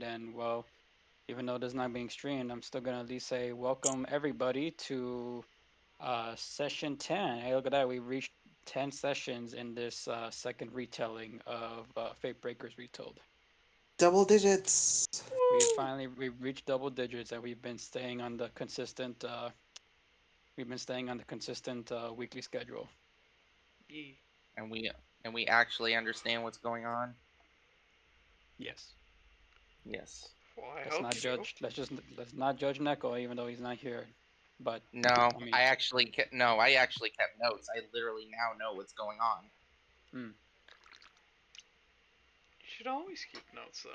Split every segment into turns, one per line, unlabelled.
And well, even though this is not being streamed, I'm still gonna at least say welcome everybody to session 10. Hey, look at that. We reached 10 sessions in this second retelling of Fatebreakers Retold.
Double digits.
We reached double digits, and we've been staying on the consistent weekly schedule.
Yee.
And we actually understand what's going on.
Yes.
Yes.
Well, I
Let's
hope
not
you do.
judge. Let's not judge Neko, even though he's not here. But
No,
I mean,
I actually kept notes. I literally now know what's going on.
hmm.
You should always keep notes, though.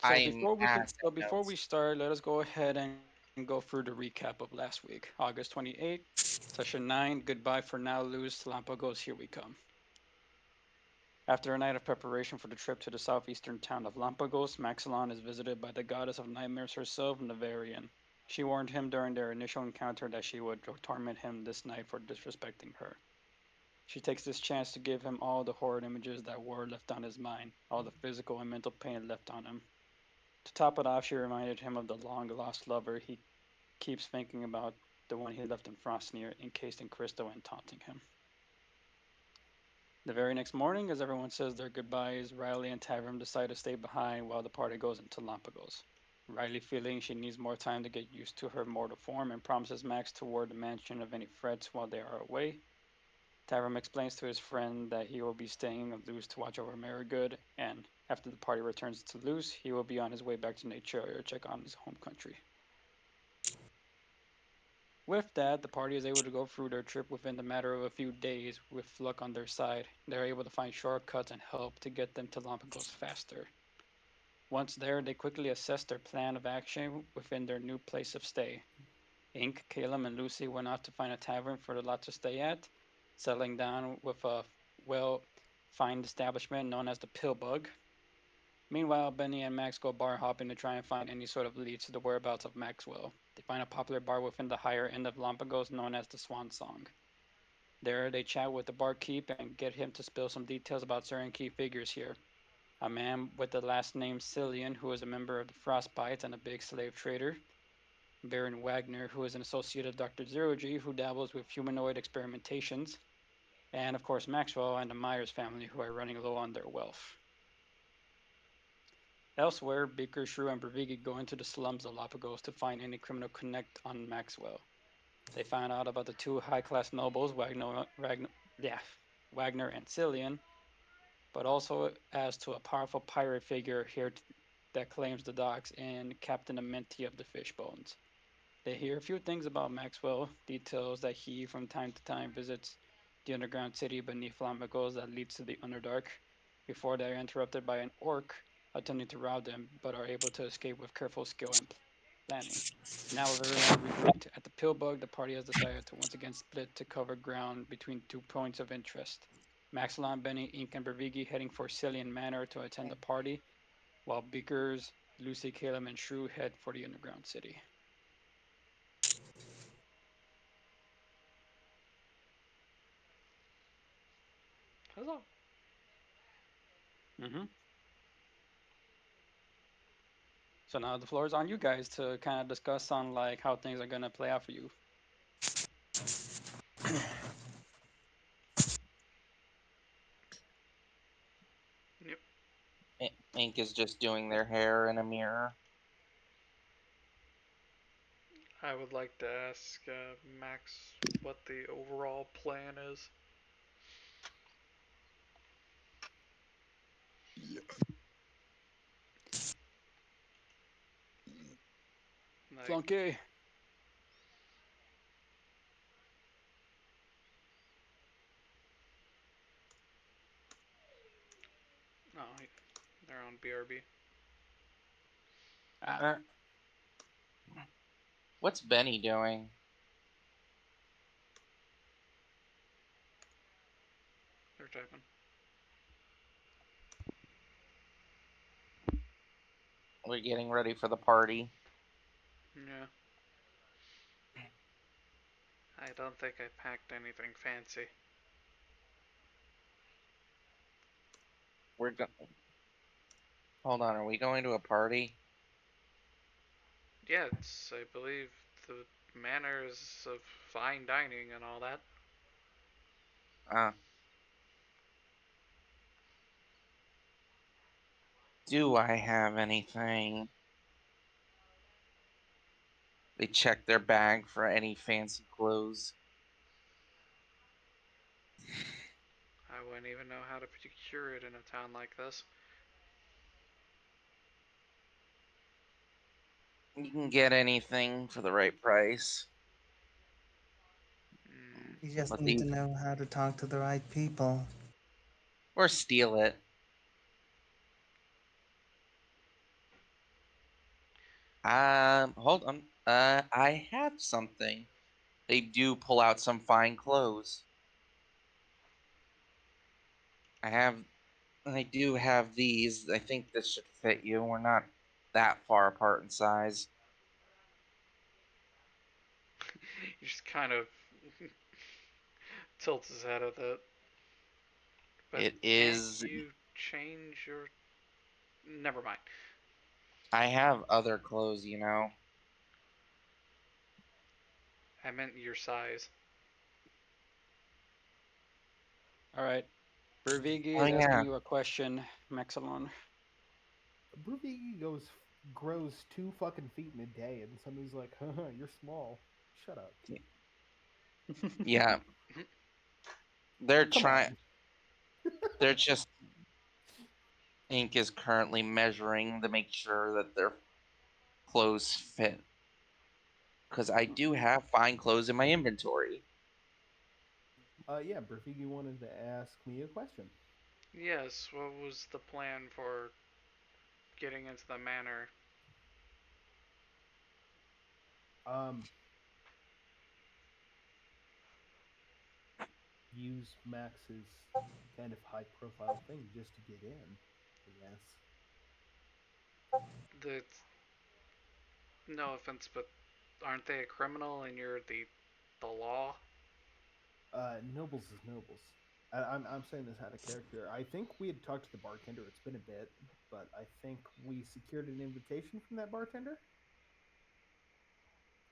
I'm ass
So
at
before we
notes.
start, let us go ahead and go through the recap of last week. August 28th, session 9. Goodbye for now, Luz. Lampagos, here we come. After a night of preparation for the trip to the southeastern town of Lampagos, Maxilon is visited by the goddess of nightmares herself, Nevarian. She warned him during their initial encounter that she would torment him this night for disrespecting her. She takes this chance to give him all the horrid images that were left on his mind, all the physical and mental pain left on him. To top it off, she reminded him of the long lost lover he keeps thinking about, the one he left in Frostnir, encased in crystal and taunting him. The very next morning, as everyone says their goodbyes, Riley and Tavram decide to stay behind while the party goes into Lampagos. Riley, feeling she needs more time to get used to her mortal form, and promises Max to ward the mansion of any threats while they are away. Tavram explains to his friend that he will be staying at Luz to watch over Marigood, and after the party returns to Luz, he will be on his way back to Nature to check on his home country. With that, the party is able to go through their trip within the matter of a few days with luck on their side. They're able to find shortcuts and help to get them to Lampagos faster. Once there, they quickly assess their plan of action within their new place of stay. Ink, Caleb, and Lucy went out to find a tavern for the lot to stay at, settling down with a well find establishment known as the Pillbug. Meanwhile, Benny and Max go bar hopping to try and find any sort of leads to the whereabouts of Maxwell. They find a popular bar within the higher end of Lampagos known as the Swan Song. There, they chat with the barkeep and get him to spill some details about certain key figures here. A man with the last name Cillian, who is a member of the Frostbites and a big slave trader. Baron Wagner, who is an associate of Dr. Zero G, who dabbles with humanoid experimentations. And of course, Maxwell and the Myers family, who are running low on their wealth. Elsewhere, Baker, Shrew, and Bravigi go into the slums of Galapagos to find any criminal connect on Maxwell. They find out about the two high-class nobles, yeah, Wagner and Cillian, but also as to a powerful pirate figure here that claims the docks and Captain Amenti of the Fishbones. They hear a few things about Maxwell, details that he from time to time visits the underground city beneath Flamingos that leads to the Underdark, before they are interrupted by an orc attempting to rob them, but are able to escape with careful skill and planning. Now, with everyone regrouped at the Pillbug, the party has decided to once again split to cover ground between two points of interest. Maxilon, Benny, Ink, and Bravigi heading for Cillian Manor to attend the party, while Beakers, Lucy, Caleb, and Shrew head for the underground city.
Huzzah.
Mm-hmm. So now the floor is on you guys to kind of discuss on like how things are gonna play out for you.
Yep.
Ink is just doing their hair in a mirror.
I would like to ask Max what the overall plan is.
Yeah.
Like,
Flunky.
no, they're on BRB.
Ah,
Er, What's Benny doing?
They're typing.
We're getting ready for the party.
Yeah. I don't think I packed anything fancy.
We're go- Hold on, are we going to a party?
Yeah, it's, I believe, the manners of fine dining and all that.
Uh, do I have anything? They check their bag for any fancy clothes.
I wouldn't even know how to procure it in a town like this.
You can get anything for the right price.
Mm,
You just
But
need to
these,
know how to talk to the right people.
or steal it. Hold on. I have something. They do pull out some fine clothes. I have, I do have these. I think this should fit you. We're not that far apart in size.
he just kind of tilts his head at it. But
It
can't
is.
you change your. Never mind.
I have other clothes, you know.
I meant your size.
All right. Bervigi
Oh
is asking
yeah.
you a question, Maximon.
Bruvigi grows 2 fucking feet in a day, and somebody's like, "Haha, you're small." Shut up.
Yeah. They're
Come
trying.
on.
They're just. Ink is currently measuring to make sure that their clothes fit. Because I do have fine clothes in my inventory.
Yeah, Bruvigi wanted to ask me a question.
Yes, what was the plan for getting into the manor?
Um, use Max's kind of high profile thing just to get in, I guess.
The no offense, but aren't they a criminal and you're the law?
Nobles is nobles. I'm saying this out of character. I think we had talked to the bartender. It's been a bit, but I think we secured an invitation from that bartender,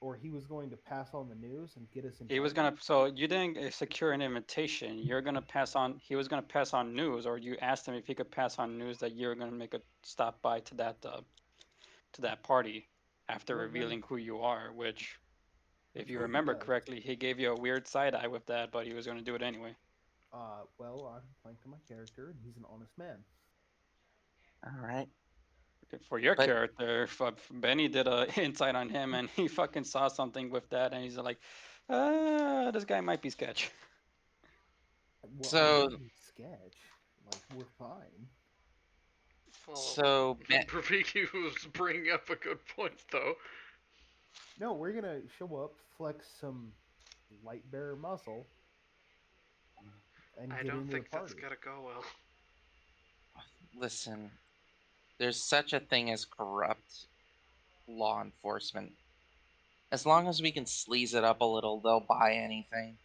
or he was going to pass on the news and get us
He was
invited.
gonna. So you didn't secure an invitation. You're gonna pass on. He was gonna pass on news, or you asked him if he could pass on news that you're gonna make a stop by to that party after
Well, then,
revealing who you are. Which, if
let's
you
hope he
remember
does.
correctly, he gave you a weird side eye with that, but he was gonna do it anyway.
Well, I'm playing to my character, and he's an honest man.
All right.
For your
But
character, Benny did a insight on him, and he fucking saw something with that, and he's like, this guy might be sketch.
Well, I
so
didn't sketch. Like, we're fine.
Well,
so
Rafiki was bringing up a good point, though.
No, we're gonna show up, flex some light bearer muscle, and
I
get
don't
into the
think that's
party.
gonna go well.
listen, there's such a thing as corrupt law enforcement. As long as we can sleaze it up a little, they'll buy anything.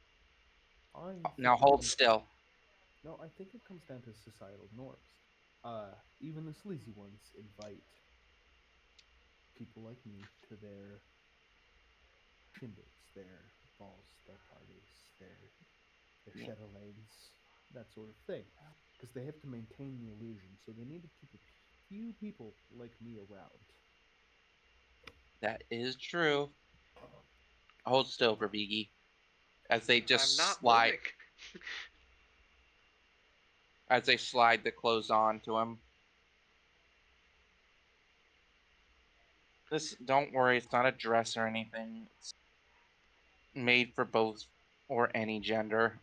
I
Now
think it
hold
comes.
still.
No, I think it comes down to societal norms. Even the sleazy ones invite people like me to their shindigs, their balls, their parties, their
Yeah,
chatelaines, that sort of thing, because they have to maintain the illusion. So they need to keep a few people like me around.
that is true. Hold still, Verbigi. As they
I'm
just
not
slide,
moving.
as they slide the clothes on to him. This, don't worry, it's not a dress or anything. It's made for both or any gender.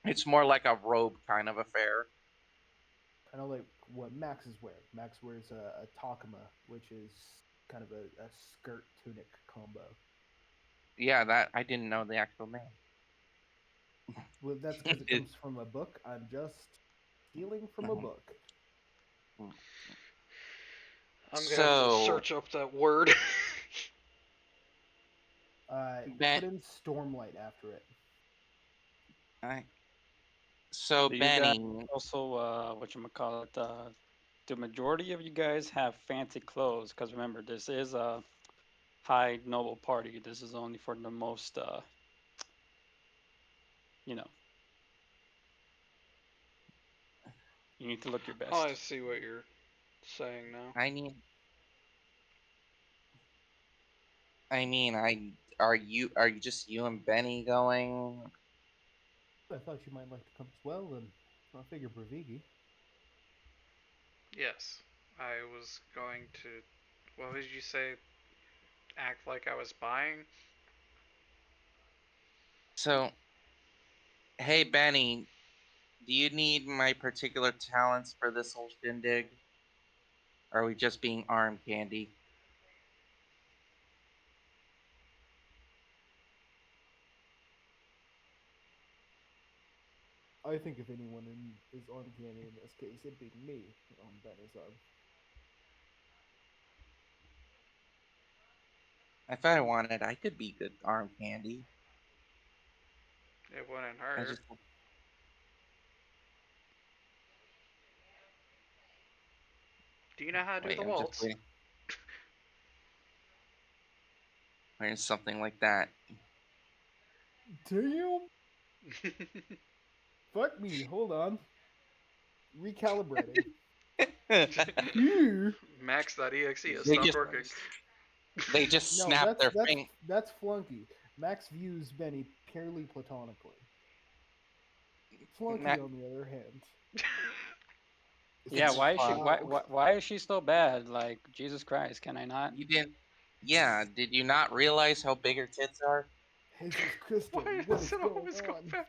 It's more like a robe kind of affair.
Kind of like what Max is wearing. Max wears a takama, which is kind of a skirt tunic combo.
Yeah, that I didn't know the actual name.
Well, that's because it
It-
comes from a book. I'm just stealing from a book.
I'm gonna have to
so,
search up that word.
Ben,
Put in Stormlight after it.
I, so
Do you guys
Benny,
also what you call it the majority of you guys have fancy clothes? Because remember, this is a high noble party. This is only for the most, you know, you need to look your
Oh, I
best.
see what you're saying now.
I mean, I are you just you and Benny going?
I thought you might like to come as well, and I figure Bravigi.
Yes, I was going to. What did you say? Act like I was buying?
So, hey Benny, do you need my particular talents for this whole shindig? Or are we just being arm candy?
I think if anyone is arm candy in this case, it'd be me on Benny's arm.
If I wanted, I could be good arm candy.
It wouldn't
I
hurt.
just
Do you know how to do
wait.
the
I'm just
waltz?
waiting something like that.
Damn! Fuck me. Hold on. Recalibrating. Ew.
Max.exe has
they
stopped
just
working.
Christ.
they just
No,
snap their fing.
that's flunky. Max views Benny purely platonically. Flunky,
Ma-
on the other hand, is
Yeah,
it's
why is she
fun.
wow.
why is she so bad? Like Jesus Christ, can I not?
You didn't. Yeah. Did you not realize how big her tits are?
Jesus Christo,
Why
what
does
is
it
going
always go
on?
back?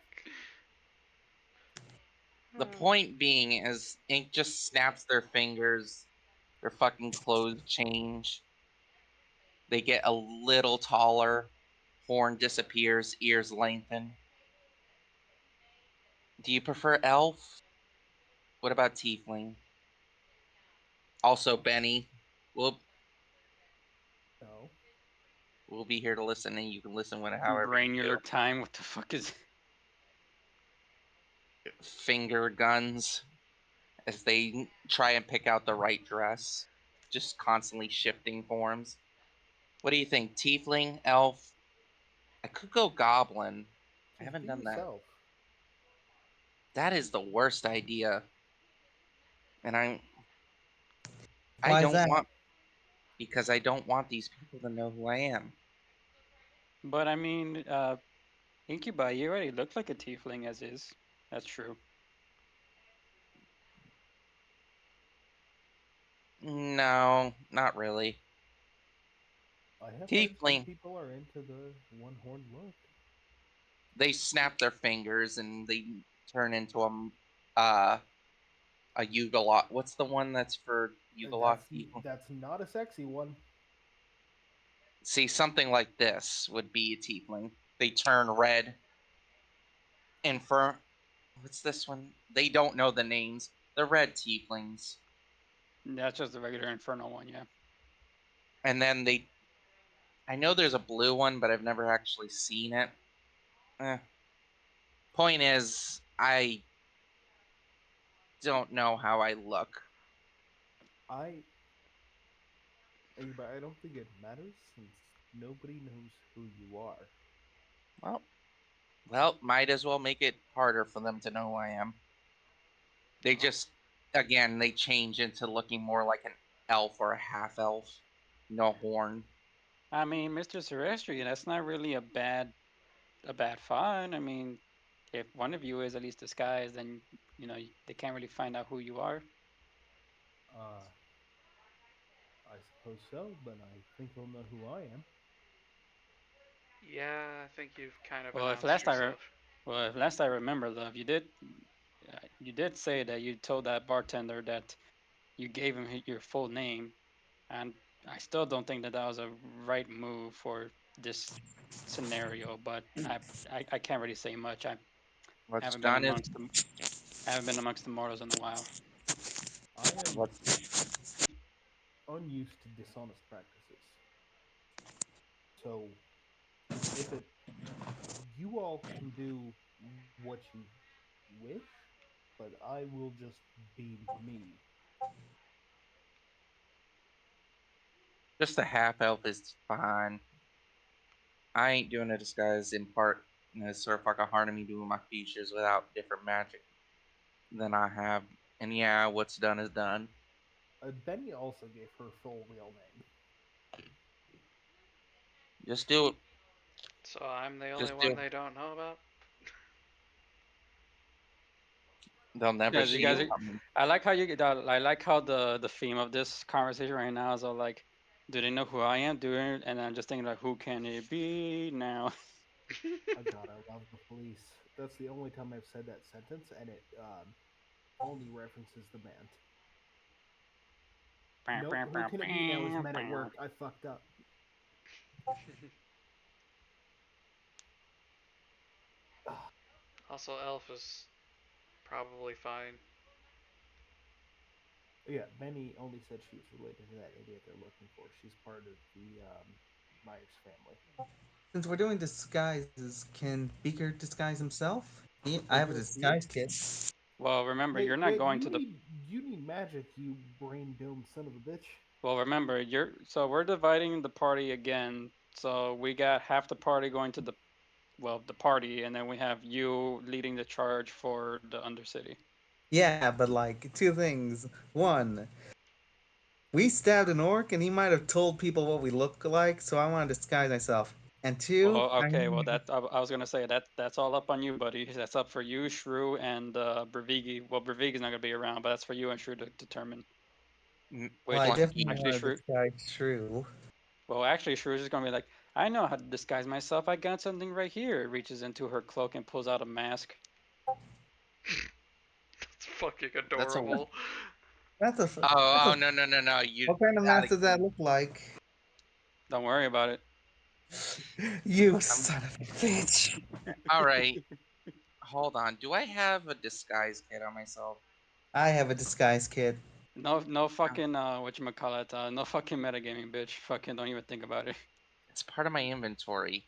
The point being is, Ink just snaps their fingers. Their fucking clothes change. They get a little taller. Horn disappears. Ears lengthen. Do you prefer elf? What about tiefling? Also, Benny. We'll
No.
we'll be here to listen, and you can listen when however you
Granular
do.
time. What the fuck is?
Finger guns as they try and pick out the right dress, just constantly shifting forms. What do you think, tiefling, elf? I could go goblin. I
Just
haven't
be
done that.
yourself.
That is the worst idea, and I
Why is
don't
that?
want because I don't want these people to know who I am.
But I mean, Incubi, you already look like a tiefling as is. That's true.
No, not really.
I have heard some
Tiefling,
people are into the one horned look.
they snap their fingers and they turn into uh a Yugalot. What's the one that's for Yugalot
That's
people?
that's not a sexy one.
See, something like this would be a tiefling. They turn red. And for what's this one? They don't know the names. The red tieflings.
That's just the regular infernal one, yeah.
And then I know there's a blue one, but I've never actually seen it. Eh. Point is, I don't know how I look.
I but I don't think it matters since nobody knows who you are.
Well, might as well make it harder for them to know who I am. They
Uh,
just, again, they change into looking more like an elf or a half elf. No horn.
I mean, Mr. Terrestrian, that's not really a bad fun. I mean, if one of you is at least disguised, then they can't really find out who you are.
uh, I suppose so, but I think they'll know who I am.
Yeah, I think you've kind of
Well, if
announced
last I re-
yourself.
well, if last I remember, love, you did say that you told that bartender that you gave him your full name, and I still don't think that that was a right move for this scenario. But I can't really say much. I
What's
haven't been
done is
amongst the I haven't been amongst the mortals in a while.
I am
what's
unused to dishonest practices. So if it you all can do what you wish, but I will just be me.
Just a half elf is fine. I ain't doing a disguise in part. It's sort of like a hard of me doing my features without different magic than I have. And yeah, what's done is done.
Benny also gave her full real name.
Just do it.
So I'm the only
Just do
one
it.
they don't know about?
They'll never
Guys, you
see
guys,
it coming.
I like how I like how the theme of this conversation right now is all like, do they know who I am? And I'm just thinking like, who can it be now?
Oh God, I love the police. That's the only time I've said that sentence, and it only references the band. Nope, who can it be now? Is men at work? I fucked up.
Also, Elf is probably fine.
Yeah, Benny only said she was related to that idiot they're looking for. She's part of the Myers family.
Since we're doing disguises, can Beaker disguise himself? I
Or
have a
just you?
disguise kit.
Well, remember,
Hey,
you're not
wait,
going to the.
you need magic, you brain dome son of a bitch.
Well, remember, you're. So we're dividing the party again. So we got half the party going to the party, and then we have you leading the charge for the Undercity.
Yeah, but like two things. One, we stabbed an orc, and he might have told people what we look like, so I want to disguise myself. And two,
Well, okay. Well, I was gonna say that's all up on you, buddy. That's up for you, Shrew, and Bravigi. Well, Bravigi's not gonna be around, but that's for you and Shrew to determine.
well, I
Which
definitely
Lucky.
actually,
want to
Shrew.
disguise Shrew.
Well, actually, Shrew is just gonna be like, I know how to disguise myself. I got something right here. Reaches into her cloak and pulls out a mask.
It's fucking
That's a.
adorable.
That's a that's
Oh,
a
oh, no, no, no, no. You
what kind of mask
gotta.
does that look like?
Don't worry about it.
You
I'm
son of a bitch!
all right. Hold on. Do I have a disguise kit on myself?
I have a disguise kit.
No fucking whatchamacallit, no fucking metagaming, bitch. Fucking don't even think about it.
It's part of my inventory.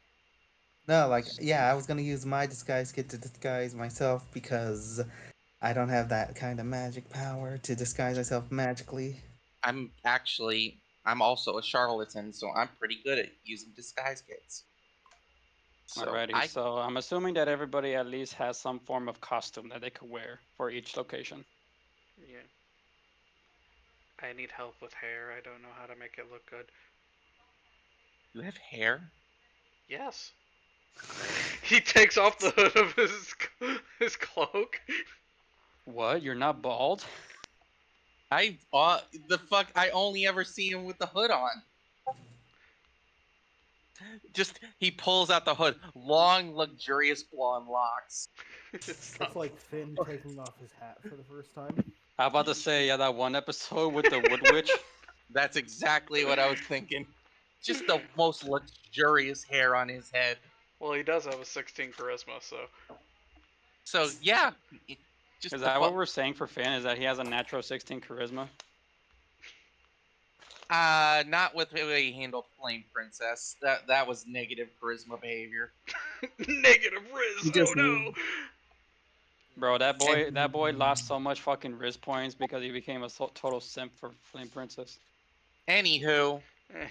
No, like yeah, I was gonna use my disguise kit to disguise myself because I don't have that kind of magic power to disguise myself magically.
I'm also a charlatan, so I'm pretty good at using disguise kits. So
Alrighty,
I
so I'm assuming that everybody at least has some form of costume that they could wear for each location.
Yeah. I need help with hair. I don't know how to make it look good.
you have hair.
Yes. He takes off the hood of his cloak.
What? You're not bald?
The fuck. I only ever see him with the hood on. Just he pulls out the hood, long, luxurious blonde locks.
It's
It's
not.
like Finn taking off his hat for the first time.
How about to say, yeah, that one episode with the Wood Witch?
That's exactly what I was thinking. Just the most luxurious hair on his head.
Well, he does have a 16 charisma, so.
So yeah,
Is
just the
that what
fuck.
we're saying for Finn? Is that he has a natural 16 charisma?
Not with the way he handled Flame Princess. That was negative charisma behavior.
Negative Riz!
You
Oh
just
no!
Bro, that boy lost
and
so much fucking Riz points because he became a total simp for Flame Princess.
Anywho,
Eh,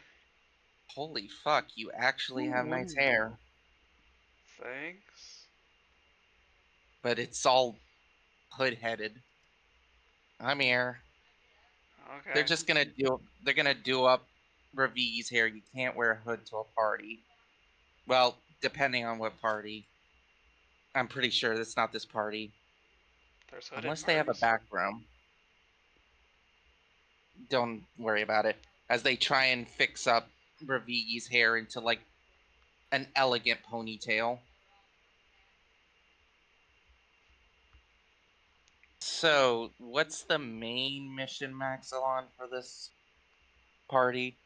holy fuck, you actually
Who
have nice
wonder?
hair,
thanks.
but it's all hood headed. I'm here.
Okay.
They're gonna do up Ravi's hair. You can't wear a hood to a party. Well, depending on what party. I'm pretty sure that's not this party.
There's hooded
Unless they have a
parties?
back room. Don't worry about it. As they try and fix up Ravi's hair into like an elegant ponytail. So, what's the main mission, Maxilon, for this party?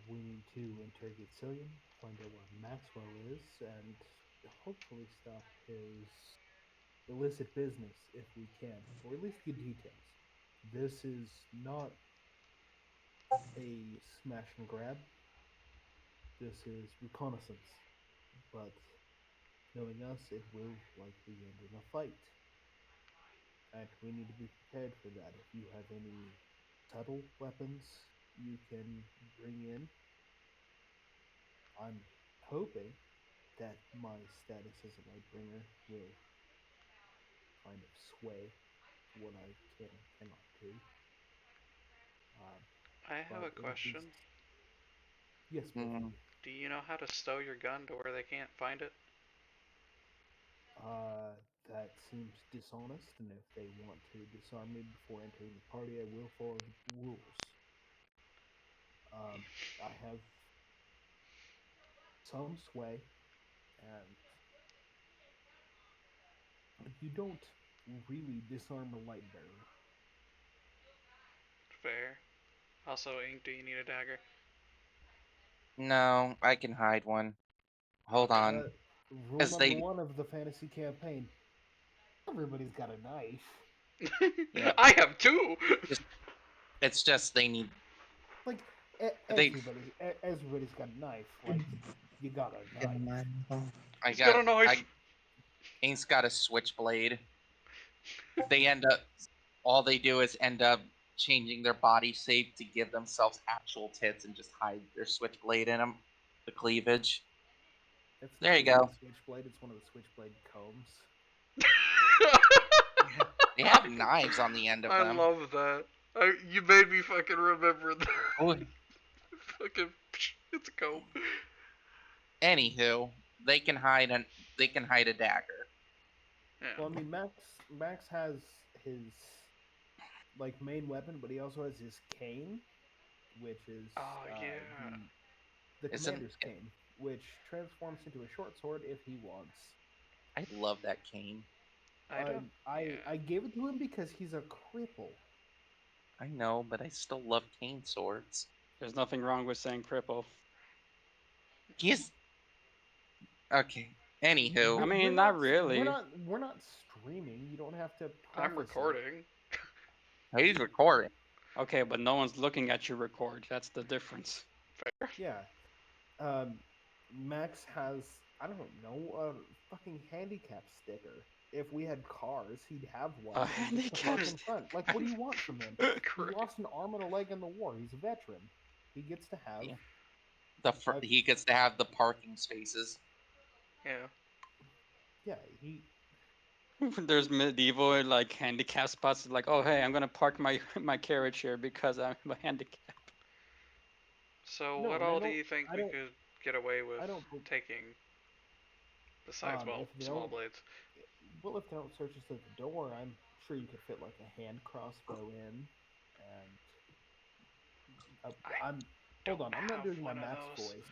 We need to interrogate Cillian, find out where Maxwell is, and hopefully stop his illicit business if we can, or at least get details. This is not a smash and grab. This is reconnaissance, but knowing us, it will likely end in a fight, and we need to be prepared for that. If you have any subtle weapons, you can bring in. I'm hoping that my status as a Lightbringer will kind of sway what I can and cannot do. Um,
I have a
but it is,
question.
yes, both of
Mm,
you.
Do you know how to stow your gun to where they can't find it?
Uh, that seems dishonest, and if they want to disarm me before entering the party, I will follow the rules. Um, I have some sway, and you don't really disarm a light bearer.
Fair. Also, Ink, do you need a dagger?
no, I can hide one. Hold
Okay.
on,
Rule
because
number
they,
one of the fantasy campaign: everybody's got a knife.
yeah,
I have two!
just it's just they need
Like
they.
everybody's got a knife. Like you got a
In
knife.
my phone.
I
He's got
got
a knife!
I Ink's got a switchblade. They end up all they do is end up changing their body shape to give themselves actual tits and just hide their switchblade in them, the cleavage.
It's
There
not
you
even a
go.
switchblade. It's one of the switchblade combs.
They have knives on the end of
I
them.
love that. You made me fucking remember that.
Ooh,
Fucking. It's a comb.
anywho, they can hide a dagger.
Yeah.
Well, I mean, Max has his like main weapon, but he also has his cane, which is
Oh, yeah.
the
Isn't
commander's cane, which transforms into a short sword if he wants.
I love that cane.
I don't. Yeah.
I gave it to him because he's a cripple.
I know, but I still love cane swords.
There's nothing wrong with saying cripple.
He's okay. Anywho,
I mean, not
We're
really.
not we're not streaming. You don't have to
I'm
preface it.
recording.
he's recording.
Okay, but no one's looking at you record. That's the difference.
Fair.
Yeah. Um, Max has I don't know a fucking handicap sticker. If we had cars, he'd have
A
one and gets to
handicap
park in
stick.
front. Like, what do you want from him? He
Great.
lost an arm and a leg in the war. He's a veteran. He gets to have
Yeah,
a
he gets to have the parking spaces.
Yeah.
yeah. He
There's medieval like handicap spots. Like, oh hey, I'm gonna park my my carriage here because I'm a handicap.
So,
no,
what
and
all do you think
I
we
don't
could get away with
I don't
taking besides, well,
if they
small
don't
blades?
well if they don't search us at the door, I'm sure you could fit like a hand crossbow in, and
I
I'm hold
don't
on. I'm not
have
doing my
one of
Max
those.
voice.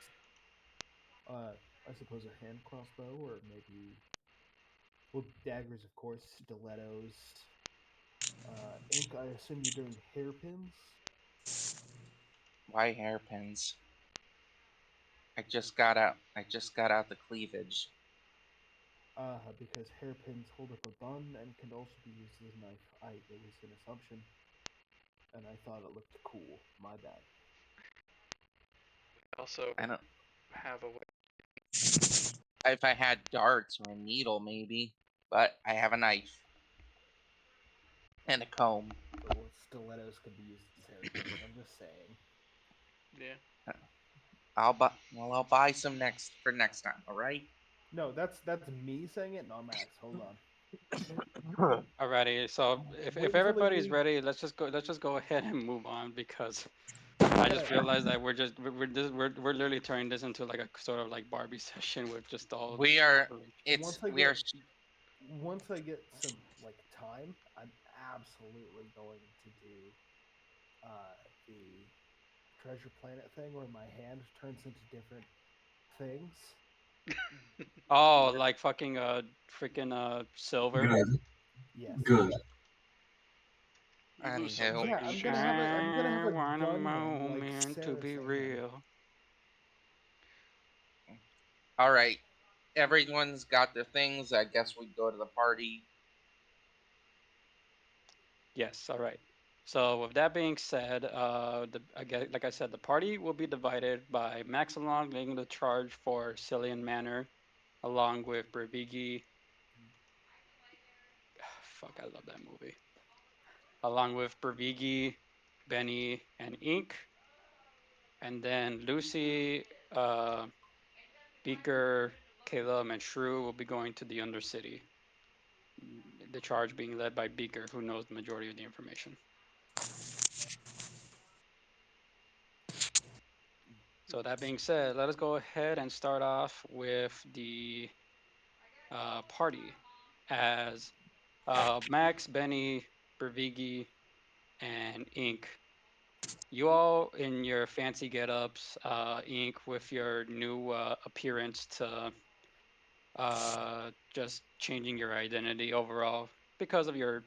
I suppose a hand crossbow, or maybe well, daggers, of course, stilettos. Ink. I assume you're doing hairpins.
Why hairpins? I just got out the cleavage.
Because hairpins hold up a bun and can also be used as a knife. It was an assumption, and I thought it looked cool. My bad.
Also,
I don't.
have a way.
If I had darts or a needle, maybe, but I have a knife and a comb.
Well, stilettos could be used as hairpins. I'm just saying.
Yeah.
I'll buy some next for next time. All right.
No, that's me saying it, not Max. Hold on.
Alrighty, so if
Wait until they
everybody's
read.
ready, let's just go ahead and move on because
We
I
gotta.
just realized that we're literally turning this into like a sort of like Barbie session with just all
we are.
decorations.
It's
Once I
we are.
get once I get some like time, I'm absolutely going to do the treasure planet thing where my hand turns into different things.
Oh,
We're
like fucking freaking silver.
Good.
Yes.
Good.
You lose some
anywho.
Yeah,
Vikings
I'm gonna have
I
a
want a
gun like
moment to
Sarah
be
Silverman.
real.
All right. Everyone's got their things. I guess we go to the party.
Yes, all right. So with that being said, like I said, the party will be divided by Maxilon leading the charge for Cillian Manor, along with Brevigi. Fuck, I love that movie. Along with Brevigi, Benny, and Ink. And then Lucy, Beaker, Caleb, and Shrew will be going to the Undercity. The charge being led by Beaker, who knows the majority of the information. So that being said, let us go ahead and start off with the party as Max, Benny, Bervigi, and Ink. You all in your fancy get-ups, Ink with your new appearance to just changing your identity overall because of your,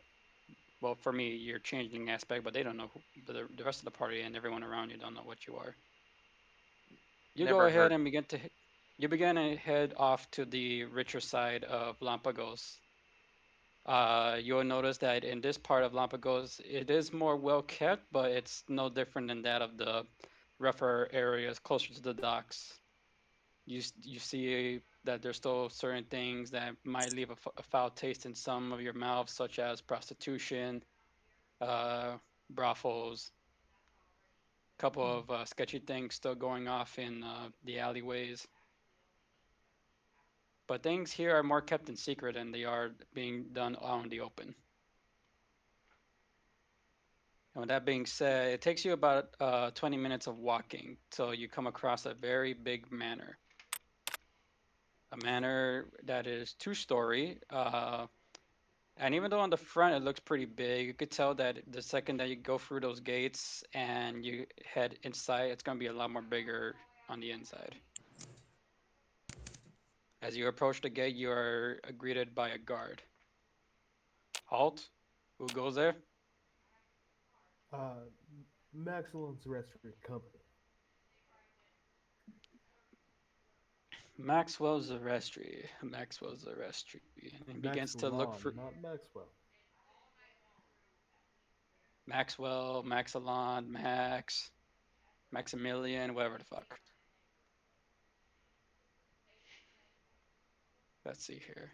well, for me, your changing aspect, but they don't know who, the rest of the party and everyone around you don't know what you are. You go
Never
ahead
heard.
and you begin to head off to the richer side of Lampagos. You'll notice that in this part of Lampagos, it is more well kept, but it's no different than that of the rougher areas closer to the docks. You see that there's still certain things that might leave a foul taste in some of your mouths, such as prostitution, uh, brothels, a couple of sketchy things still going off in the alleyways. But things here are more kept in secret than they are being done out in the open. And with that being said, it takes you about 20 minutes of walking till you come across a very big manor. A manor that is two-story. And even though on the front it looks pretty big, you could tell that the second that you go through those gates and you head inside, it's going to be a lot more bigger on the inside. As you approach the gate, you are greeted by a guard. Halt. Who goes there?
Uh, Maxillon's Restaurant Company.
Maxwell's Arrestry. Maxwell's Arrestry. And he begins to look for
Maxillon, not Maxwell.
Maxwell, Maxalon, Max, Maximilian, whatever the fuck. Let's see here.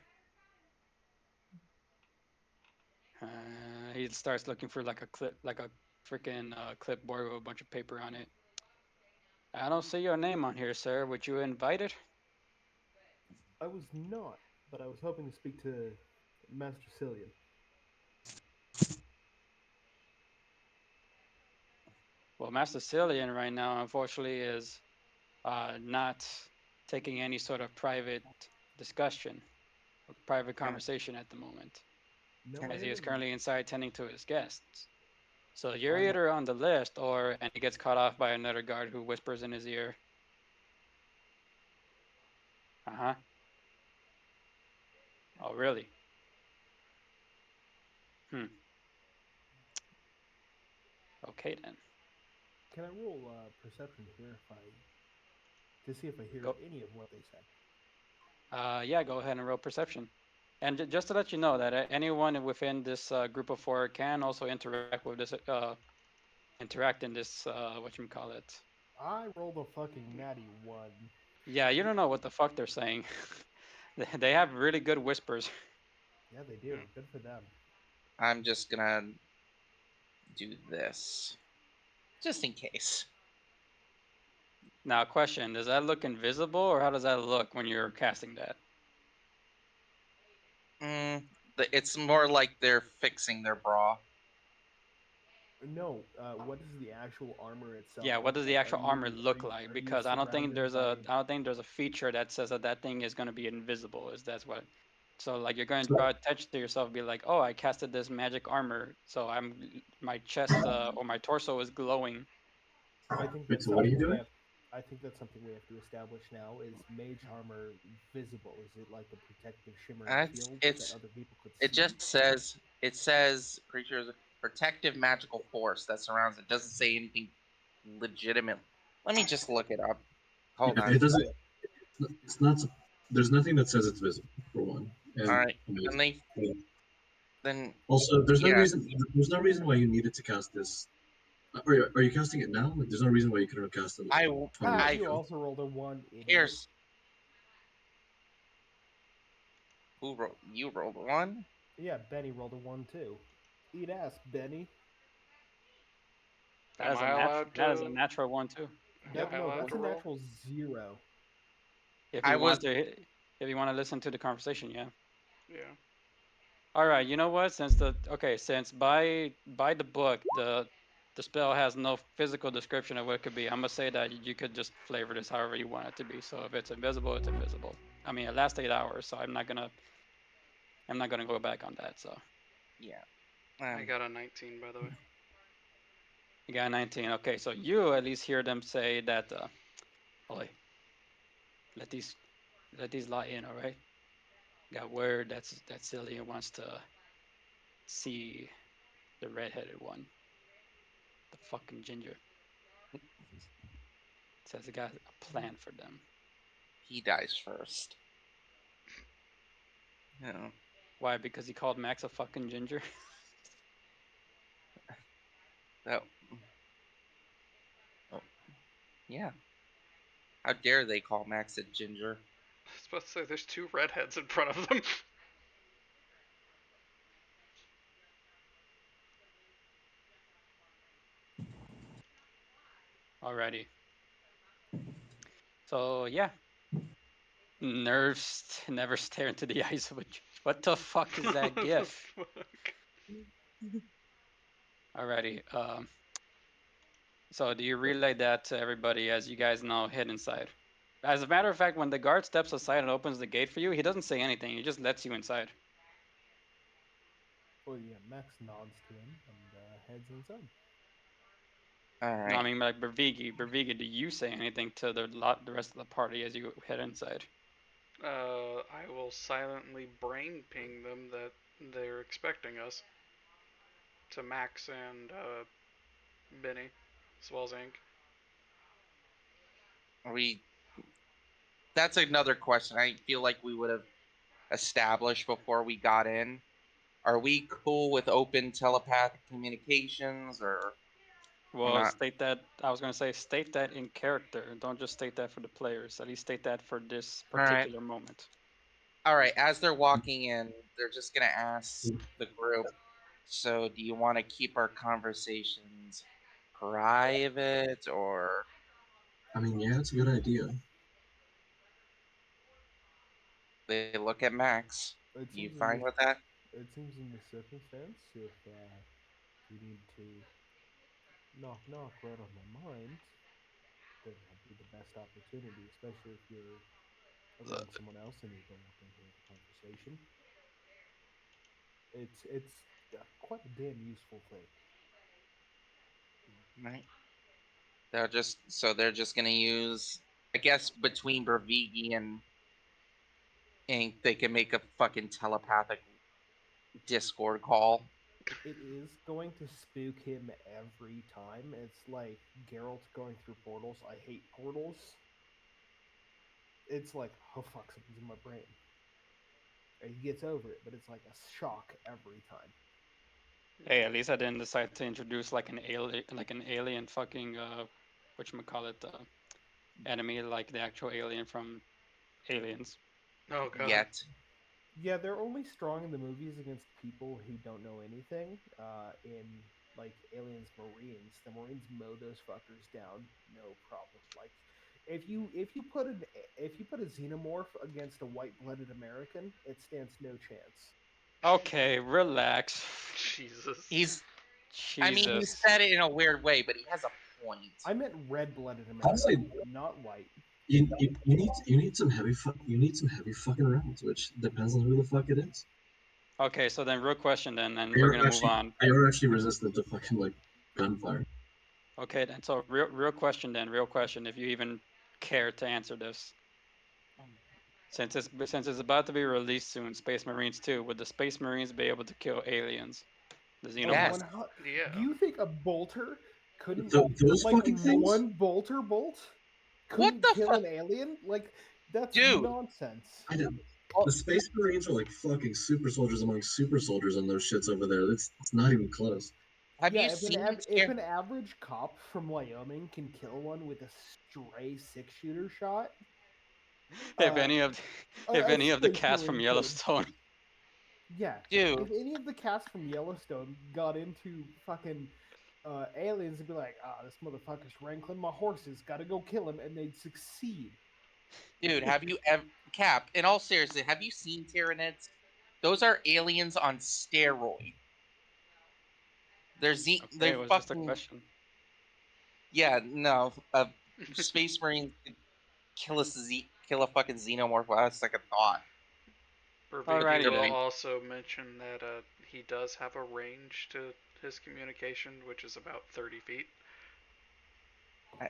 He starts looking for like a clip, like a freaking clipboard with a bunch of paper on it. I don't see your name on here, sir. Would you invite it?
I was not, but I was hoping to speak to Master Cillian.
Well, Master Cillian right now, unfortunately, is not taking any sort of private discussion or private
Um,
conversation at the moment,
No, I
as he is
am.
currently inside tending to his guests. So you're
I
either on the list, or and he gets caught off by another guard who whispers in his ear. Uh huh. Oh, really? Hmm. Okay then.
can I roll perception here if I to see if I hear
Go.
any of what they said?
Yeah. Go ahead and roll perception. And just to let you know that anyone within this group of four can also interact with this, interact in this, what you call it.
I rolled a fucking natty one.
Yeah, you don't know what the fuck they're saying. They have really good whispers.
Yeah, they do. Good for them.
I'm just gonna do this just in case.
Now, question: does that look invisible, or how does that look when you're casting that?
It's more like they're fixing their bra.
No, what does the actual armor itself
Yeah, what
look
does the
like?
actual armor look like?
Are you
Because
surrounded by?
I don't think there's a feature that says that that thing is going to be invisible. Is that's what? So like you're going to
So,
draw attention to yourself, and be like, oh, I casted this magic armor, so my chest or my torso is glowing.
I think
wait,
that's
so what are you
something we
doing?
have. I think that's something we have to establish now. Is mage armor visible? Is it like a protective shimmering
It's
shield that
it's
other people could
it
see?
just says it says creatures protective magical force that surrounds it. Doesn't say anything legitimate. Let me just look it up. Hold
Yeah,
on.
it doesn't. It's not. There's nothing that says it's visible for one,
All
and
right. Then they then
also there's no
yeah.
reason. There's no reson why you needed to cast this. Are you casting it now? Like, there's no reason why you couldn't have cast it like
I
20
Ah,
minutes
I
you
ago.
also rolled a one, idiot.
here's you rolled one.
Yeah, Benny rolled a one too. Eat ass, Benny.
Am I allowed
That is a
to?
natural one too. Yep.
No, that's a
However, roll.
natural 0.
If
I
you
was
want to, if you want to listen to the conversation, yeah.
Yeah.
All right. You know what? Since by the book the spell has no physical description of what it could be, I'm gonna say that you could just flavor this however you want it to be. So if it's invisible, it's invisible. I mean, it lasts 8 hours, so I'm not gonna go back on that. So
yeah.
I got a 19, by the way.
you got 19. Okay, so you at least hear them say that. Oi, let these let these lie in. All right. Got word that Cillian wants to see the redheaded one, the fucking ginger. Says he got a plan for them.
He dies first. Yeah.
Why? Because he called Max a fucking ginger.
That. Oh, yeah. How dare they call Max a ginger?
I was about to say, there's two redheads in front of them.
Alrighty. So yeah, nerves never stare into the eyes of a ginger. What the fuck is that
What the
gif?
fuck?
Alrighty. So do you relay that to everybody as you guys now head inside? As a matter of fact, when the guard steps aside and opens the gate for you, he doesn't say anything. He just lets you inside.
Well, yeah, Max nods to him and heads inside.
All
No, I
right.
mean like Bervigi, do you say anything to the rest of the party as you head inside?
I will silently brain ping them that they're expecting us to Max and Benny, as well as Ink.
Are we? That's another question. I feel like we would have established before we got in. Are we cool with open telepathic communications, or we're
Well,
not?
state that. I was going to say state that in character. Don't just state that for the players. At least state that for this
All right.
particular moment.
All right. As they're walking in, they're just gonna ask the group. So, do you want to keep our conversations private, or
I mean, yeah, it's a good idea.
they look at Max?
It
You
seems in
fine
this
with that?
circumstance, if we need to knock right on their mind, then that'd be the best opportunity, especially if you're around someone else and you don't want them hearing the conversation. It's quite a damn useful thing.
Right. They're just gonna use. I guess between Bravigi and Ink, they can make a fucking telepathic Discord call.
It is going to spook him every time. It's like Geralt going through portals. I hate portals. It's like, oh fuck, something's in my brain. And he gets over it, but it's like a shock every time.
Hey, at least I didn't decide to introduce like an alien fucking whatchamacallit, enemy like the actual alien from Aliens.
Oh god.
Yet.
Yeah, they're only strong in the movies against people who don't know anything. In like Aliens Marines, the Marines mow those fuckers down, no problem. Like if you put a xenomorph against a white blooded American, it stands no chance.
Okay, relax.
Jesus.
He's. I mean, he
Jesus.
said it in a weird way, but he has a point.
I meant red blooded
Honestly,
American, not white.
you need some heavy fucking rounds, which depends on who the fuck it is.
Okay, so then real question then, and we're
You're
gonna move
actually
on.
you're actually resistant to fucking like gunfire.
Okay, then so real question then, real question, if you even care to answer this. Since it's about to be released soon, Space Marines 2, would the Space Marines be able to kill aliens? The
A
xenomorph?
Yes.
Do
Yeah.
you think a bolter couldn't
Those
like
fucking things.
one bolter bolt
What
couldn't
the
kill
fuck,
an alien? Like that's
dude?
nonsense.
I did.
Uh,
The Space Marines are like fucking super soldiers among super soldiers on those shits over there. It's not even close.
Have you
yeah,
seen
if
Scare?
an average cop from Wyoming can kill one with a stray 6-shooter shot,
If
uh,
any of if
a
any of the
Space
cast from
Marine could.
Yellowstone,
Yeah,
Dude,
if any of the cast from Yellowstone got into fucking aliens would be like, ah, this motherfucker's wrangling my horses, gotta go kill him, and they'd succeed.
Dude, have you ever Cap? In all seriousness, have you seen Tyranids? Those are aliens on steroids.
Okay,
They're
it was just a
fucking
question.
yeah. No, Space Marines could kill a fucking xenomorph without a second thought.
He
Alrighty
They're
will
then.
also mention that he does have a range to his communication, which is about 30 feet.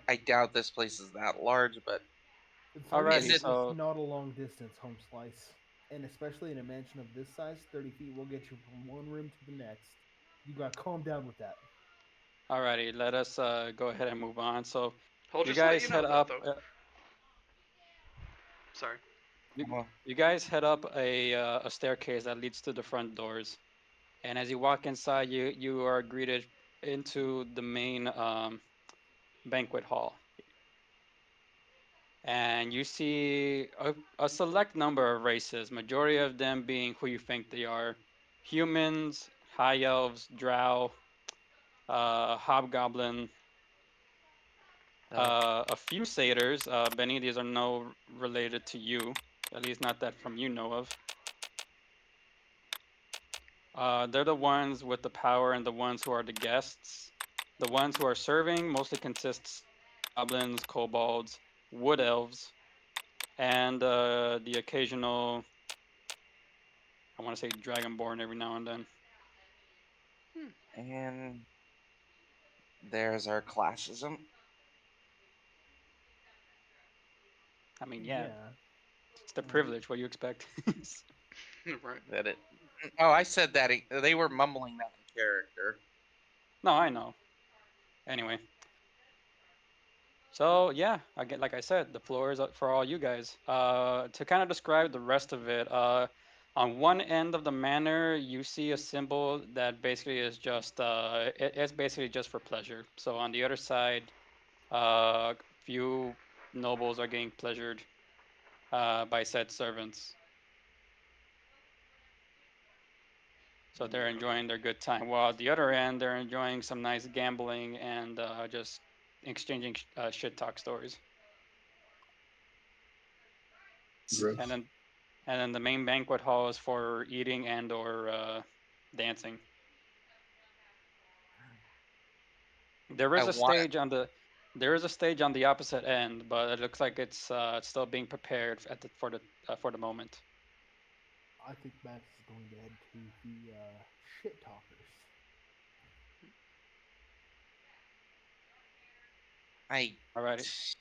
I doubt this place is that large, but
30
is
Alrighty,
feet
it?
is
so
not a long distance, home slice. And especially in a mansion of this size, 30 feet will get you from one room to the next. You gotta calm down with that.
alrighty, let us go ahead and move on. So
He'll
you
just let you
guys head
know that,
up.
though. Sorry.
You,
Well,
you guys head up a staircase that leads to the front doors, and as you walk inside, you are greeted into the main banquet hall, and you see a select number of races, majority of them being who you think they are: humans, high elves, drow, hobgoblin,
uh,
a few satyrs. Benny, these are no related to you, at least not that from you know of. They're the ones with the power and the ones who are the guests. The ones who are serving mostly consists of goblins, kobolds, wood elves, and the occasional, I want to say dragonborn every now and then.
Hmm.
and there's our classism.
I mean, yeah,
Yeah.
it's the
Uh,
privilege. What do you expect?
Right.
That it. Oh, I said that they were mumbling that in character.
No, I know. Anyway, so yeah, again, like I said, the floor is up for all you guys. To kind of describe the rest of it, on one end of the manor, you see a symbol that basically is just it's basically just for pleasure. So on the other side, few nobles are getting pleasured by said servants. So they're enjoying their good time. While at the other end, they're enjoying some nice gambling and just exchanging shit talk stories. And
Gross.
then the main banquet hall is for eating and or dancing. There
I
is a
want.
stage on the there is a stage on the opposite end, but it looks like it's still being prepared for the moment.
I think Max is going to head to the shit talkers.
I.
Alrighty,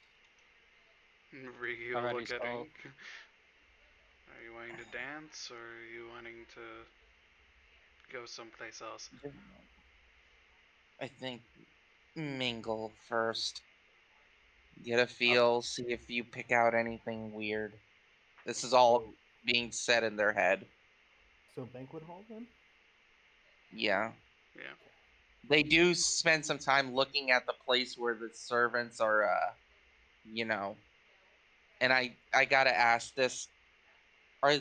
Riki will
alrighty.
look at
So
Ink. Are you wanting to dance, or are you wanting to go someplace else?
I think mingle first. Get a
okay,
feel. See if you pick out anything weird. This is all
So,
being said in their head.
so banquet hall then?
Yeah.
Yeah.
Okay.
They do spend some time looking at the place where the servants are, you know. And I gotta ask this: Are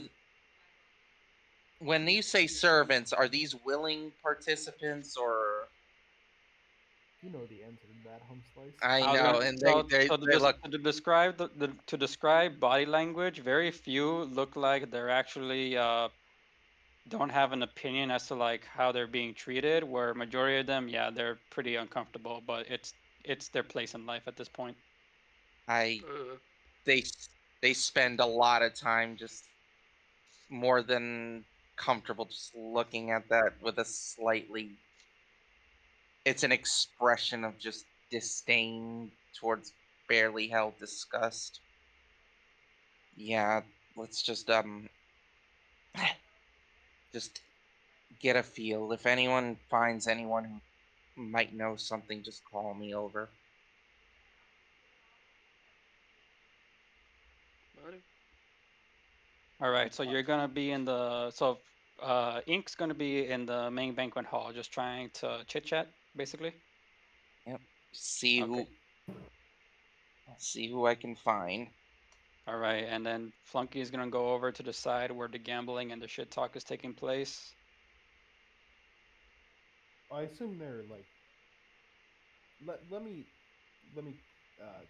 when you say servants, are these willing participants or?
You know the answer to that, home slice.
I
I was
know,
gonna
and
so so
they look.
to describe to describe body language, very few look like they're actually don't have an opinion as to like how they're being treated. Where majority of them, yeah, they're pretty uncomfortable, but it's their place in life at this point.
I
Uh,
they they spend a lot of time just more than comfortable just looking at that with a slightly. It's an expression of just disdain towards barely held disgust. Yeah, let's just get a feel. If anyone finds anyone who might know something, just call me over.
buddy.
All right, so
Uh,
you're gonna be in the Ink's gonna be in the main banquet hall, just trying to chit chat, basically.
Yep. See
Okay.
who see who I can find.
All right, and then Flunky is gonna go over to the side where the gambling and the shit talk is taking place.
I assume they're like let me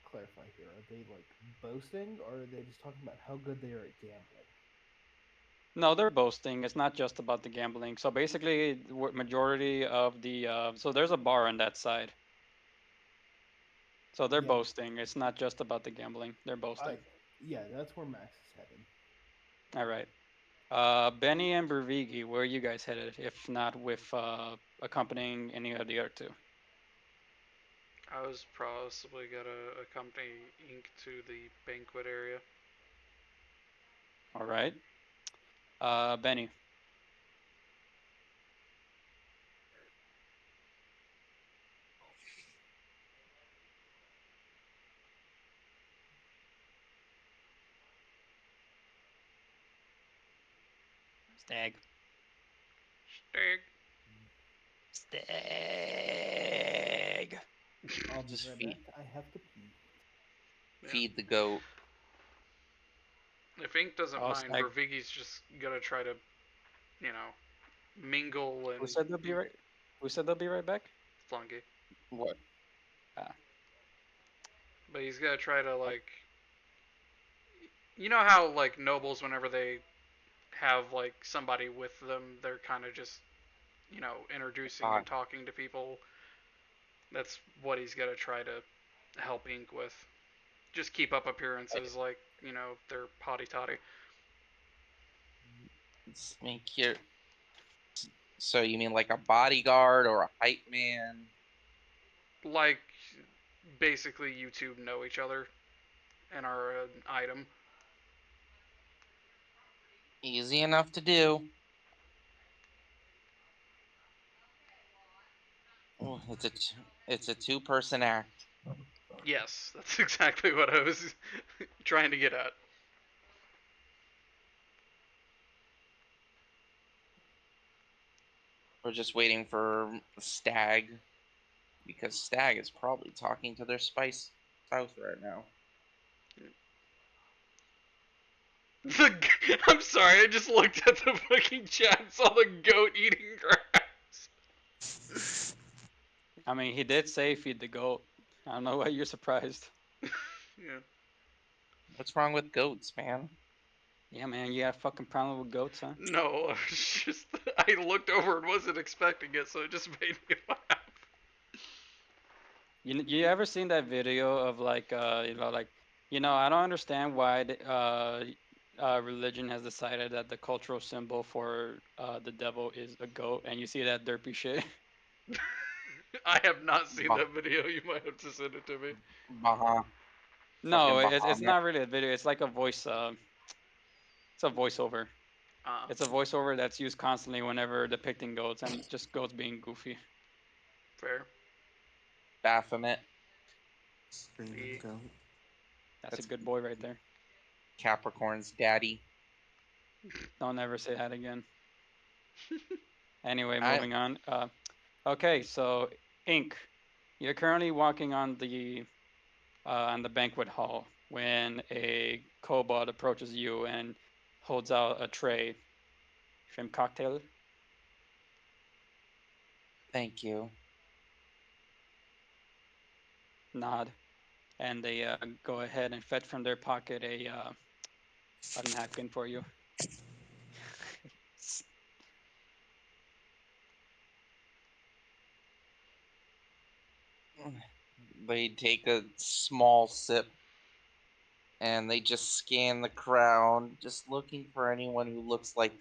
clarify here. Are they like boasting, or are they just talking about how good they are at gambling?
No, they're boasting. It's not just about the gambling. So basically, majority of the so there's a bar on that side. So they're
Yeah,
boasting. It's not just about the gambling. They're
I
boasting.
yeah, that's where Max is headed.
All right. Benny and Bervigi, where are you guys headed? If not with accompanying any of the other two.
I was possibly gonna accompany Ink to the banquet area.
All right. Benny. Stag.
Stag.
Stag.
I'll be
Just
right back. I have to pee.
Yeah.
feed the goat.
If Ink doesn't
Oh,
mind,
Stag.
Vervigi's just gonna try to, you know, mingle
Who
and
said they'll be right? Who said they'll be right back?
flunky.
What?
Ah,
But he's gonna try to
oh,
like, you know how like nobles, whenever they have like somebody with them, they're kind of just, introducing
Uh,
and talking to people. That's what he's gonna try to help Ink with. Just keep up appearances like, they're potty toddy.
let's make here. So you mean like a bodyguard or a hype man?
Like, basically, you two know each other and are an item.
Easy enough to do. Oh, it's a two-person act.
Yes, that's exactly what I was trying to get at.
We're just waiting for Stag because Stag is probably talking to their spice house right now.
I'm sorry, I just looked at the fucking chat and saw the goat eating grass.
I mean, he did say feed the goat. I don't know why you're surprised.
Yeah.
What's wrong with goats, man?
Yeah, man, you got a fucking problem with goats, huh?
No, just I looked over and wasn't expecting it, so it just made me laugh.
You ever seen that video of like I don't understand why religion has decided that the cultural symbol for the devil is a goat, and you see that derpy shit.
I have not seen
Bah-
that video. You might have to send it to me.
Baha,
No,
fucking
it's
Bahamut.
not really a video. It's like a voice. It's a voiceover.
Uh,
It's a voiceover that's used constantly whenever depicting goats and just goats being goofy.
Fair.
Baphomet.
Screaming
The
goat.
That's a
That's
good boy right there.
Capricorn's daddy.
Don't ever say that again. Anyway,
I
moving on. Okay, so Ink, you're currently walking on the banquet hall when a kobold approaches you and holds out a tray. Shrimp cocktail,
thank you.
nod, and they go ahead and fetch from their pocket a napkin for you.
They take a small sip and they just scan the crowd, just looking for anyone who looks like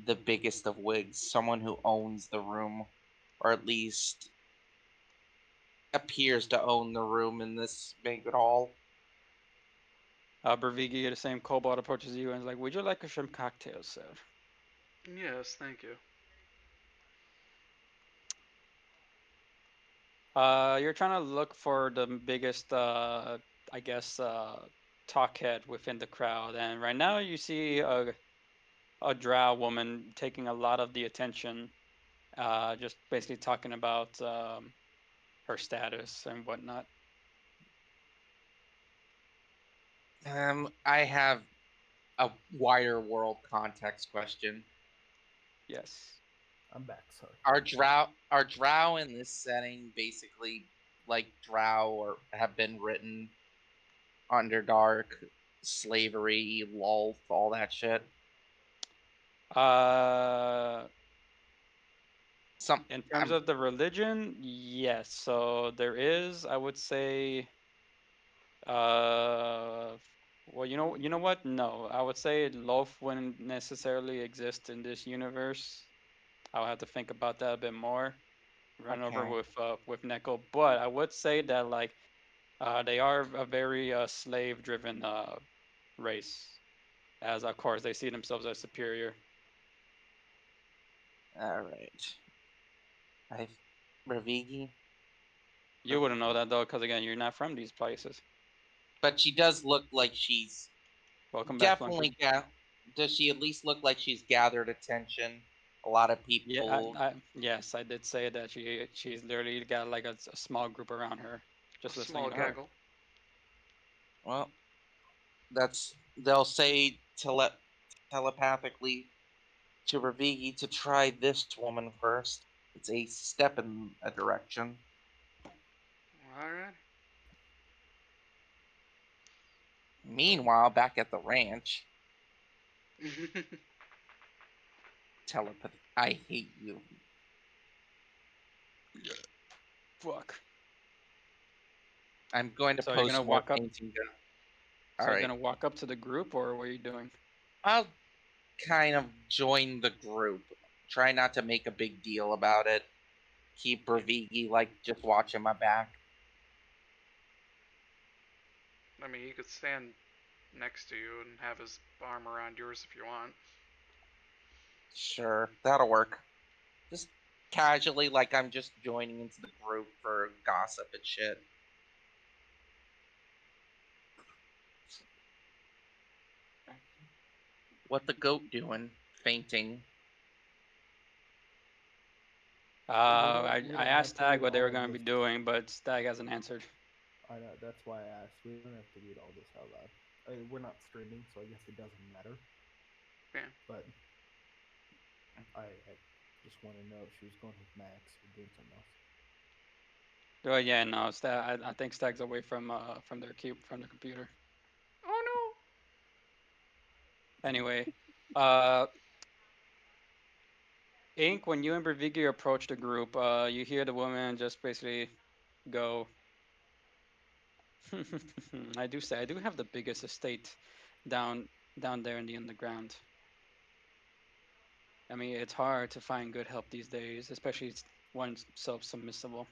the biggest of wigs, someone who owns the room, or at least appears to own the room in this banquet hall.
Bervigi, the same kobold, approaches you and is like, "Would you like a shrimp cocktail, sir?"
yes, thank you.
You're trying to look for the biggest, I guess, talkhead within the crowd, and right now you see a drow woman taking a lot of the attention, just basically talking about her status and whatnot.
I have a wider world context question.
Yes.
I'm back. Sorry.
Are drow in this setting basically like drow or have been written, Underdark, slavery, lulf, all that shit.
Uh,
Some
in terms
I'm
of the religion, yes. So there is, I would say, uh, well, you know what? No, I would say loaf wouldn't necessarily exist in this universe. I'll have to think about that a bit more. Run over
okay.
with Neko, but I would say that like they are a very slave-driven race, as of course they see themselves as superior.
All right. I Ravigi,
You wouldn't know that though, because again, you're not from these places.
but she does look like she's
Welcome back, Flunky.
definitely does she at least look like she's gathered attention? A lot of
Yeah,
people.
yes, I did say that she's literally got like a small group around her,
A
just listening
small
to her.
gaggle.
Well, they'll say telepathically to Ravigi to try this woman first. It's a step in a direction.
Alright.
Meanwhile, back at the ranch, telepathy. I hate you.
Fuck.
I'm going to
So you're gonna
post more
walk up.
painting. All
So you're
right.
gonna walk up to the group, or what are you doing?
I'll kind of join the group. Try not to make a big deal about it. Keep Ravigi like just watching my back.
I mean, he could stand next to you and have his arm around yours if you want.
Sure, that'll work. Just casually, like I'm just joining into the group for gossip and shit. What the goat doing? Fainting.
We
I
don't
asked
have to
Stag
read
what they were
all of
gonna be
this.
doing, but Stag hasn't answered.
I know that's why I asked. We don't have to read all this out loud. We're not streaming, so I guess it doesn't matter.
Yeah.
But I just want to know if she was going with Max or doing something else.
Oh yeah, no, Stag. I think Stag's away from their cube from the computer.
Oh
Anyway, uh, Ink, when you and Brevigi approach the group, you hear the woman just basically go. I do have the biggest estate down down there in the underground. I mean, it's hard to find good help these days, especially one self-submissible.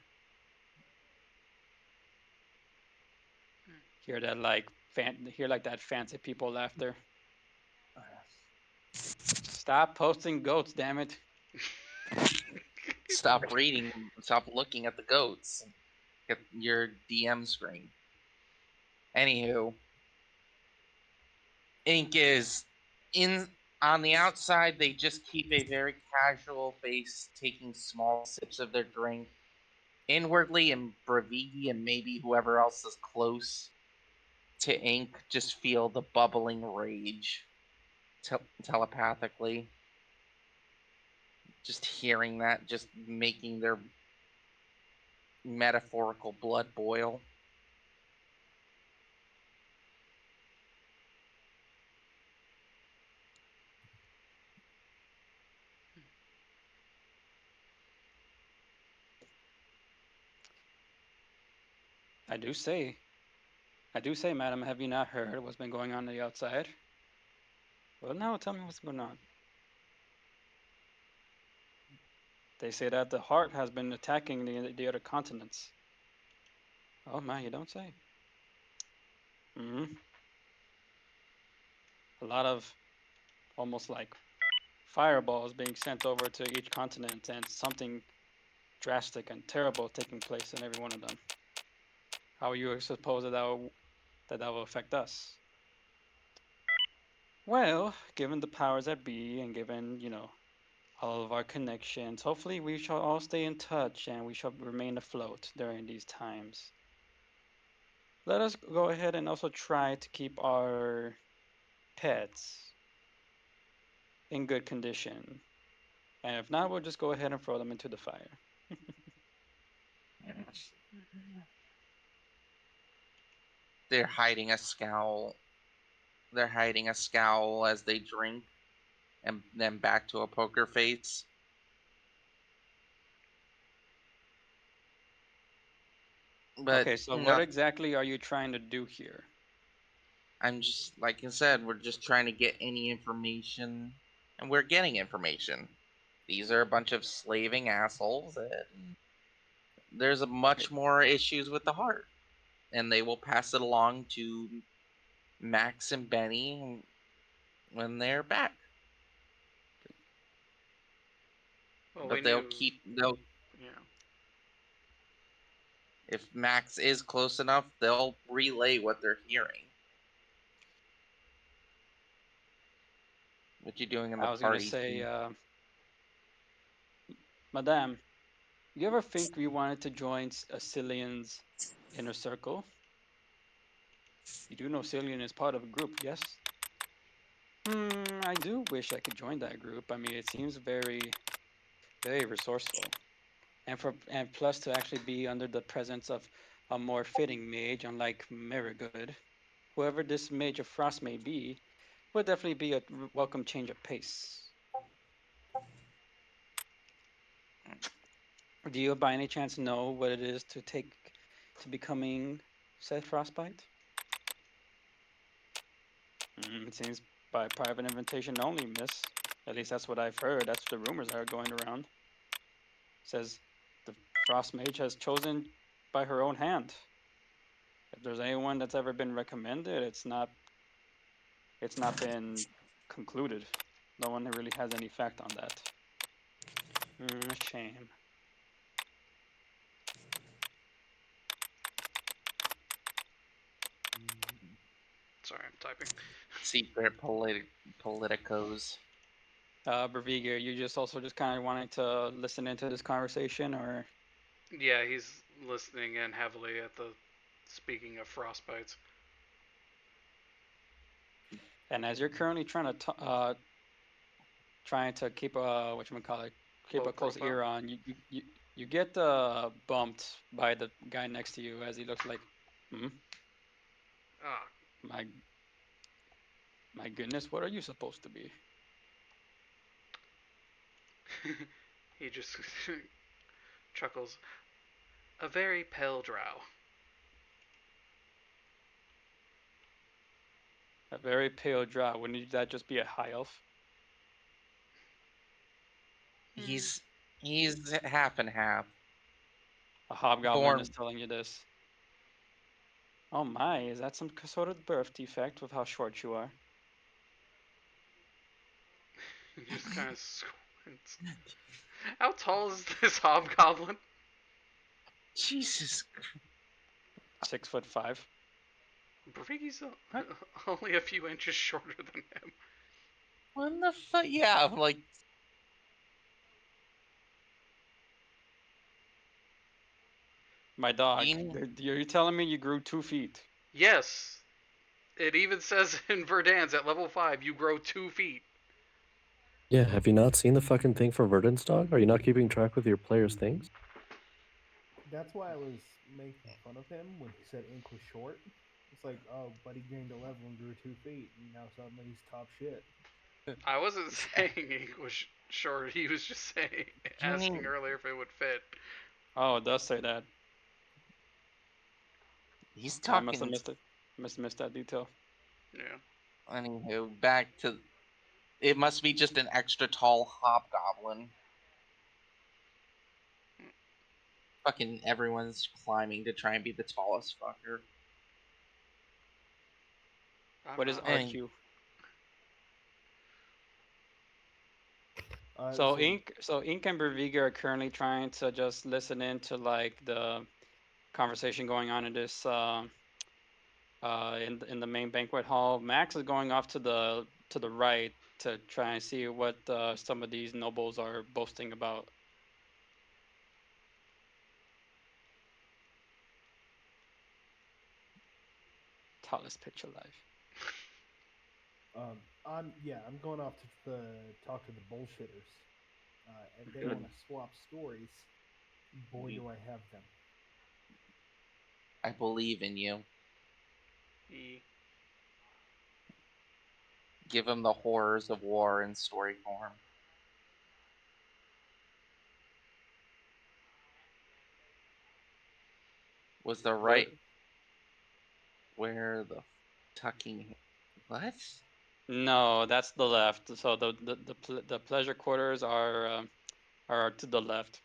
Hear like that fancy people laughter. Stop posting goats, damn it.
Stop reading. Stop looking at the goats. Get your DM screen. Anywho, Ink is in on the outside. They just keep a very casual face, taking small sips of their drink. Inwardly, and Bravigi and maybe whoever else is close to Ink just feel the bubbling rage telepathically. Just hearing that, just making their metaphorical blood boil.
I do say, I do say, madam, have you not heard what's been going on the outside? Well, now tell me what's going on. They say that the heart has been attacking the other continents. Oh man, you don't say. Hmm. A lot of almost like fireballs being sent over to each continent, and something drastic and terrible taking place in every one of them. How you suppose that will affect us? Well, given the powers that be, and given all of our connections, hopefully we shall all stay in touch and we shall remain afloat during these times. Let us go ahead and also try to keep our pets in good condition. And if not, we'll just go ahead and throw them into the fire.
they're hiding a scowl. They're hiding a scowl as they drink, and then back to a poker face. But
Okay, so what
no,
exactly are you trying to do here?
I'm just like I said, we're just trying to get any information, and we're getting information. These are a bunch of slaving assholes, and there's a
Okay,
much more issues with the heart, and they will pass it along to Max and Benny when they're back.
Well, we
But they'll
knew,
keep they'll
you know.
if Max is close enough, they'll relay what they're hearing. What you doing in the
I was gonna
party
say,
team?
Madame, you ever think we wanted to join a Cillian's inner circle? You do know Cillian is part of a group, yes? I do wish I could join that group. I mean, it seems very resourceful, and plus to actually be under the presence of a more fitting mage, unlike Marigood. Whoever this mage of frost may be, would definitely be a welcome change of pace. Do you by any chance know what it is to take to becoming said frostbite? It seems by private invitation only, miss. At least that's what I've heard. That's the rumors that are going around. Says the frost mage has chosen by her own hand. If there's anyone that's ever been recommended, it's not been concluded. No one really has any fact on that. A shame.
Sorry, I'm typing.
Secret politicos.
Braviga, you just also just kind of wanting to listen into this conversation, or
Yeah, he's listening in heavily at the. Speaking of frostbites.
and as you're currently trying to keep a what you call it, keep
Low
a close
profile.
ear on, you get bumped by the guy next to you as he looks like, hmm,
Ah.
my my goodness, what are you supposed to be?
He just chuckles. A very pale drow.
A very pale drow. Wouldn't that just be a high elf?
Hmm.
He's half and half.
A hobgoblin is
Born
telling you this. Oh my, is that some sort of birth defect with how short you are?
He just kind of squints. How tall is this hobgoblin?
Jesus.
6'5".
Briggy's
What?
only a few inches shorter than him.
What the fuck? Yeah, I'm like
My dog.
Beanie.
You're telling me you grew 2 feet?
Yes, it even says in Verdansk at level 5 you grow 2 feet.
Yeah, have you not seen the fucking thing for Verdant's dog? Are you not keeping track with your players' things?
That's why I was making fun of him when he said Ink was short. It's like, oh, buddy gained a level and grew 2 feet, and now suddenly he's top shit.
I wasn't saying he was short. He was just saying, asking
Beanie.
earlier if it would fit.
Oh, it does say that.
He's
I must have
talking.
missed it. Must have missed that detail.
Yeah.
Anywho, back to. It must be just an extra tall hobgoblin. Fucking everyone's climbing to try and be the tallest fucker.
I'm
What is
not.
And
RQ? So
So
Ink and Berviga are currently trying to just listen in to like the conversation going on in this in the main banquet hall. Max is going off to the right to try and see what some of these nobles are boasting about. Tallest pitch alive.
I'm going off to talk to the bullshitters. If they
Good.
want to swap stories, boy, do I have them.
I believe in you.
E.
Give him the horrors of war in story form. Was the
What?
right where the tucking? What?
No, that's the left. So the pleasure quarters are to the left.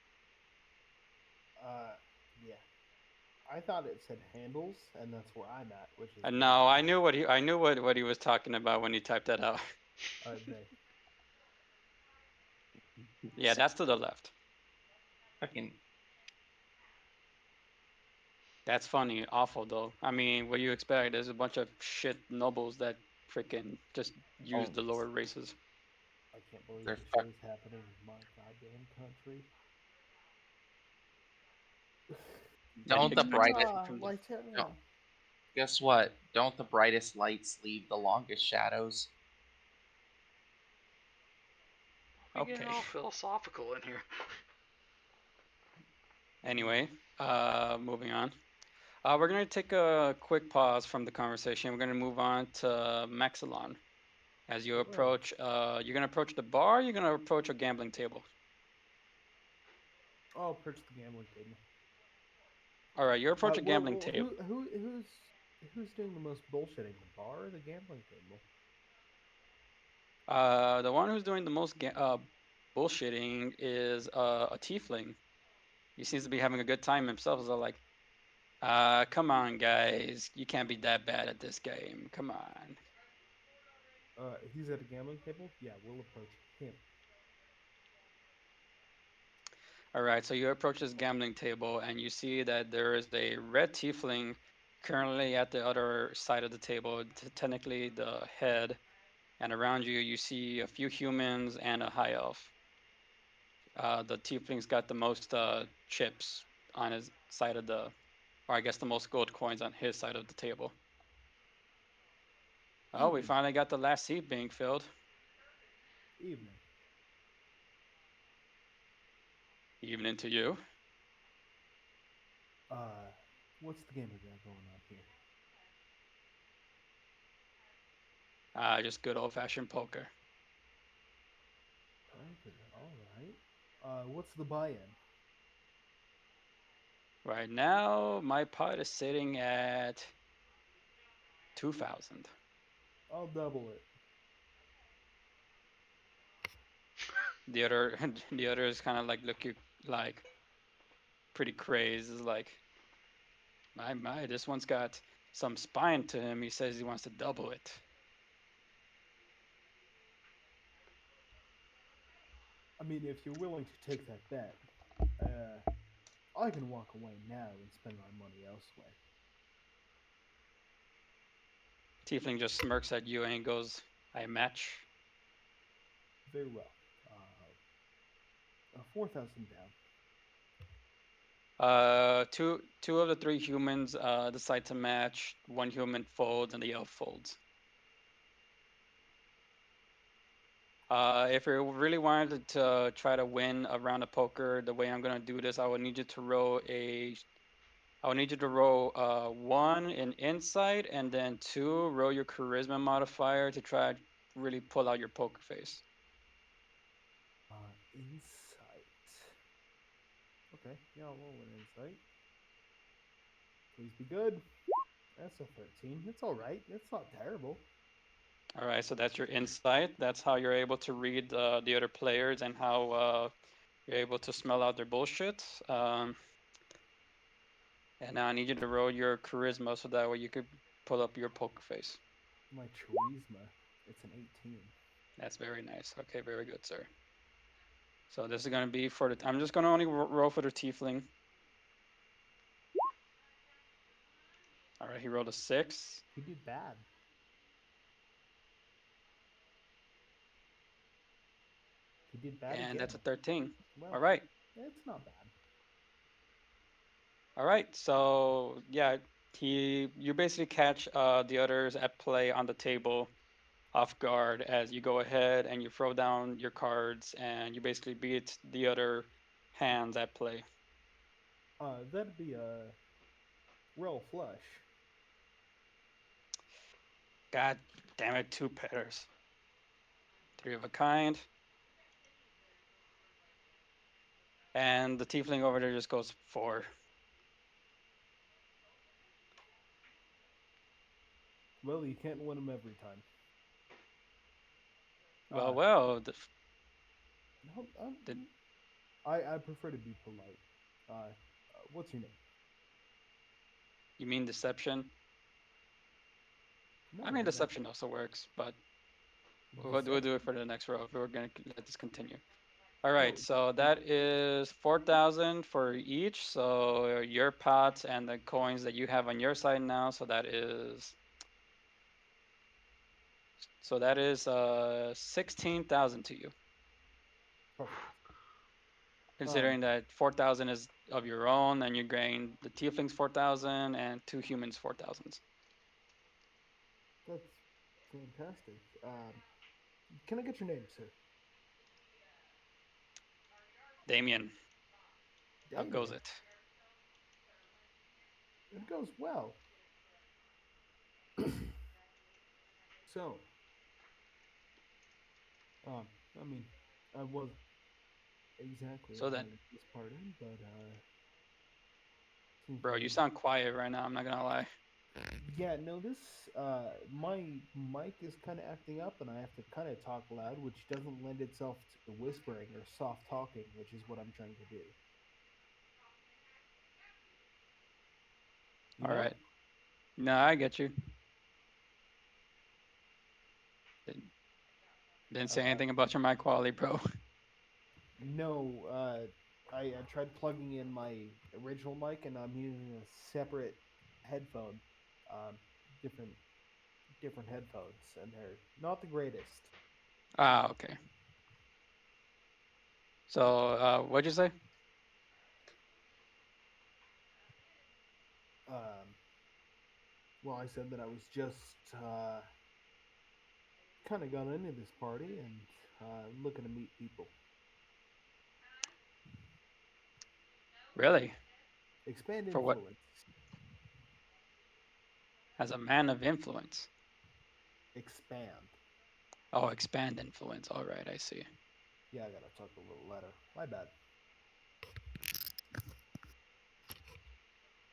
Yeah. I thought it said handles, and that's where I'm at, which is
And
right
no,
there.
I knew what he was talking about when he typed that out.
They.
Yeah, that's to the left.
Fucking
That's funny, awful though. I mean, what do you expect? There's a bunch of shit nobles that freaking just use
oh,
the lower races.
I can't believe
they're
this
fuck.
shit is happening in my goddamn country.
Yeah, he
Don't the
expects
brightest
nothing
Terra,
from the.
why
don't,
Terra?
guess what? Don't the brightest lights leave the longest shadows?
We getting
Okay.
all philosophical in here.
Anyway, moving on. We're gonna take a quick pause from the conversation. We're gonna move on to Maxilon. As you
Whoa.
approach, you're gonna approach the bar. You're gonna approach a gambling table.
I'll approach the gambling table.
All right, you approach a gambling
Well,
table.
who's doing the most bullshitting, the bar or the gambling table?
The one who's doing the most bullshitting is a tiefling. He seems to be having a good time himself. So like, come on, guys, you can't be that bad at this game. Come on.
He's at a gambling table. Yeah, we'll approach him.
All right, so you approach this gambling table and you see that there is a red tiefling currently at the other side of the table, technically the head. And around you, you see a few humans and a high elf. The tiefling's got the most chips on his side of the, or I guess the most gold coins on his side of the table. Oh, we
Evening,
finally got the last seat being filled.
evening.
Evening to you.
Uh, what's the game we got going on here?
Just good old fashioned poker.
Okay, all right. What's the buy-in?
Right now, my pot is sitting at 2,000.
I'll double it.
The other, the other is kind of like looking like pretty crazed. Is like, my, this one's got some spine to him. He says he wants to double it.
I mean, if you're willing to take that bet, uh, I can walk away now and spend my money elsewhere.
Tiefling just smirks at you and goes, I match.
Very well. 4,000 down.
Two of the three humans decide to match. One human folds and the elf folds. If you really wanted to try to win a round of poker, the way I'm gonna do this, I would need you to roll a. I would need you to roll one in insight and then two roll your charisma modifier to try to really pull out your poker face.
Insight. Okay, yeah, I'll roll an insight. Please be good. That's a 13. It's all right. It's not terrible.
All right, so that's your insight. That's how you're able to read the other players and how you're able to smell out their bullshit. And now I need you to roll your charisma so that way you could pull up your poker face.
My charisma. It's an 18.
That's very nice. Okay, very good, sir. So this is going to be for the. I'm just going to only roll for the tiefling. All right, he rolled a 6,
He did bad. He did bad
and that's a
again.
13. All
Well,
right.
it's not bad.
All right. So yeah, you basically catch the others at play on the table off guard as you go ahead and you throw down your cards and you basically beat the other hands at play.
That'd be a royal flush.
God damn it, two pairs. Three of a kind. And the tiefling over there just goes four.
Well, you can't win them every time.
Well,
Uh,
well,
no,
the,
I prefer to be polite. What's your name?
you mean deception? I
No,
mean,
that
deception also works, but we'll do it
deception.
for the next row if we're going to let this continue. All right,
Oh,
so that is 4,000 for each. So your pots and the coins that you have on your side now. So that is 16,000 to you,
perfect. Um,
considering that 4,000 is of your own, and you gain the tieflings 4,000 and two humans 4,000.
that's fantastic. Can I get your name, sir?
Damien, how goes
Damien.
it?
It goes well. So, um, I mean, I was exactly
So then,
invited to this party, but seems
bro,
like
you
it.
sound quiet right now. I'm not gonna lie.
Yeah, no, this my mic is kind of acting up, and I have to kind of talk loud, which doesn't lend itself to whispering or soft talking, which is what I'm trying to do. You
All
know?
right. No, I get you. Didn't, didn't say
Uh,
anything about your mic quality, bro.
no, I tried plugging in my original mic, and I'm using a separate headphone, um, different different headphones, and they're not the greatest.
Ah, okay. So, what'd you say?
Um, well, I said that I was just kind of got into this party and looking to meet people.
Really?
Expand
For what?
influence.
As a man of influence.
Expand.
Oh, expand influence. All right, I see.
Yeah, I gotta talk a little louder. My bad.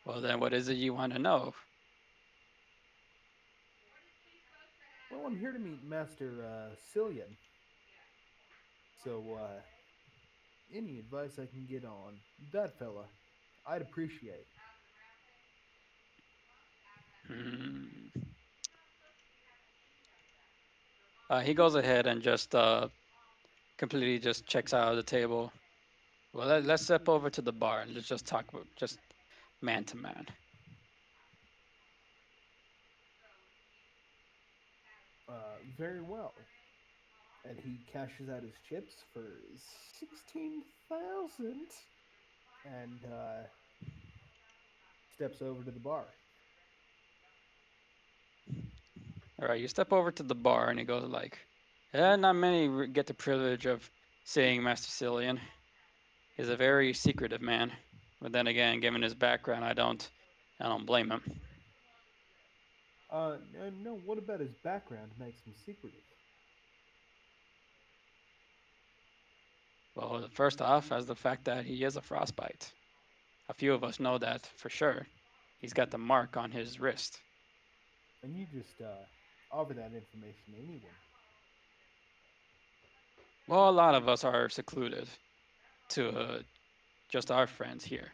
Well, then, what is it you want to know?
Well, I'm here to meet Master Cillian. So, any advice I can get on that fella, I'd appreciate.
Hmm. He goes ahead and just completely just checks out of the table. Well, let's step over to the bar and let's just talk just man to man.
Very well. And he cashes out his chips for 16,000 and steps over to the bar.
All right, you step over to the bar and he goes like, not many get the privilege of seeing Master Cillian. He's a very secretive man. But then again, given his background, I don't blame him.
No, what about his background makes him secretive?
Well, first off, as the fact that he is a frostbite. A few of us know that for sure. He's got the mark on his wrist.
And you just offer that information to anyone.
Well, a lot of us are secluded to just our friends here.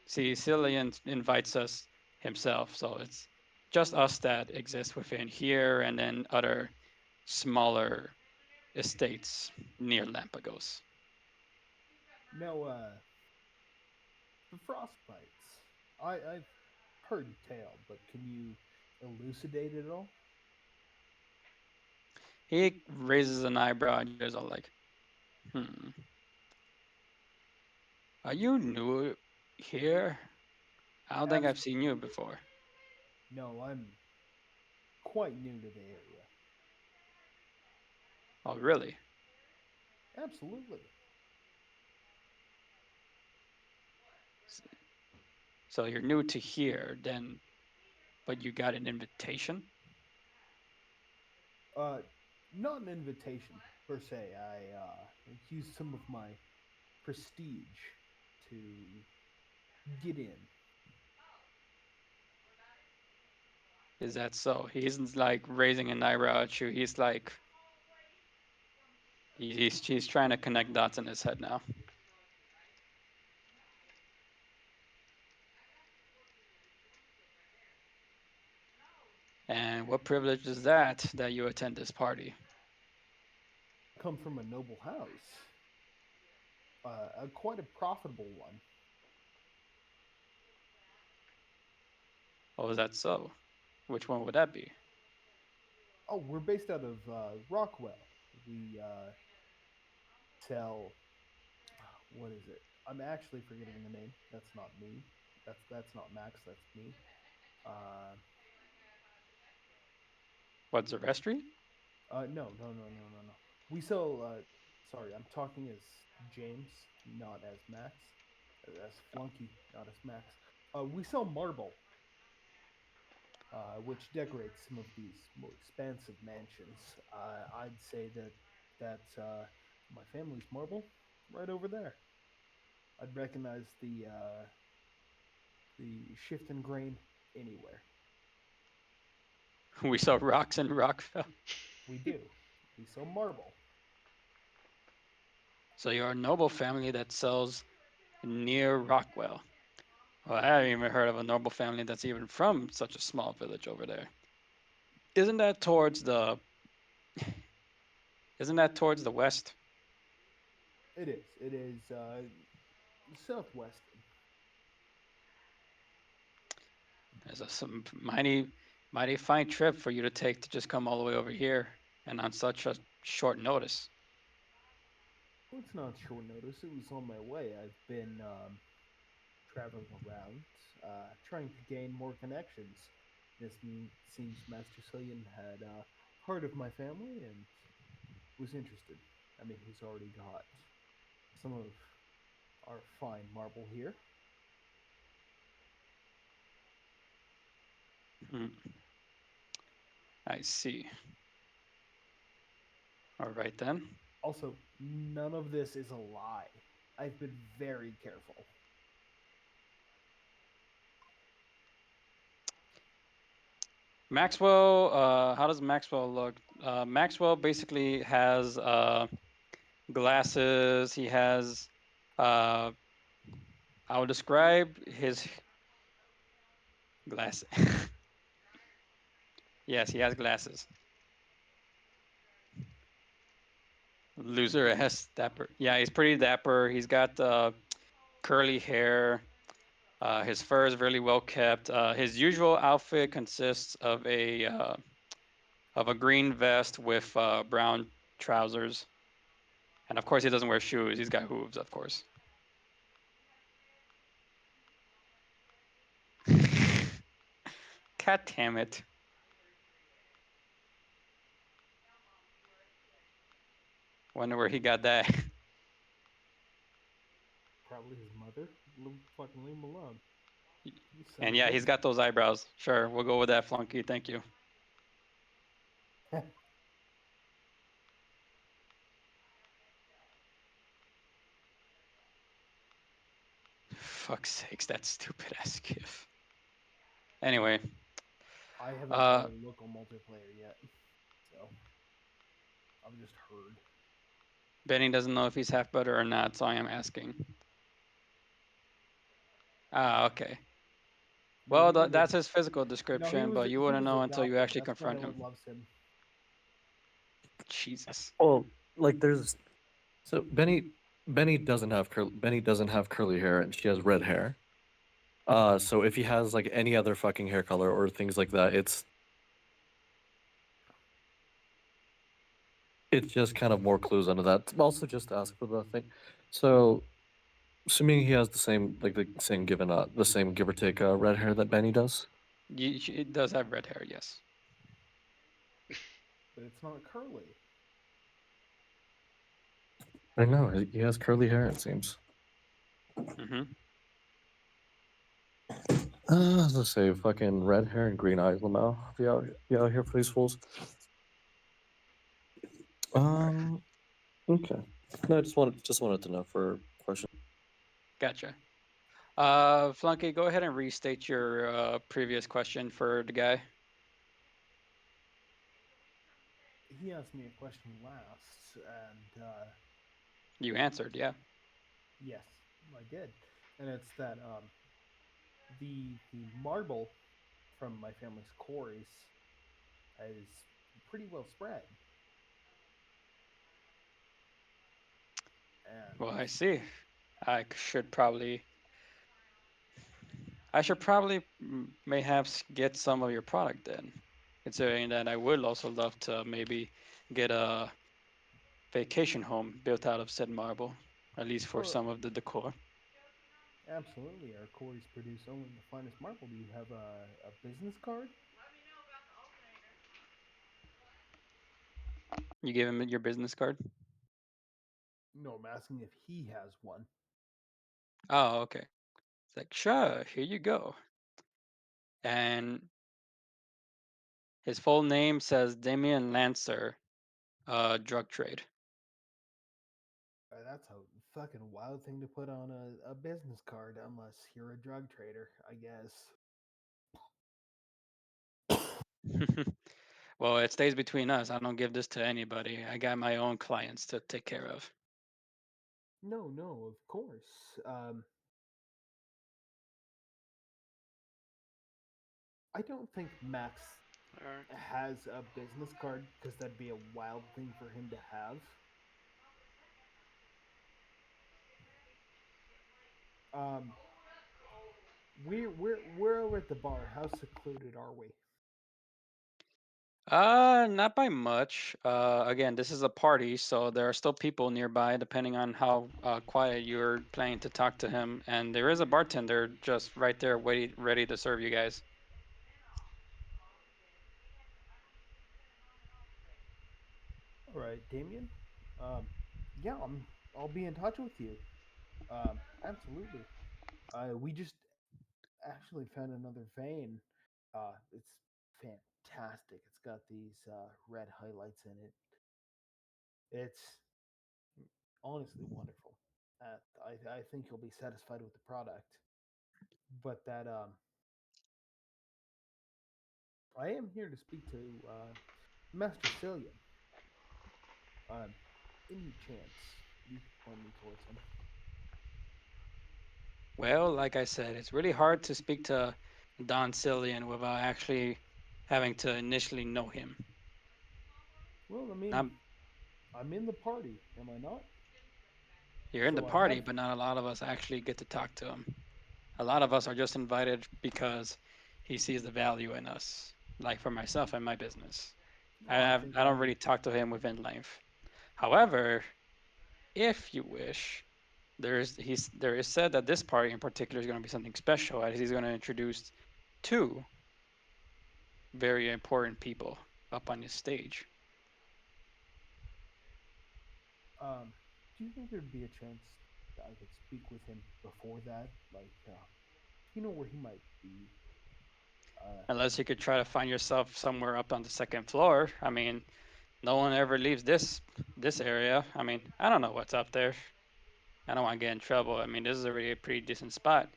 See, Cillian invites us himself, so it's just us that exist within here and then other smaller estates near Lampagos.
Now, the frostbites. I've heard tale, but can you elucidate it all?
He raises an eyebrow and you're all like, hmm, are you new here? I don't think I've seen you
Absolutely.
before.
No, I'm quite new to the area.
Oh, really?
Absolutely.
So you're new to here, then But you got an invitation?
Uh, Not an invitation per se. I used some of my prestige to get in.
Is that so? He isn't like raising an eyebrow at you. He's like he's trying to connect dots in his head now. And what privilege is that you attend this party?
I come from a noble house, quite a profitable one.
Oh, is that so? Which one would that be?
Oh, we're based out of Rockwell. We sell, what is it? I'm actually forgetting the name. That's not me. That's not Max. That's me. Uh,
What's the restry?
no. We sell. Sorry, I'm talking as James, not as Max. As Flunky, not as Max. We sell marble, which decorates some of these more expansive mansions. I'd say that my family's marble right over there. I'd recognize the shift in grain anywhere.
We saw rocks in Rockville.
We do. We sell marble.
So you're a noble family that sells near Rockwell. Well, I haven't even heard of a noble family that's even from such a small village over there. Isn't that towards the isn't that towards the west?
It is. It is southwestern.
There's some mighty fine trip for you to take to just come all the way over here and on such a short notice.
Well, it's not short notice. It was on my way. I've been traveling around, trying to gain more connections. Seems Master Cillian had heard of my family and was interested. I mean, he's already got some of our fine marble here.
Hmm, I see. All right then.
Also, none of this is a lie. I've been very careful.
Maxwell, how does Maxwell look? Maxwell basically has glasses. He has, uh, I would describe his glasses. Yes, he has glasses. Loser ass dapper. Yeah, he's pretty dapper. He's got curly hair. His fur is really well kept. His usual outfit consists of a green vest with brown trousers, and of course he doesn't wear shoes. He's got hooves, of course. God damn it! Wonder where he got that.
Probably his mother. Fucking leave him alone. You son
And
of a
yeah, he's
bitch.
got those eyebrows. Sure, we'll go with that, Flunky. Thank you. Fuck's sakes, that stupid ass gif. Anyway,
I haven't
uh,
tried local multiplayer yet, so I've just heard.
Benny doesn't know if he's half brother or not, so I am asking. Ah, okay.
No,
Well,
he would have.
that's his physical
No,
description, but you
he
wouldn't
was
know until you
adopted.
actually
That's why
confront
no one
him.
loves him.
Jesus.
Well, like there's so Benny doesn't have curly hair and she has red hair. So if he has like any other fucking hair color or things like that, it's just kind of more clues under that. Also, just ask for the thing. So, assuming he has the same give or take red hair that Benny does.
It does have red hair, yes.
But it's not curly.
I know he has curly hair. It seems.
Hmm.
Let's say fucking red hair and green eyes, Lamau. Be out here for these fools.
All right,
Um, okay. No, I just wanted to know for question.
gotcha. Flunky, go ahead and restate your previous question for the guy.
He asked me a question last, and
You answered, yeah.
yes, I did. And it's that the marble from my family's quarries is pretty well spread,
Well,
and
I see. I should probably, I should probably mayhaps get some of your product then, considering that I would also love to maybe get a vacation home built out of said marble, at least for
oh,
some of the decor.
absolutely, our quarries produce only the finest marble. Do you have a business card?
You gave him your business card?
No, I'm asking if he has one.
Oh, okay. It's like, sure, here you go. And his full name says Damian Lancer, drug trade.
That's a fucking wild thing to put on a business card, unless you're a drug trader, I guess.
Well, it stays between us. I don't give this to anybody. I got my own clients to take care of.
No, no, of course. I don't think Max
All right.
has a business card because that'd be a wild thing for him to have. Um, we're over at the bar. How secluded are we?
Not by much. Again, this is a party, so there are still people nearby, depending on how quiet you're planning to talk to him. And there is a bartender just right there, waiting, ready to serve you guys.
All right, Damien. Um, yeah, I'll be in touch with you. Absolutely. We just actually found another vein. It's fantastic. It's got these red highlights in it. It's honestly wonderful. I think you'll be satisfied with the product. But that I am here to speak to Master Cillian. Um, any chance you could point me towards him?
Well, like I said, it's really hard to speak to Don Cillian without actually having to initially know him.
Well, I mean,
Not,
I'm in the party, am I not?
you're in the
So I
party,
have.
but not a lot of us actually get to talk to him. A lot of us are just invited because he sees the value in us. Like for myself and my business,
Oh, I think
I don't
I'm.
really talk to him within length. However, if you wish, there is said that this party in particular is going to be something special, as he's going to introduce two very important people up on his stage.
Do you think there'd be a chance that I could speak with him before that? Like, you know where he might be? Uh,
Unless you could try to find yourself somewhere up on the second floor. I mean, no one ever leaves this area. I mean, I don't know what's up there. I don't want to get in trouble. I mean, this is already a pretty decent spot.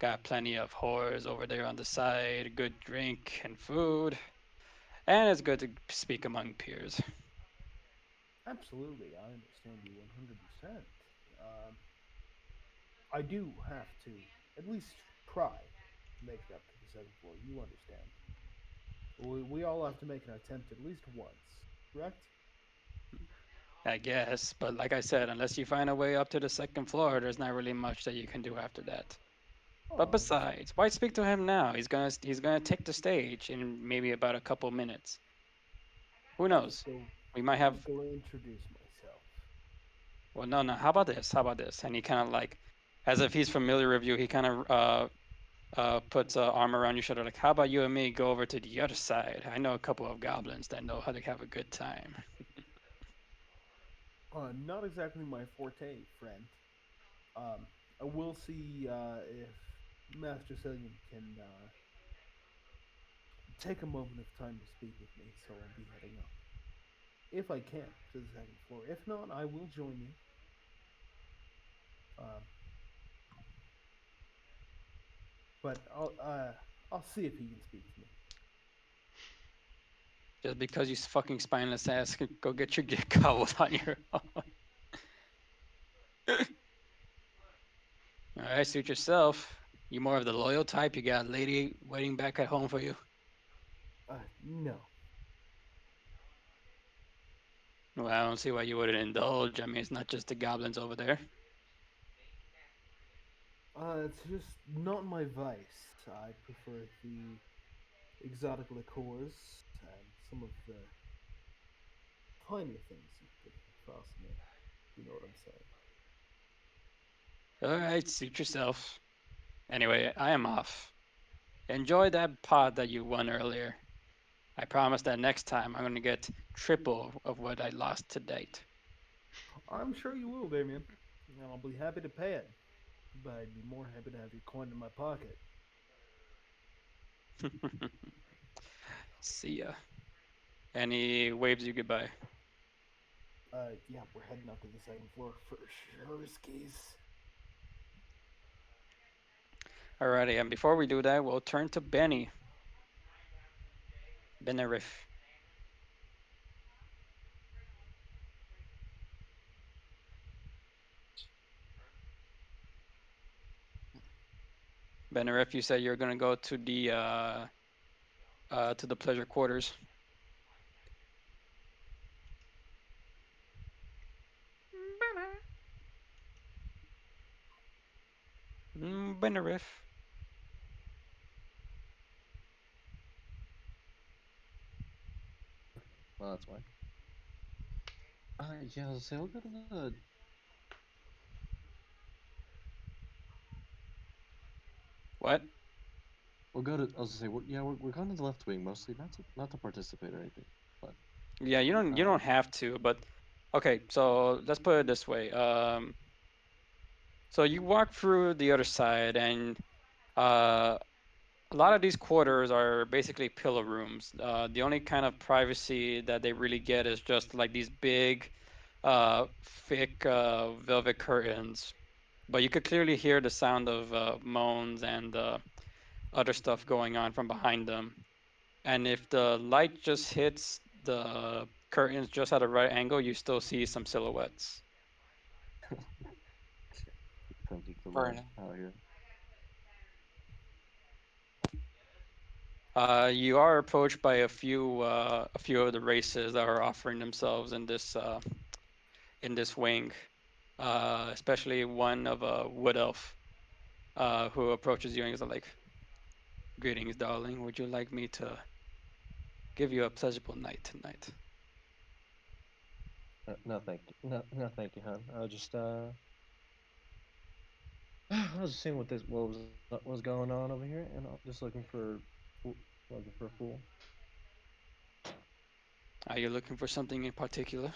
Got plenty of whores over there on the side, good drink and food, and it's good to speak among peers.
absolutely, I understand you 100%. I do have to at least try to make it up to the second floor. You understand? We all have to make an attempt at least once, correct?
I guess, but like I said, unless you find a way up to the second floor, there's not really much that you can do after that. But
Oh, just
besides, why speak to him now? He's gonna take the stage in maybe about a couple minutes. Who knows? We might
I'll just
have.
go introduce myself.
Well, no, no. How about this? How about this? And he kind of like, as if he's familiar with you, he kind of puts arm around your shoulder. Like, how about you and me go over to the other side? I know a couple of goblins that know how to have a good time.
Not exactly my forte, friend. I will see if Master Cillian can take a moment of time to speak with me, so I'll be heading up. If I can, to the second floor. If not, I will join you. Um, but I'll see if he can speak to me.
Just because you fucking spineless ass can go get your dick gobbled on your own. All right, suit yourself. You more of the loyal type. You got a lady waiting back at home for you.
No.
Well, I don't see why you wouldn't indulge. I mean, it's not just the goblins over there.
It's just not my vice. I prefer the exotic liqueurs and some of the finer things you could fasten in. You know what I'm saying?
All right, suit yourself. Anyway, I am off. Enjoy that pot that you won earlier. I promise that next time I'm going to get triple of what I lost to date.
I'm sure you will, Damien. And I'll be happy to pay it. But I'd be more happy to have your coin in my pocket.
See ya. Any waves you goodbye?
Yeah, we're heading up to the second floor for sure, skis.
Alrighty, and before we do that, we'll turn to Benny. Beneriff. Beneriff, you said you're going to go to the pleasure quarters. Beneriff.
Well, that's why. Yeah, I'll say we'll go to the.
What?
We'll go to. I was gonna say, yeah, we're going to the left wing mostly, not to participate or anything, but
Yeah, you don't
um,
have to, but okay. So let's put it this way. So you walk through the other side, and uh, a lot of these quarters are basically pillow rooms. The only kind of privacy that they really get is just like these big, thick velvet curtains. But you could clearly hear the sound of moans and other stuff going on from behind them. And if the light just hits the curtains just at the right angle, you still see some silhouettes.
tempted to run
Burn.
out here.
You are approached by a few of the races that are offering themselves in this wing, especially one of a wood elf who approaches you and is like, "Greetings, darling. Would you like me to give you a pleasurable night tonight?"
No, thank you. No, thank you, hon. I was just seeing what was going on over here, and I'm just looking for a fool.
Are you looking for something in particular?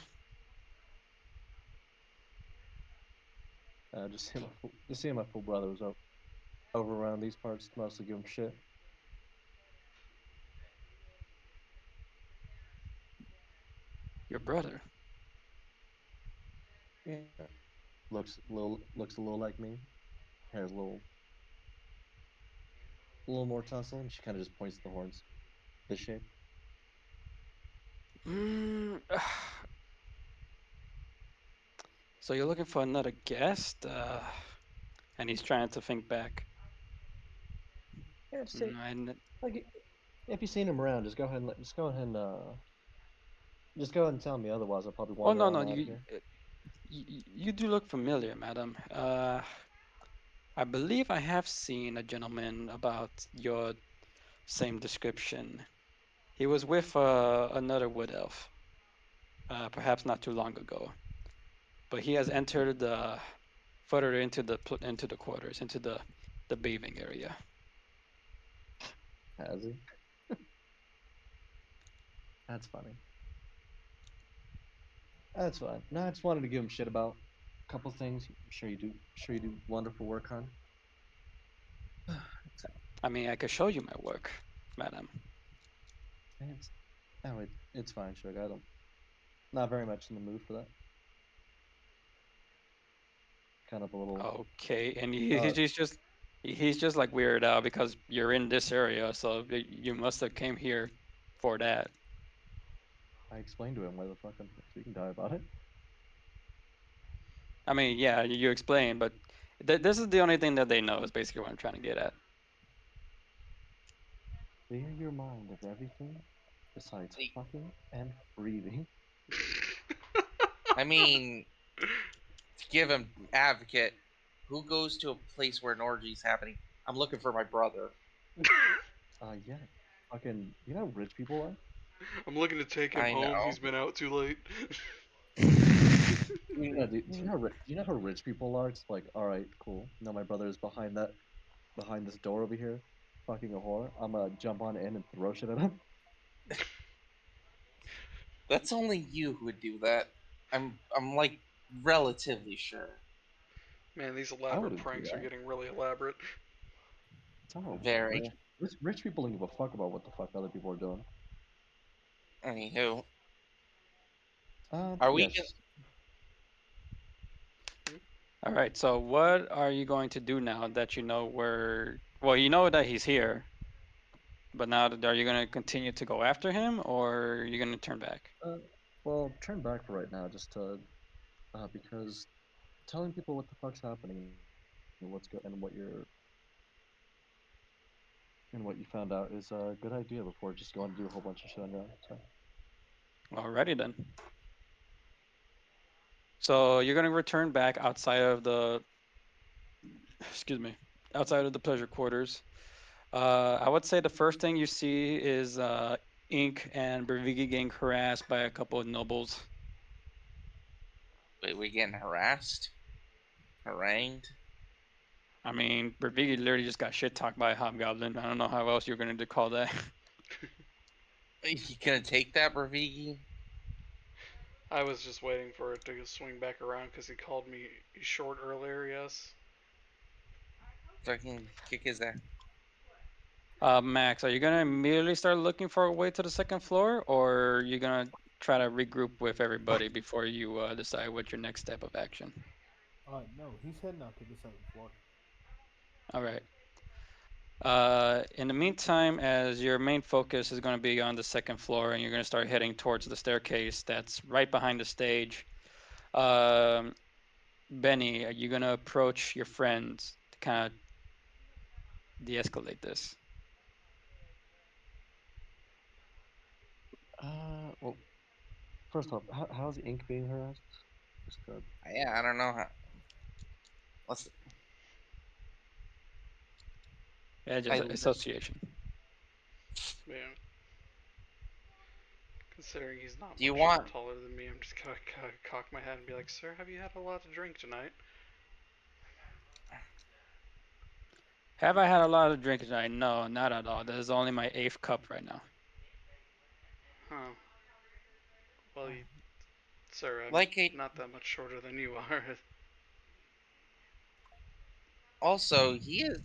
Just seeing my full brother was over around these parts, mostly give him shit.
Your brother.
Yeah, looks a little like me. Hair's a little more tussle, and she kind of just points to the horns. This shape.
Mm, so you're looking for another guest? And he's trying to think back.
Yeah, just say
Mm, I,
like if you've seen him around, just go ahead and tell me. Otherwise, I'll probably
oh
wander
no,
on
no,
out of here.
you do look familiar, madam. I believe I have seen a gentleman about your same description. He was with another wood elf, perhaps not too long ago, but he has entered further into the quarters, into the bathing area.
Has he? That's funny. That's fine. No, I just wanted to give him shit about a couple things. I'm sure you do. Sure you do wonderful work, hon.
I mean, I could show you my work, madam.
It's no, it's fine, Suge. I don't not very much in the mood for that. Kind of a little
Okay, and
uh
he's just like weirded out because you're in this area, so you must have came here for that.
I explained to him why the fuck I'm here, so you can die about it.
I mean, yeah, you explain, but this is the only thing that they know is basically what I'm trying to get at.
Clear your mind of everything besides
The-
fucking and breathing.
I mean, to give him advocate, who goes to a place where an orgy's happening? I'm looking for my brother.
Yeah. Fucking you know how rich people are?
I'm looking to take him
I
home.
know.
He's been out too late.
Do you know do you know how rich people are? It's like, alright, cool. Now my brother is behind this door over here, fucking a whore. I'm gonna jump on in and throw shit at him.
That's only you who would do that. I'm like relatively sure.
Man, these
I
elaborate
wouldn't do
pranks are
that.
getting really elaborate.
Oh,
Very.
rich people don't give a fuck about what the fuck other people are doing.
Anywho, are we gonna?
Yes.
Hmm?
All right, so what are you going to do now that you know where? Well, you know that he's here, but now are you going to continue to go after him, or are you going to turn back?
Uh, well, turn back for right now, just to because telling people what the fuck's happening and what's going on and what you found out is a good idea before just going to do a whole bunch of shit on your own. So,
Alrighty then. So you're going to return back outside of the, excuse me, outside of the pleasure quarters. I would say the first thing you see is Ink and Brevigi getting harassed by a couple of nobles.
Wait, we getting harassed, harangued?
I mean, Brevigi literally just got shit talked by a hobgoblin. I don't know how else you're going to call that.
You gonna take that, Bravigi?
I was just waiting for it to swing back around because he called me short earlier, yes.
Fucking kick his ass.
Max, are you going to immediately start looking for a way to the second floor, or are you going to try to regroup with everybody before you decide what your next step of action?
No, he's heading out to the seventh floor.
All right. In the meantime, as your main focus is going to be on the second floor, and you're going to start heading towards the staircase that's right behind the stage. Um, Benny, are you going to approach your friends to kind of de-escalate this?
well, first off, how's Ink being harassed? Just
Yeah, I don't know how. Let's.
Yeah, just
I
association.
Yeah. Considering he's not
do you
much
want?
taller than me, I'm just gonna cock my head and be like, "Sir, have you had a lot to drink tonight?"
Have I had a lot of drink tonight? No, not at all. This is only my eighth cup right now.
Huh. Well, sir, I'm
Like a.
not that much shorter than you are.
Also, he is.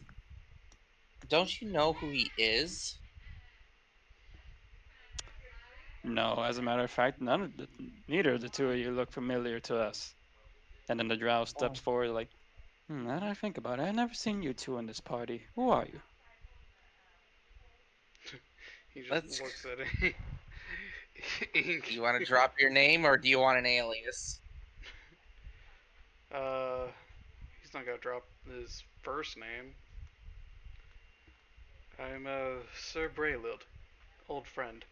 Don't you know who he is?
No, as a matter of fact, neither of the two of you look familiar to us. And then the drow steps
Oh,
forward, like, now that I think about it, I've never seen you two in this party. Who are you?
He just
let's.
looks at it. Ink.
Do you want to drop your name or do you want an alias?
uh, he's not gonna drop his first name. I'm Sir Braylid, old friend.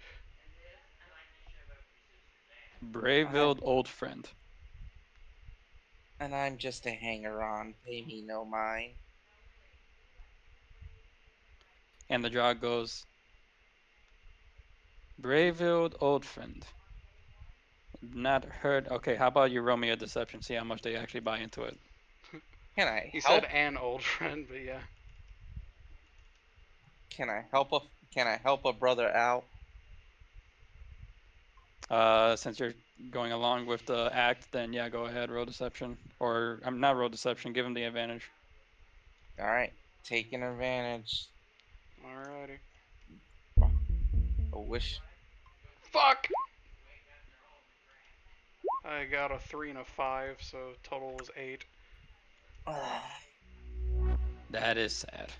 I
Brayville, old friend.
and I'm just a hanger-on. Pay me no mind.
And the drow goes, Brayville, old friend. Not heard. Okay, how about you roll me a deception, see how much they actually buy into it.
Can I
He said
help?
an old friend, but yeah.
Can I help a? Can I help a brother out?
Since you're going along with the act, then yeah, go ahead, roll deception. Or I'm not roll deception, give him the advantage.
All right, taking advantage.
Alrighty.
I wish.
Fuck! I got a 3 and a 5, so total was 8.
That is sad.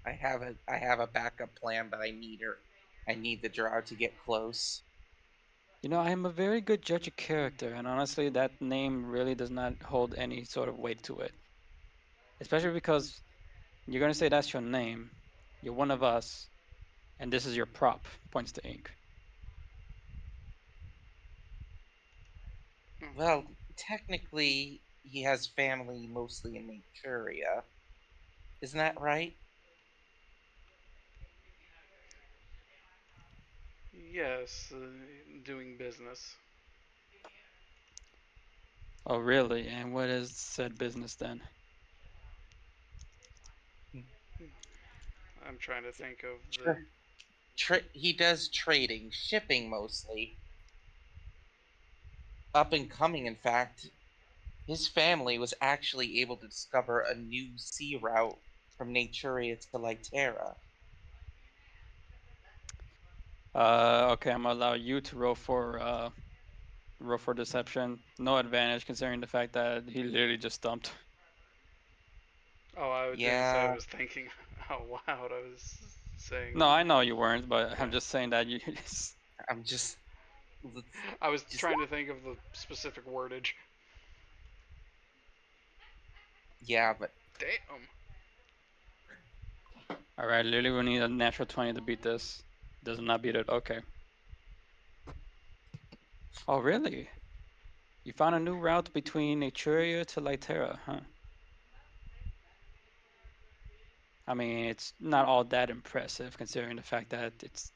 I have a backup plan, but I need the drow to get close.
You know, I am a very good judge of character, and honestly, that name really does not hold any sort of weight to it. Especially because you're going to say that's your name, you're one of us, and this is your prop, points to ink.
Well, technically, he has family mostly in Manchuria. Isn't that right?
Yes, doing business.
Oh, really? And what is said business then?
I'm trying to think of the.
Sure. He does trading, shipping mostly. Up and coming, in fact, his family was actually able to discover a new sea route from Naturia to Lytera.
Okay, I'm gonna allow you to roll for deception. No advantage considering the fact that he literally just stumped.
Oh, I didn't say I
Yeah,
was thinking out loud. I was saying,
No, I know you weren't, but I'm
yeah.
just saying that you.
I'm just, let's
I was
just,
trying to think of the specific wordage.
yeah, but
Damn.
All right, literally, we need a natural 20 to beat this. Does not beat it. Okay. Oh, really? You found a new route between Naturia to Lytera, huh? I mean, it's not all that impressive considering the fact that it's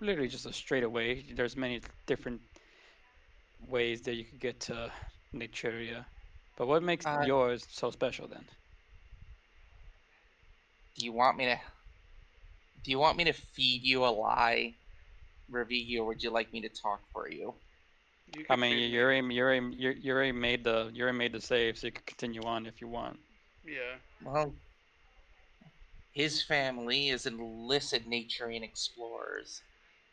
literally just a straightaway. There's many different ways that you could get to Naturia. But what makes
uh,
yours so special then?
do you want me to, do you want me to feed you a lie, Ravigi, or would you like me to talk for you?
You
I
could
mean,
feed me.
you already made the save, so you could continue on if you want.
Yeah.
Well, his family is illicit Naturian explorers.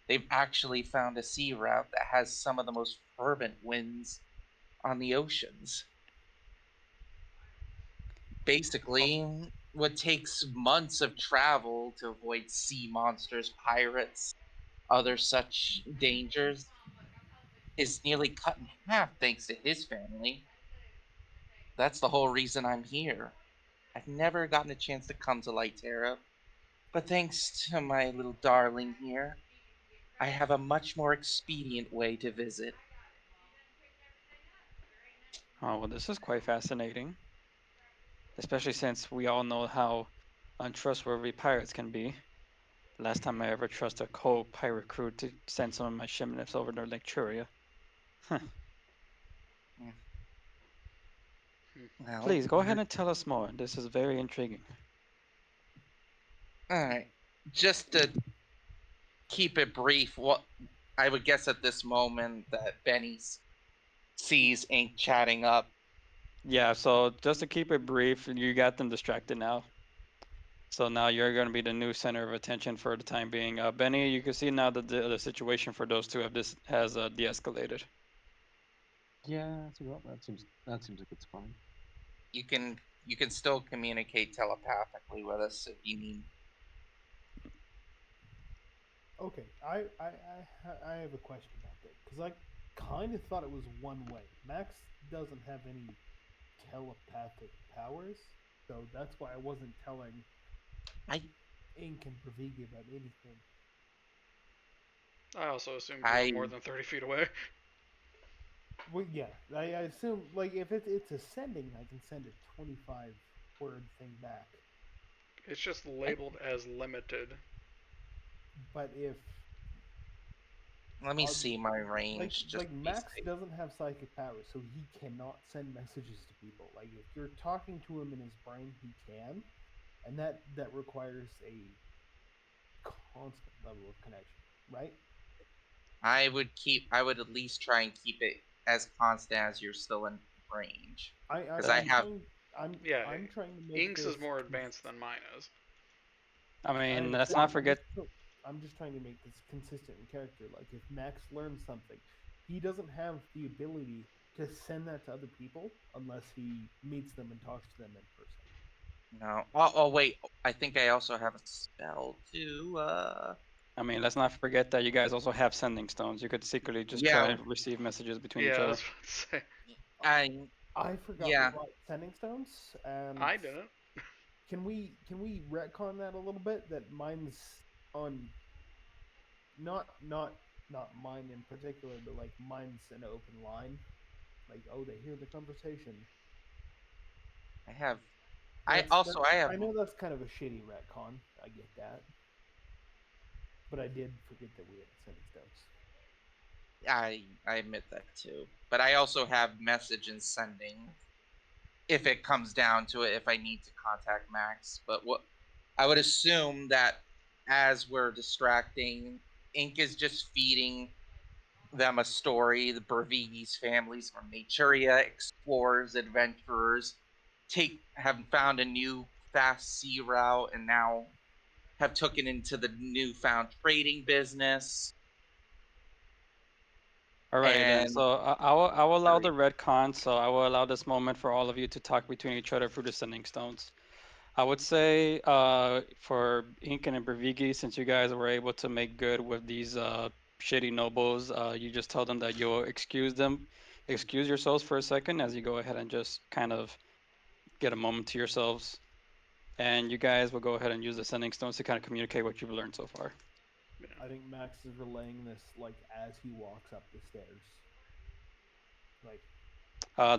They've actually found a sea route that has some of the most fervent winds on the oceans.
Oh,
Basically, what takes months of travel to avoid sea monsters, pirates, other such dangers is nearly cut in half thanks to his family. That's the whole reason I'm here. I've never gotten a chance to come to Lightera, but thanks to my little darling here, I have a much more expedient way to visit.
oh, well, this is quite fascinating, especially since we all know how untrustworthy pirates can be. Last time I ever trusted a co-pirate crew to send some of my shipments over to Lake Churia.
Mm, well,
Please go ahead and tell us more. This is very intriguing.
alright. Just to keep it brief, what I would guess at this moment that Benny sees Ink chatting up.
Yeah, so just to keep it brief, you got them distracted now. So now you're going to be the new center of attention for the time being. Benny, you can see now that the situation for those two have this has de-escalated.
Yeah, that seems like it's fine.
You can still communicate telepathically with us if you need.
Okay, I have a question about that because I kind of thought it was one way. Max doesn't have any telepathic powers, so that's why I wasn't telling
I
Ink and Pravigi about anything.
I also assumed you were more
I
than 30 feet away.
Well, yeah, I assume like if it's ascending, I can send a 25 word thing back.
It's just
I
labeled as limited.
But if
let me
uh,
see my
like
range just
like
to be
Max
safe.
doesn't have psychic powers, so he cannot send messages to people. Like if you're talking to him in his brain, he can, and that requires a constant level of connection, right?
I would at least try and keep it as constant as you're still in range.
I,
Because
I
I
I'm
That
have
trying.
Yeah,
I'm trying to make
Inks is
this.
more advanced than mine is.
I
I
mean, let's not
understand.
forget.
I'm just trying to make this consistent in character. Like if Max learns something, he doesn't have the ability to send that to other people unless he meets them and talks to them in person.
No. Oh, wait. I think I also have a spell too.
I mean, let's not forget that you guys also have sending stones. You could secretly just try
Yeah.
and receive messages between each
Yeah, I
other.
was about to say.
I
I forgot we
yeah.
bought sending stones, and
I didn't.
can we retcon that a little bit? That mine's on not mine in particular, but like mine's an open line. Like oh, they hear the conversation.
I have. I
That's
also I have.
I know that's kind of a shitty retcon. I get that, but I did forget that we had sending stones.
I admit that too. But I also have message and sending if it comes down to it. If I need to contact Max, but what I would assume that as we're distracting, Ink is just feeding them a story. The Berviges families from Manchuria, explorers, adventurers, have found a new fast sea route and now have taken into the newfound trading business.
Alrighty then.
And
So I will allow the retcon. So I will allow this moment for all of you to talk between each other through the sending stones. I would say for Incan and Brevigi, since you guys were able to make good with these shitty nobles, you just tell them that you'll excuse yourselves for a second as you go ahead and just kind of get a moment to yourselves. And you guys will go ahead and use the sending stones to kind of communicate what you've learned so far.
Yeah.
I think Max is relaying this like as he walks up the stairs. Like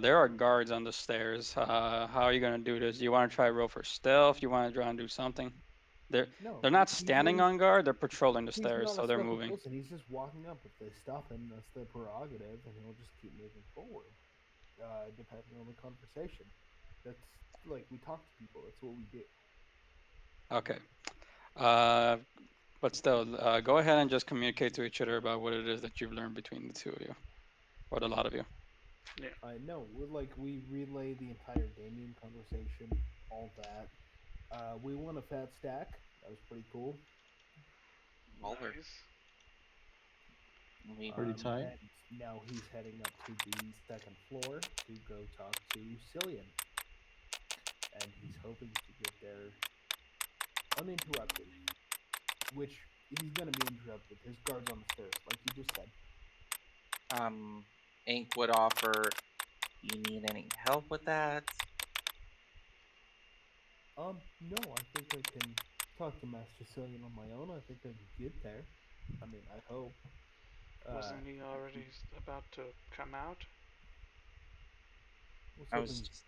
There are guards on the stairs. How are you gonna do this? You want to try roll for stealth? You want to try and do something? They're
no,
they're not
he's
standing on guard. They're patrolling the
he's
stairs,
not a
so they're
stealthy
moving.
person. He's just walking up. If they stop him, that's their prerogative, and he'll just keep moving forward, depending on the conversation. That's like we talk to people. That's what we do.
Okay. Uh, but still, go ahead and just communicate to each other about what it is that you've learned between the two of you, or the lot of you.
Yeah.
I know. We relay the entire gaming conversation, all that. We won a fat stack. That was pretty cool.
Mulder,
Nice.
we
Pretty tight.
And now he's heading up to the second floor to go talk to Cillian, and he's hoping to get there uninterrupted. Which he's gonna be interrupted. His guard's on the stairs, like you just said.
um Ink would offer. You need any help with that?
No, I think I can talk to Master Cillian on my own. I think I can get there. I mean, I hope. Uh,
Wasn't he already about to come out?
was
I was
hoping.
just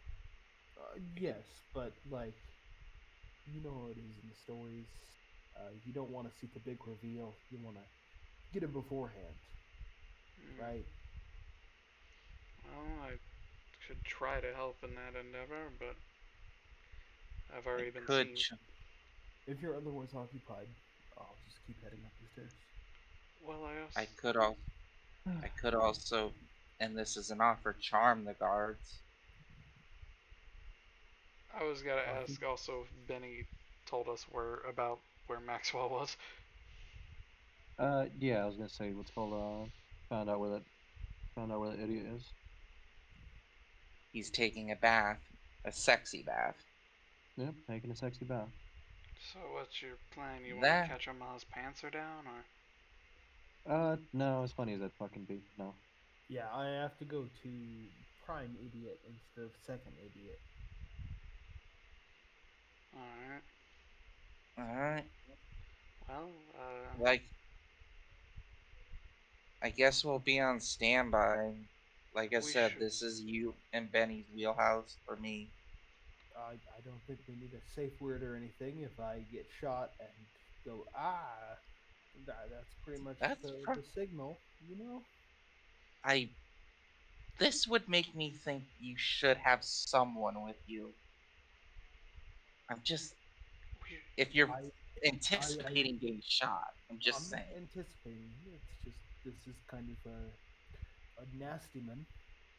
Yes, but like you know how it is in the stories. You don't want to see the big reveal. You want to get it beforehand,
Mm.
right?
Well, I could try to help in that endeavor, but I've
I
already been
could
seen.
If you're otherwise occupied, I'll just keep heading up the stairs.
Well,
I could also I could also, and this is an offer, charm the guards.
I was gonna
He
ask also if Benny told us where Maxwell was.
Yeah, I was gonna say what's called found out where that idiot is.
He's taking a bath, a sexy bath.
Yep, taking a sexy bath.
So what's your plan? You want to
That
catch him while his pants are down, or?
No, as funny as that fucking be, no.
Yeah, I have to go to prime idiot instead of second idiot.
All right.
all right.
Well,
Like I guess we'll be on standby. Like I
we
said,
should.
this is you and Benny's wheelhouse for me.
I don't think we need a safe word or anything. If I get shot and go that's pretty much
That's
the signal, you know.
I. This would make me think you should have someone with you. I'm just
We.
if you're
I I
anticipating getting shot. I'm
I'm
just
not
saying.
anticipating. It's just this is kind of a nasty man,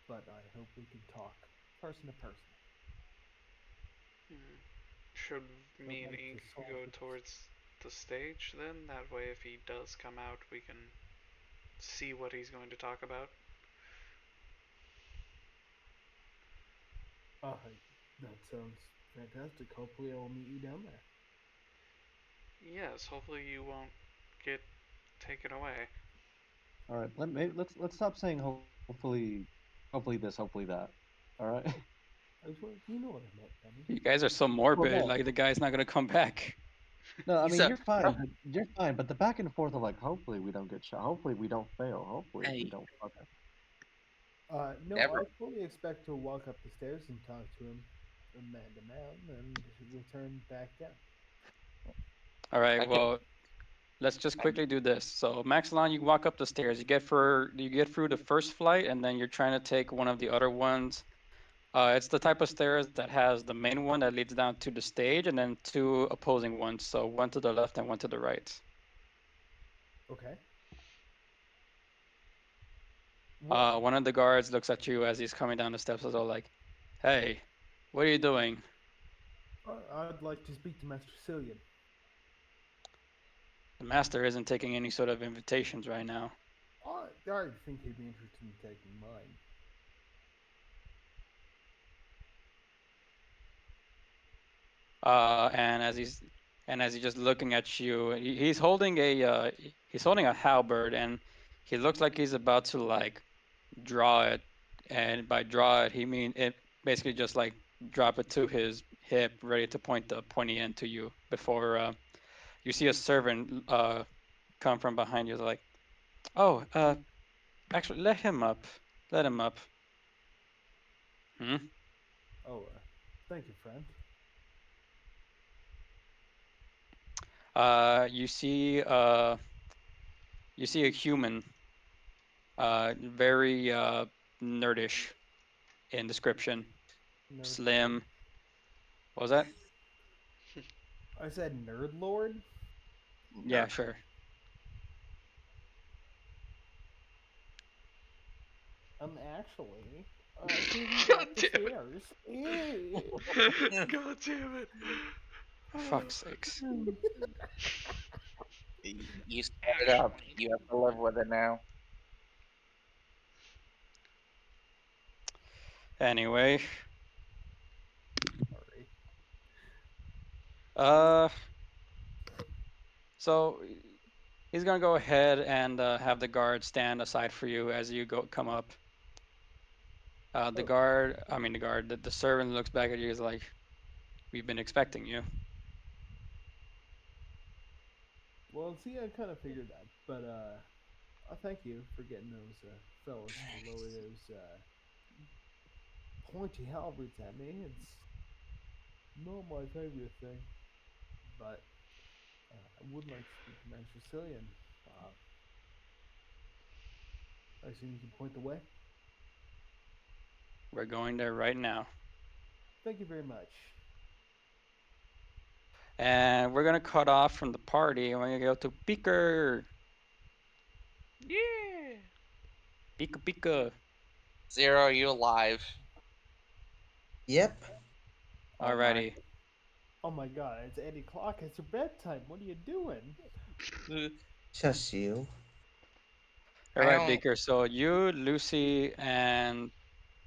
but I hope we can talk person to person.
Hmm. Should
I would
me and
like to
Ink
solve
go
the
towards the stage then? That way, if he does come out, we can see what he's going to talk about.
Uh, that sounds fantastic. Hopefully, I will meet you down there.
Yes, hopefully you won't get taken away.
All right, let's stop saying hopefully this, hopefully that. All right.
I was you know what I meant, Benny.
You guys are so
Well,
morbid.
no,
Like the guy's not gonna come back.
no. I
He's
mean,
a
you're fine. But the back and forth of like, hopefully we don't get shot. Hopefully we don't fail. Hopefully we
hey,
don't fuck up.
No,
never.
I fully expect to walk up the stairs and talk to him, man to man, and return back down.
All right.
I can.
Well, let's just
I,
quickly do this. So Maxilon, you walk up the stairs. You get through the first flight, and then you're trying to take one of the other ones. It's the type of stairs that has the main one that leads down to the stage, and then two opposing ones. So one to the left and one to the right.
Okay. What?
One of the guards looks at you as he's coming down the steps, as all like, "Hey, what are you doing?"
I'd like to speak to Master Cillian.
The master isn't taking any sort of invitations right now.
I think he'd be interested in taking mine.
And as he's just looking at you, he's holding a halberd, and he looks like he's about to like draw it. And by draw it, he mean it basically just like drop it to his hip, ready to point the pointy end to you. Before you see a servant come from behind you, like, "Oh, actually, let him up. Let him up." Hmm?
Oh, thank you, friend.
Uh, you see, uh, you see a human, very nerdish in description,
Nerd Lord.
slim. What was that?
I said Nerd Lord.
Yeah,
Nerd.
sure.
Actually, he's
God
up the
damn it!
stairs. Ew.
God damn it!
For fuck's sakes.
You set it up.
Actually,
You have to live with it now.
Anyway,
Sorry.
uh, so he's gonna go ahead and have the guard stand aside for you as you go come up.
Oh,
The servant looks back at you. Is like, "We've been expecting you."
well, see, I kind of figured that, but thank you for getting those fellas to lower those pointy halberds at me. It's not my favorite thing, but I would like to speak to Master Cillian. Uh, I assume you can point the way.
We're going there right now,
Thank you very much.
and we're gonna cut off from the party, and we're gonna go to Beaker.
yeah.
Pika Pika.
Zero, you alive?
Yep.
Oh my.
Alrighty.
Oh my god, it's 8 o'clock. It's your bedtime. What are you doing?
Shush you.
All
I
right,
don't.
Beaker. So you, Lucy, and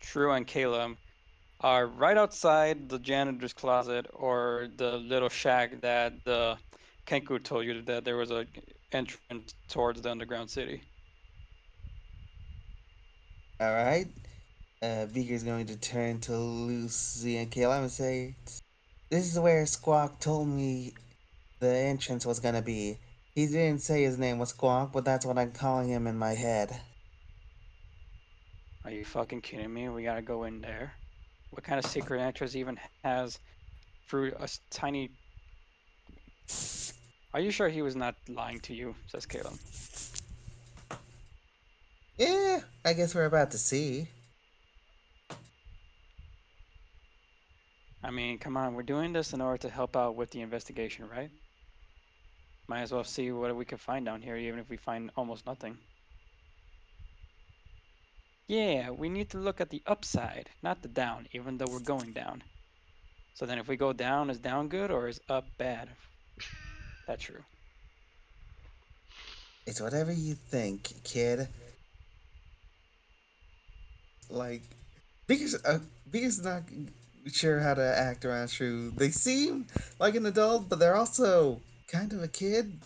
True and Caleb are right outside the janitor's closet or the little shack that the Kenku told you that there was a entrance towards the underground city.
All right. Beaker's going to turn to Lucy and Kayla and say, "This is where Squawk told me the entrance was gonna be. He didn't say his name was Squawk, but that's what I'm calling him in my head."
Are you fucking kidding me? We gotta go in there. What kind of secret entrance even has through tiny? Are you sure he was not lying to you? Says Caleb.
Yeah, I guess we're about to see.
I mean, come on, we're doing this in order to help out with the investigation, right? Might as well see what we can find down here, even if we find almost nothing. Yeah, we need to look at the upside, not the down, even though we're going down. So then if we go down, is down good or is up bad? That's true.
It's whatever you think, kid. Like, Vika's not sure how to act around Shrew. They seem like an adult, but they're also kind of a kid.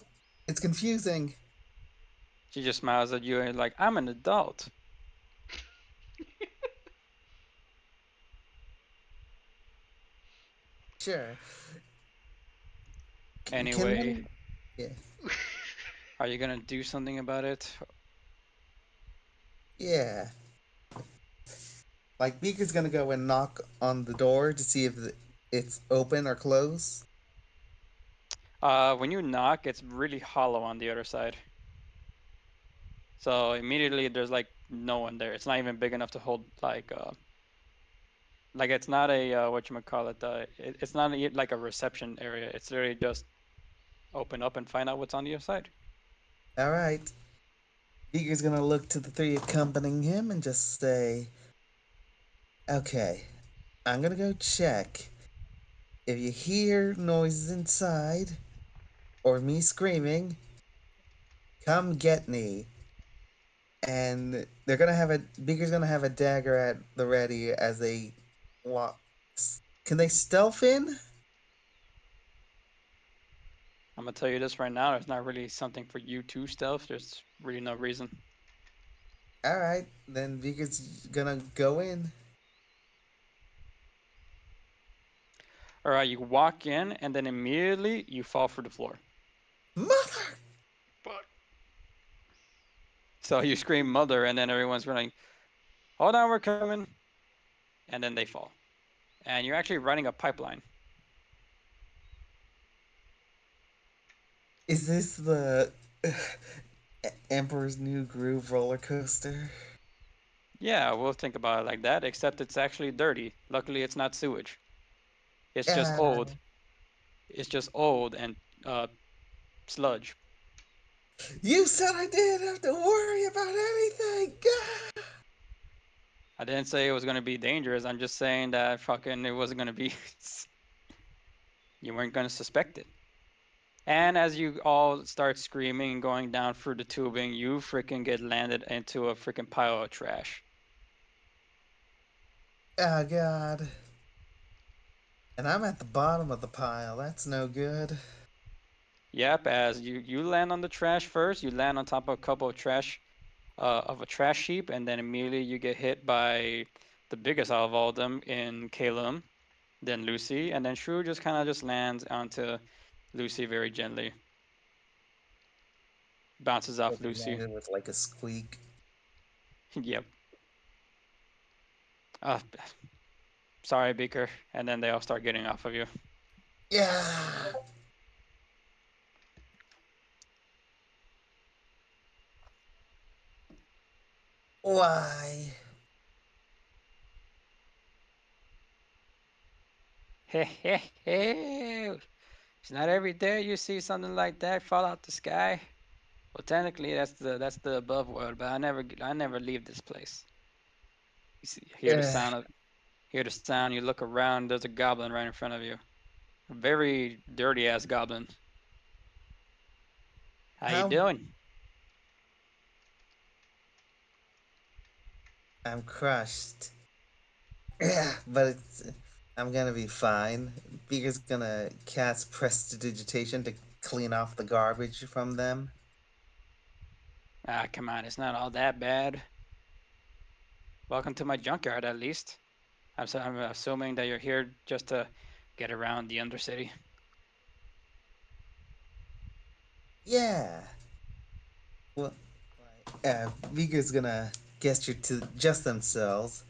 It's confusing.
She just smiles at you and like, I'm an adult.
Sure. Can
Anyway,
one? Yeah,
are you gonna do something about it?
yeah. Like Beaker's gonna go and knock on the door to see if it's open or closed.
When you knock, it's really hollow on the other side. So immediately there's like no one there. It's not even big enough to hold like it's not a what you call it. It's not like a reception area. It's literally just open up and find out what's on the other side.
All right. Beaker's gonna look to the three accompanying him and just say, "Okay, I'm gonna go check. If you hear noises inside or me screaming, come get me." And they're gonna have a Beaker's gonna have a dagger at the ready as they walk. Can they stealth in?
I'm gonna tell you this right now. There's not really something for you to stealth. There's really no reason.
All right, then Beaker's gonna go in.
All right, you walk in and then immediately you fall through the floor.
Mother!
Fuck.
So you scream mother, and then everyone's running. Hold on, we're coming. And then they fall. And you're actually running a pipeline.
Is this the Emperor's New Groove roller coaster?
Yeah, we'll think about it like that, except it's actually dirty. Luckily, it's not sewage. It's just
Uh,
old. It's just old and uh, sludge.
you said I didn't have to worry about anything. Gah!
I didn't say it was going to be dangerous. I'm just saying that fucking it wasn't going to be. You weren't going to suspect it. And as you all start screaming and going down through the tubing, you freaking get landed into a freaking pile of trash.
Oh God! And I'm at the bottom of the pile. That's no good.
Yep, as you land on the trash first, you land on top of a couple of a trash heap, and then immediately you get hit by the biggest out of all of them in Calum, then Lucy, and then Shrew just kind of just lands onto Lucy very gently, bounces off
It
Lucy.
landed with like a squeak.
Yep. Uh, sorry, Beaker. And then they all start getting off of you.
Yeah. Why?
Hey, hey, hey! It's not every day you see something like that fall out the sky. Well, technically, that's the above world, but I never leave this place. You see,
Uh,
hear the sound. You look around. There's a goblin right in front of you. A very dirty ass goblin. How you
how?
doing?
I'm crushed. Yeah, but I'm gonna be fine. Beaker's gonna cast prestidigitation to clean off the garbage from them.
Ah, come on. It's not all that bad. Welcome to my junkyard, at least. I'm assuming that you're here just to get around the Undercity.
Yeah. Well, Beaker's gonna gesture to just themselves.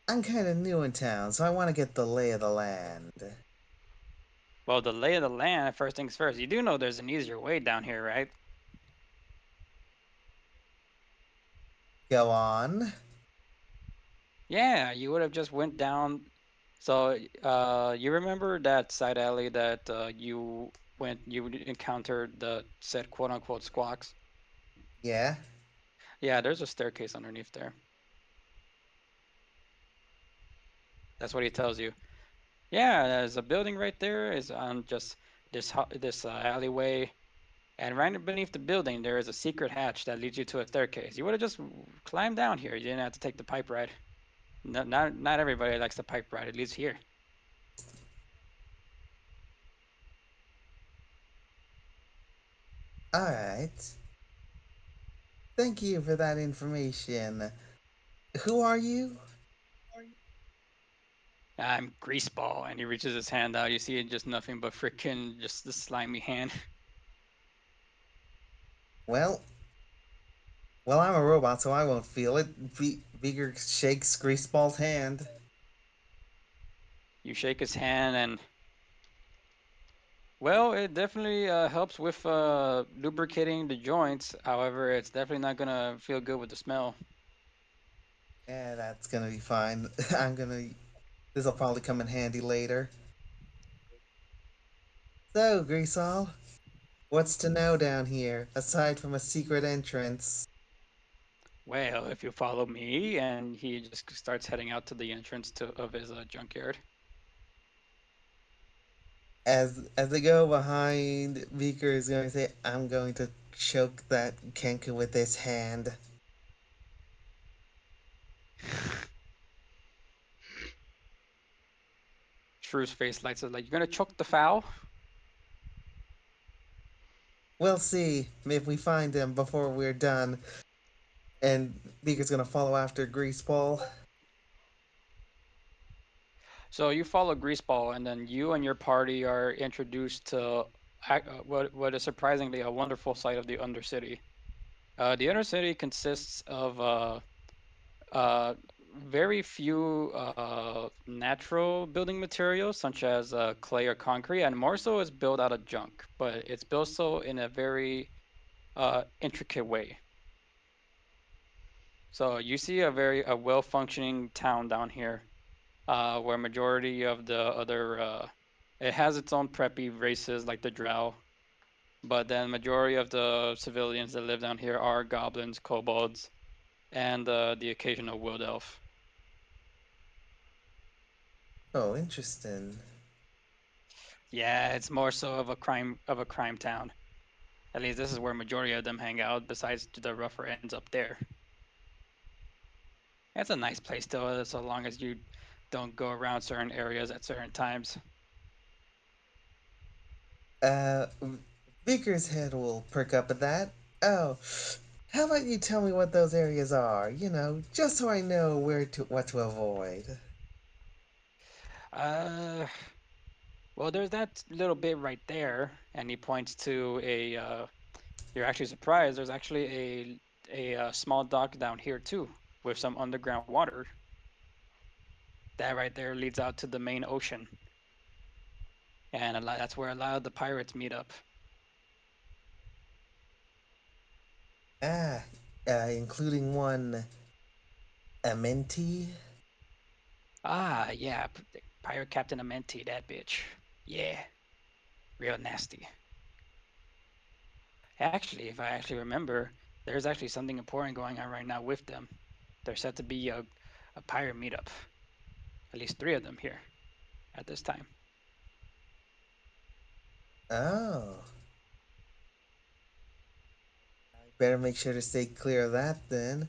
I'm kind of new in town, so I want to get the lay of the land.
Well, the lay of the land, first things first. You do know there's an easier way down here, right?
Go on.
Yeah, you would have just went down. So, you remember that side alley that you encountered the said quote unquote squawks?
Yeah.
Yeah, there's a staircase underneath there. That's what he tells you. Yeah, there's a building right there. Is on just this alleyway, and right beneath the building there is a secret hatch that leads you to a staircase. You would have just climbed down here. You didn't have to take the pipe ride. No, not everybody likes the pipe ride. At least here.
Alright. Thank you for that information. Who are you?
I'm Greaseball, and he reaches his hand out. You see it just nothing but freaking just the slimy hand.
Well, I'm a robot, so I won't feel it. Beaker shakes Greaseball's hand.
You shake his hand, and well, it definitely helps with lubricating the joints. However, it's definitely not gonna feel good with the smell.
Yeah, that's gonna be fine. I'm gonna. This'll probably come in handy later. So, Greaseball, what's to know down here, aside from a secret entrance?
Well, if you follow me, and he just starts heading out to the entrance of his junkyard.
As they go behind, Beaker is going to say, I'm going to choke that Kenku with this hand.
Shrew's face lights up like, "You're gonna choke the fowl?"
We'll see if we find him before we're done. And Beaker's going to follow after Greaseball.
So you follow Greaseball, and then you and your party are introduced to what is surprisingly a wonderful sight of the Undercity. The Undercity consists of uh, very few natural building materials, such as clay or concrete, and more so is built out of junk. But it's built so in a very intricate way. So you see a well-functioning town down here, where majority of the other it has its own preppy races like the Drow, but then majority of the civilians that live down here are goblins, kobolds, and the occasional wood elf.
Oh, interesting.
Yeah, it's more so of a crime town. At least this is where majority of them hang out. Besides the rougher ends up there, it's a nice place though, so long as you don't go around certain areas at certain times.
Uh, Beaker's head will perk up at that. Oh, how about you tell me what those areas are? Just so I know what to avoid.
Uh, well, there's that little bit right there, and he points to a. You're actually surprised. There's actually a small dock down here too, with some underground water. That right there leads out to the main ocean, and that's where a lot of the pirates meet up.
Ah, including one Amenti.
Ah, yeah, pirate Captain Amenti, that bitch. Yeah, real nasty. Actually, if I actually remember, there's actually something important going on right now with them. There's set to be a pirate meetup. At least three of them here at this time.
Oh, I better make sure to stay clear of that then.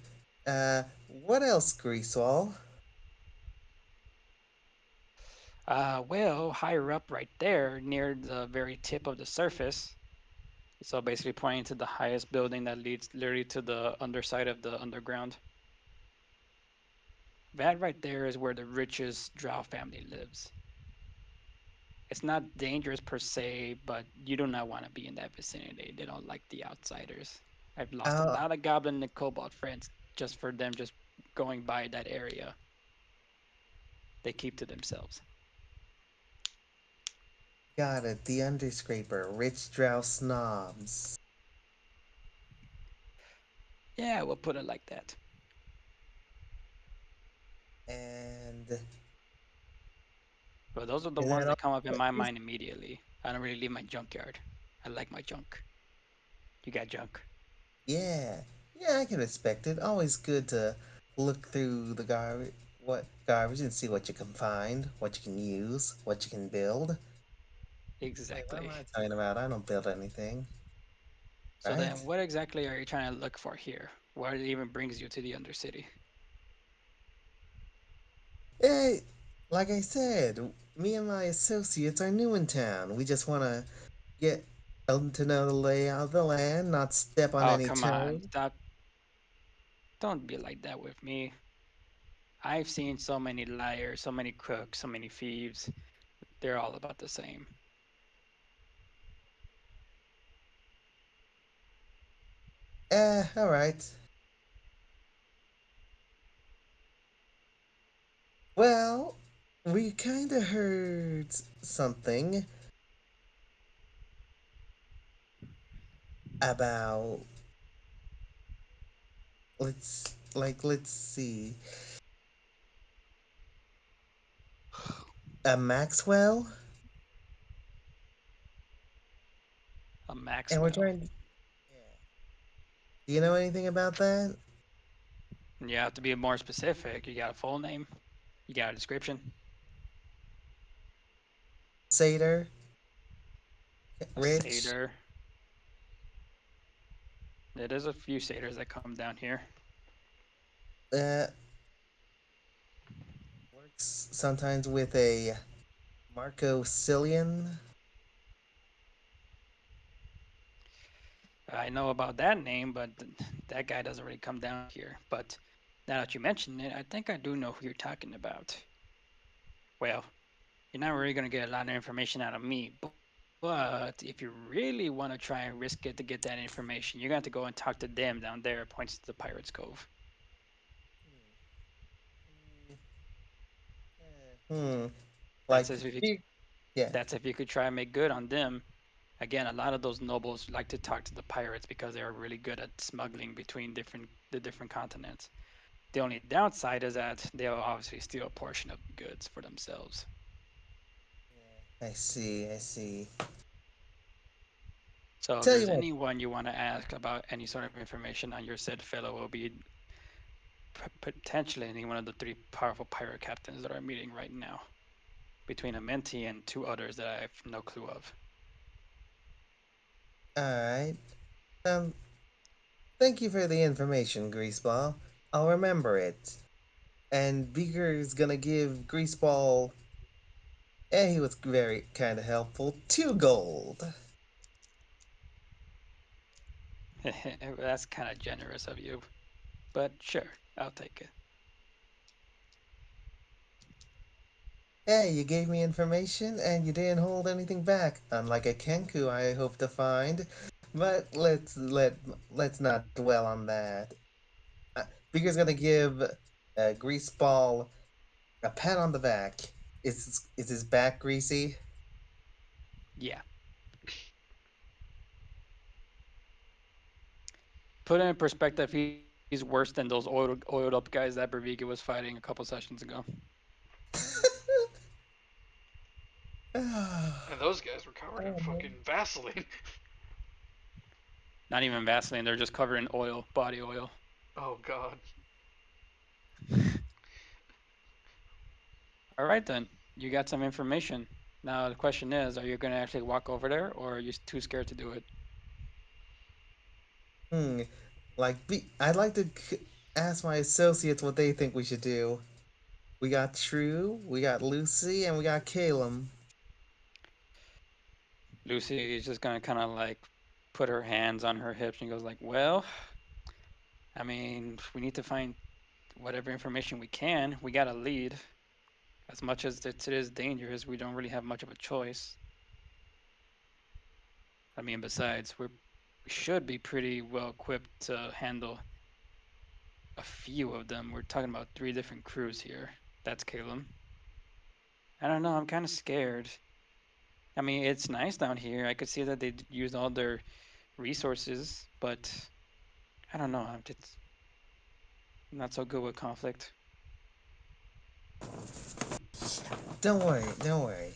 What else, Greasewall?
Well, higher up right there, near the very tip of the surface. So basically pointing to the highest building that leads literally to the underside of the underground. That right there is where the richest Drow family lives. It's not dangerous per se, but you do not want to be in that vicinity. They don't like the outsiders. I've lost a
Oh,
lot of goblin and kobold friends just for them just going by that area. They keep to themselves.
got it. The underscraper, rich drow snobs.
Yeah, we'll put it like that.
And
But those are the
is
ones
that
that
all?
come up in my mind immediately. I don't really leave my junkyard. I like my junk. You got junk.
Yeah, yeah, I can respect it. Always good to look through the garbage. what garbage and see what you can find, what you can use, what you can build. Wait, what am
Exactly.
I talking about? I don't build anything,
So
right?
then, what exactly are you trying to look for here? What even brings you to the Undercity?
Hey, like I said, me and my associates are new in town. We just want to get to know the layout of the land, not step on
Oh,
any
come on.
toes.
Stop. Don't be like that with me. I've seen so many liars, so many crooks, so many thieves. They're all about the same.
All right. Well, we kind of heard something about let's see, a Maxwell,
A
and we're
Maxwell.
trying to. Yeah. Do you know anything about that?
You have to be more specific. You got a full name? You got a description?
Satyr,
A
Rich,
satyr. There's a few satyrs that come down here.
uh, works sometimes with a Marco Cillian.
I know about that name, but that guy doesn't really come down here. But now that you mention it, I think I do know who you're talking about. Well, you're not really going to get a lot of information out of me, but if you really want to try and risk it to get that information, you're going to have to go and talk to them down there, points to the Pirates Cove.
Hmm.
That's
Like,
if you
yeah,
that's if you could try and make good on them. Again, a lot of those nobles like to talk to the pirates because they are really good at smuggling between the different continents. The only downside is that they'll obviously steal a portion of the goods for themselves.
I see, I see.
So if
Tell
there's
you what,
anyone you want to ask about any sort of information on your said fellow, will be potentially any one of the three powerful pirate captains that are meeting right now, between Amenti and two others that I have no clue of.
alright. Um, Thank you for the information, Greaseball. I'll remember it. And Beaker's gonna give Greaseball, he was very kind of helpful, 2 gold.
That's kind of generous of you, but sure, I'll take it.
Hey, you gave me information and you didn't hold anything back, unlike a Kenku I hope to find. But let's not dwell on that. Beaker's gonna give Greaseball a pat on the back. Is his back greasy?
Yeah. Put it in perspective, he's worse than those oiled up guys that Berviga was fighting a couple sessions ago.
And those guys were covered in fucking Vaseline.
Not even Vaseline, they're just covered in oil, body oil.
Oh god.
All right then, you got some information. Now the question is, are you going to actually walk over there, or are you too scared to do it?
Hmm. I'd like to ask my associates what they think we should do. We got True, we got Lucy, and we got Caleb.
Lucy is just going to kind of like put her hands on her hips and goes like, "Well, I mean, we need to find whatever information we can. We got to lead. As much as it is dangerous, we don't really have much of a choice. I mean, besides, we should be pretty well equipped to handle a few of them. We're talking about three different crews here. That's Caleb. I don't know. I'm kind of scared. I mean, it's nice down here. I could see that they used all their resources, but I don't know. I'm just not so good with conflict.
Don't worry, don't worry.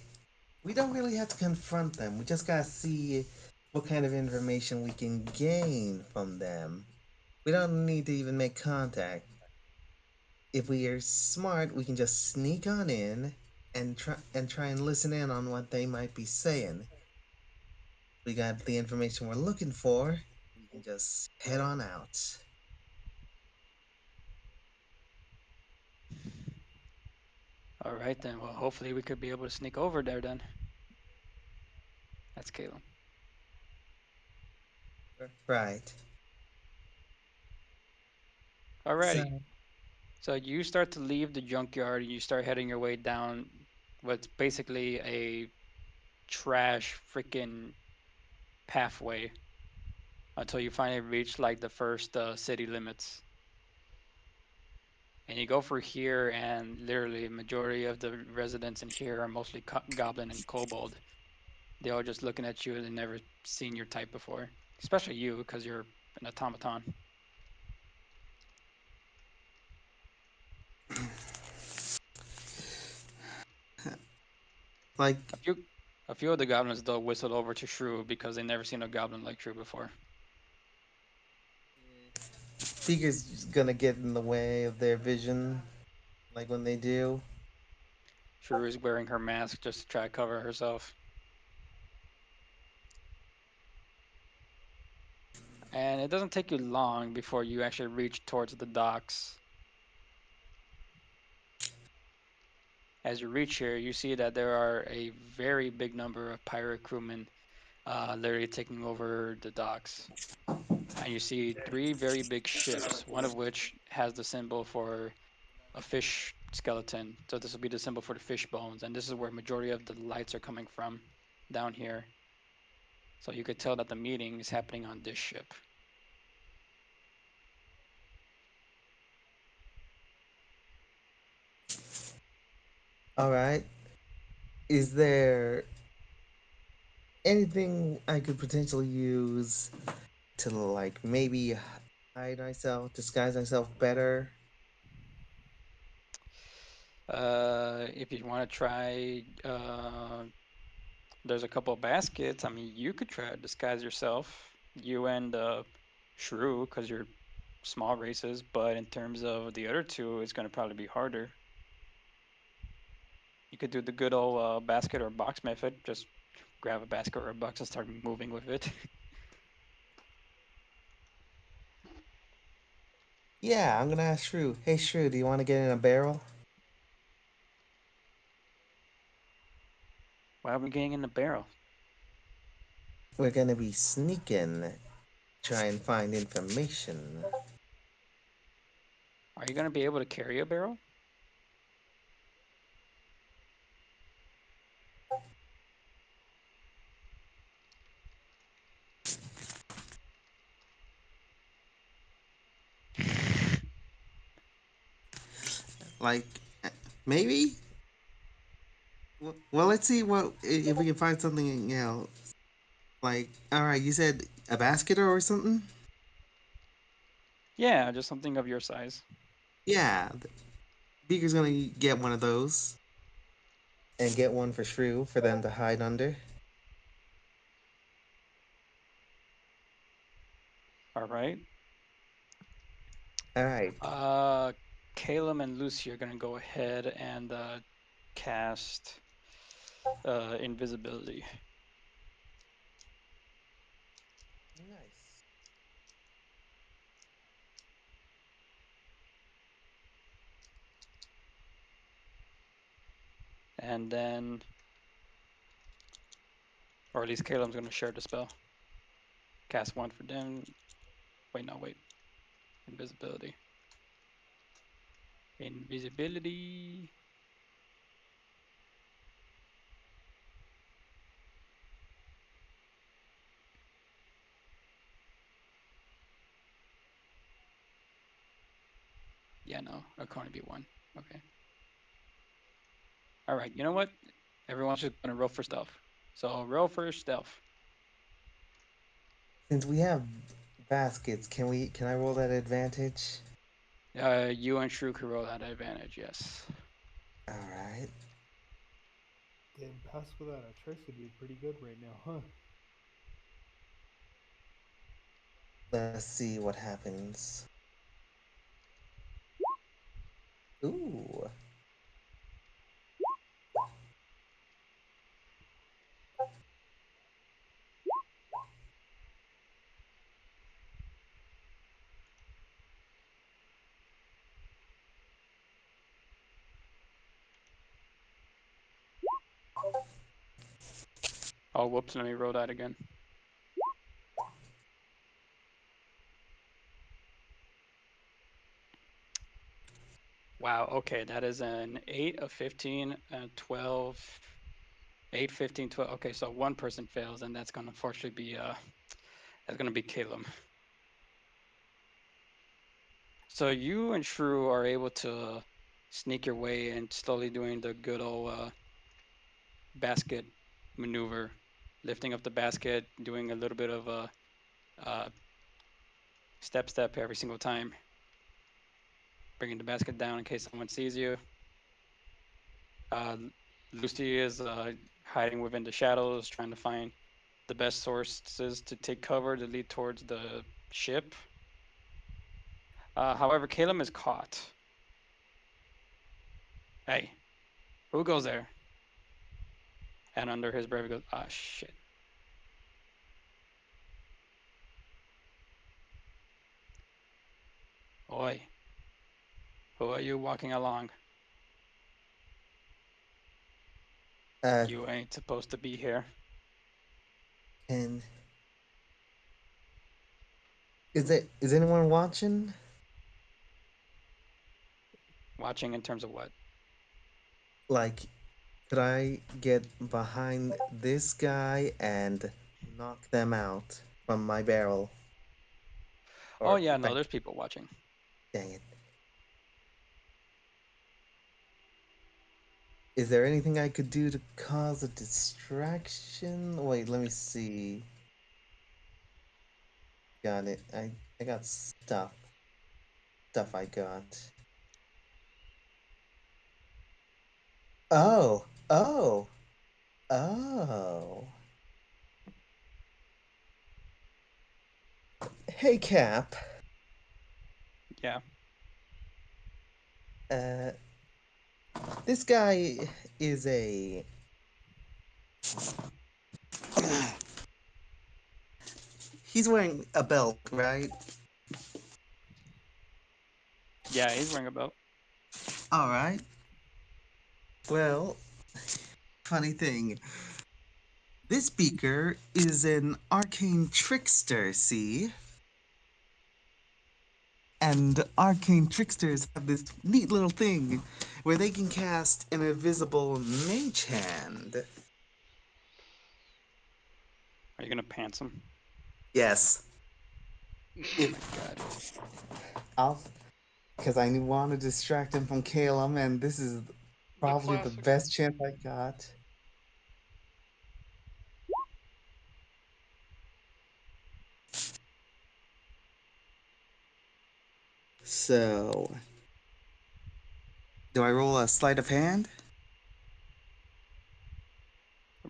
We don't really have to confront them. We just gotta see what kind of information we can gain from them. We don't need to even make contact. if we are smart, we can just sneak on in and try and listen in on what they might be saying. We got the information we're looking for. We can just head on out.
All right then. Well, hopefully we could be able to sneak over there then. That's Caleb.
Right.
Alrighty.
So,
So you start to leave the junkyard and you start heading your way down what's basically a trash freaking pathway until you finally reach like the first city limits. And you go through here, and literally a majority of the residents in here are mostly goblin and kobold. They all just looking at you and they never seen your type before, especially you because you're an automaton.
like,
A few, a few of the goblins though whistled over to Shrew because they never seen a goblin like Shrew before.
Speaker's just gonna get in the way of their vision, like when they do.
Shrew is wearing her mask just to try to cover herself. And it doesn't take you long before you actually reach towards the docks. As you reach here, you see that there are a very big number of pirate crewmen literally taking over the docks. And you see three very big ships, one of which has the symbol for a fish skeleton. So this will be the symbol for the fish bones, and this is where majority of the lights are coming from, down here. So you could tell that the meeting is happening on this ship.
All right. Is there anything I could potentially use to like maybe hide myself, disguise myself better?
If you want to try, there's a couple of baskets. I mean, you could try to disguise yourself, you and Shrew, because you're small races. But in terms of the other two, it's going to probably be harder. You could do the good old basket or box method. Just grab a basket or a box and start moving with it.
Yeah, I'm gonna ask Shrew. Hey, Shrew, do you want to get in a barrel?
Why are we getting in the barrel?
We're gonna be sneaking, try and find information.
Are you going to be able to carry a barrel?
Like, uh, maybe. Well, let's see what if we can find something else. Like, all right, you said a basket or something.
Yeah, just something of your size.
Yeah, Beaker's gonna get one of those and get one for Shrew for them to hide under.
All right.
All right,
Uh, Caleb and Lucy are going to go ahead and cast invisibility.
nice.
And then, or at least Caleb's going to share the spell. Cast one for them. Wait, no, wait. Invisibility. Invisibility. Yeah, no, it can only be one. Okay. All right. You know what? Everyone's just going to roll for stealth. So roll for stealth.
Since we have baskets, can I roll that advantage?
You and Shrew can roll that advantage. Yes.
All right.
Damn, pass without a trace would be pretty good right now, huh?
Let's see what happens. Ooh.
Oh, whoops, let me roll that again. Wow, okay, that is an 8, a 15, a 12, 8, 15, 12. Okay, so one person fails, and that's going to unfortunately be that's going to be Caleb. So you and Shrew are able to sneak your way and slowly doing the good old basket maneuver, lifting up the basket, doing a little bit of a uh, step every single time, bringing the basket down in case someone sees you. Uh, Lucy is hiding within the shadows, trying to find the best sources to take cover to lead towards the ship. However, Caleb is caught. Hey, who goes there? And under his breath, he goes, ah, shit. Oi, who are you walking along?
Uh,
You ain't supposed to be here.
and is anyone watching?
Watching in terms of what?
Like, could I get behind this guy and knock them out from my barrel?
Oh,
Or
yeah,
if
no,
I,
there's people watching.
dang it. Is there anything I could do to cause a distraction? Wait, let me see. Got it. I got stuff I got. Oh, oh. Hey, Cap.
Yeah,
Uh, this guy is a. He's wearing a belt, right?
yeah, he's wearing a belt.
All right. Well, funny thing. This speaker is an arcane trickster, see? And arcane tricksters have this neat little thing where they can cast an invisible mage hand.
Are you gonna pants him?
Yes.
Oh
If
my god.
I'll, because I want to distract him from Calum, and this is
The
probably the
classic.
best chance I got. So, do I roll a sleight of hand?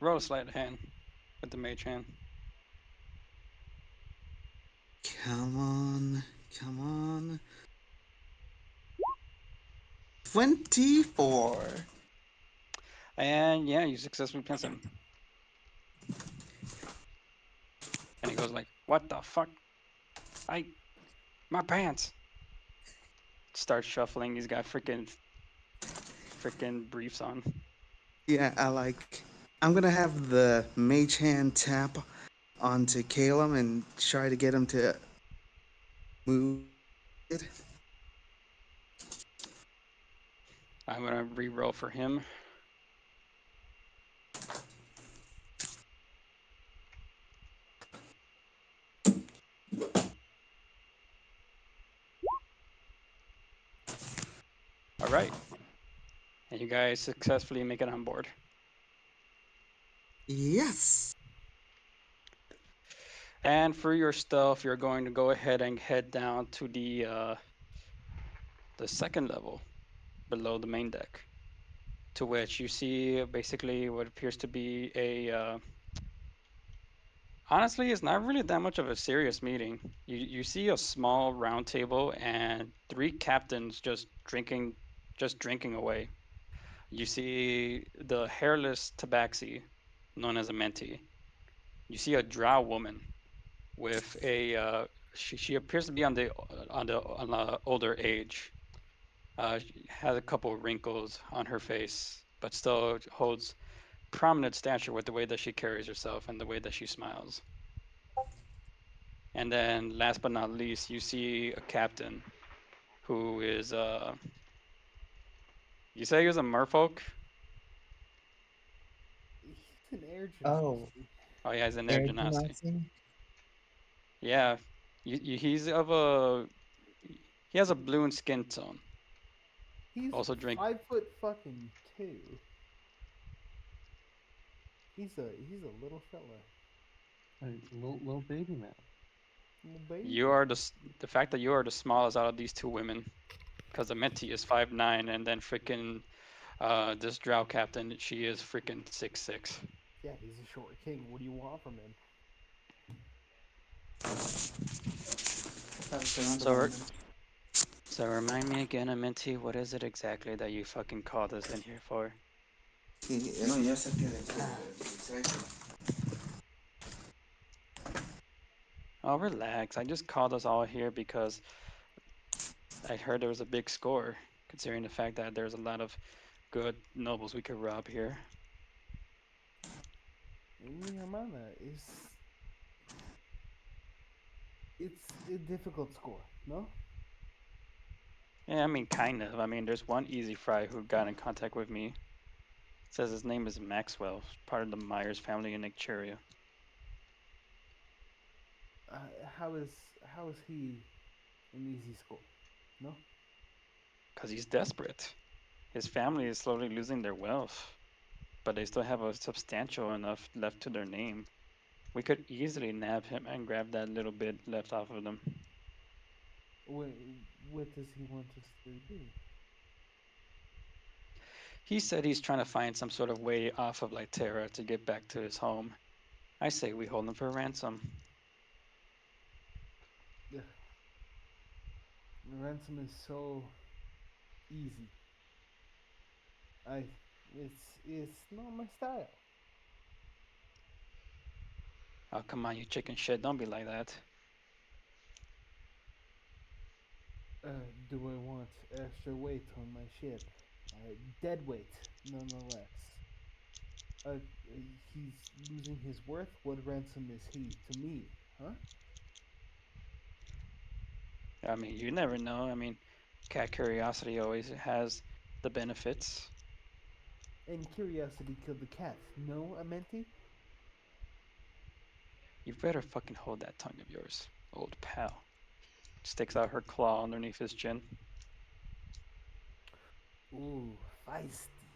Roll a sleight of hand with the mage hand.
Come on, come on. 24.
And yeah, you successfully pants him. And he goes like, "What the fuck? I my pants!" Starts shuffling. He's got freaking briefs on.
Yeah, I like. I'm gonna have the mage hand tap onto Calum and try to get him to move.
I'm gonna re-roll for him. All right, and you guys successfully make it on board.
Yes.
And for your stuff, you're going to go ahead and head down to the second level below the main deck, to which you see basically what appears to be a honestly, it's not really that much of a serious meeting. You see a small round table and three captains just drinking just drinking away. You see the hairless tabaxi, known as a menti. You see a drow woman with a she appears to be on the older age. She has a couple of wrinkles on her face, but still holds prominent stature with the way that she carries herself and the way that she smiles. And then, last but not least, you see a captain who is you say he was a merfolk?
He's an air
Oh,
genasi.
Oh, yeah, he's an Air
Air
Genasi.
Genasi?
Yeah, he's of a he has a blue skin tone.
He's
Also drink.
5 foot fucking two. He's a little fella,
Hey, little baby man.
little
You
baby.
are the fact that you are the smallest out of these two women, because the Menti is 5'9", and then freaking this Drow captain, she is freaking 6'6".
Yeah, he's a short king. What do you want from him?
So so remind me again, Menti, what is it exactly that you fucking called us in here for?
Sí, no, yo sé que de qué, sé que-
Oh, relax. I just called us all here because I heard there was a big score, considering the fact that there's a lot of good nobles we could rob here.
Mi hermana is. It's a difficult score, no?
Yeah, I mean, kind of. I mean, there's one easy fry who got in contact with me. Says his name is Maxwell, part of the Myers family in Nigeria.
How is he an easy score? No.
Because he's desperate. His family is slowly losing their wealth, but they still have a substantial enough left to their name. We could easily nab him and grab that little bit left off of them.
What what does he want us to do?
He said he's trying to find some sort of way off of Lytera to get back to his home. I say we hold him for ransom.
Ugh, ransom is so easy. I it's not my style.
Oh, come on, you chicken shit. Don't be like that.
Do I want extra weight on my ship? Dead weight, nonetheless. Uh, he's losing his worth. What ransom is he to me? Huh?
I mean, you never know. I mean, cat curiosity always has the benefits.
And curiosity killed the cat. No, Amenti?
You better fucking hold that tongue of yours, old pal. Sticks out her claw underneath his chin.
Ooh, feisty.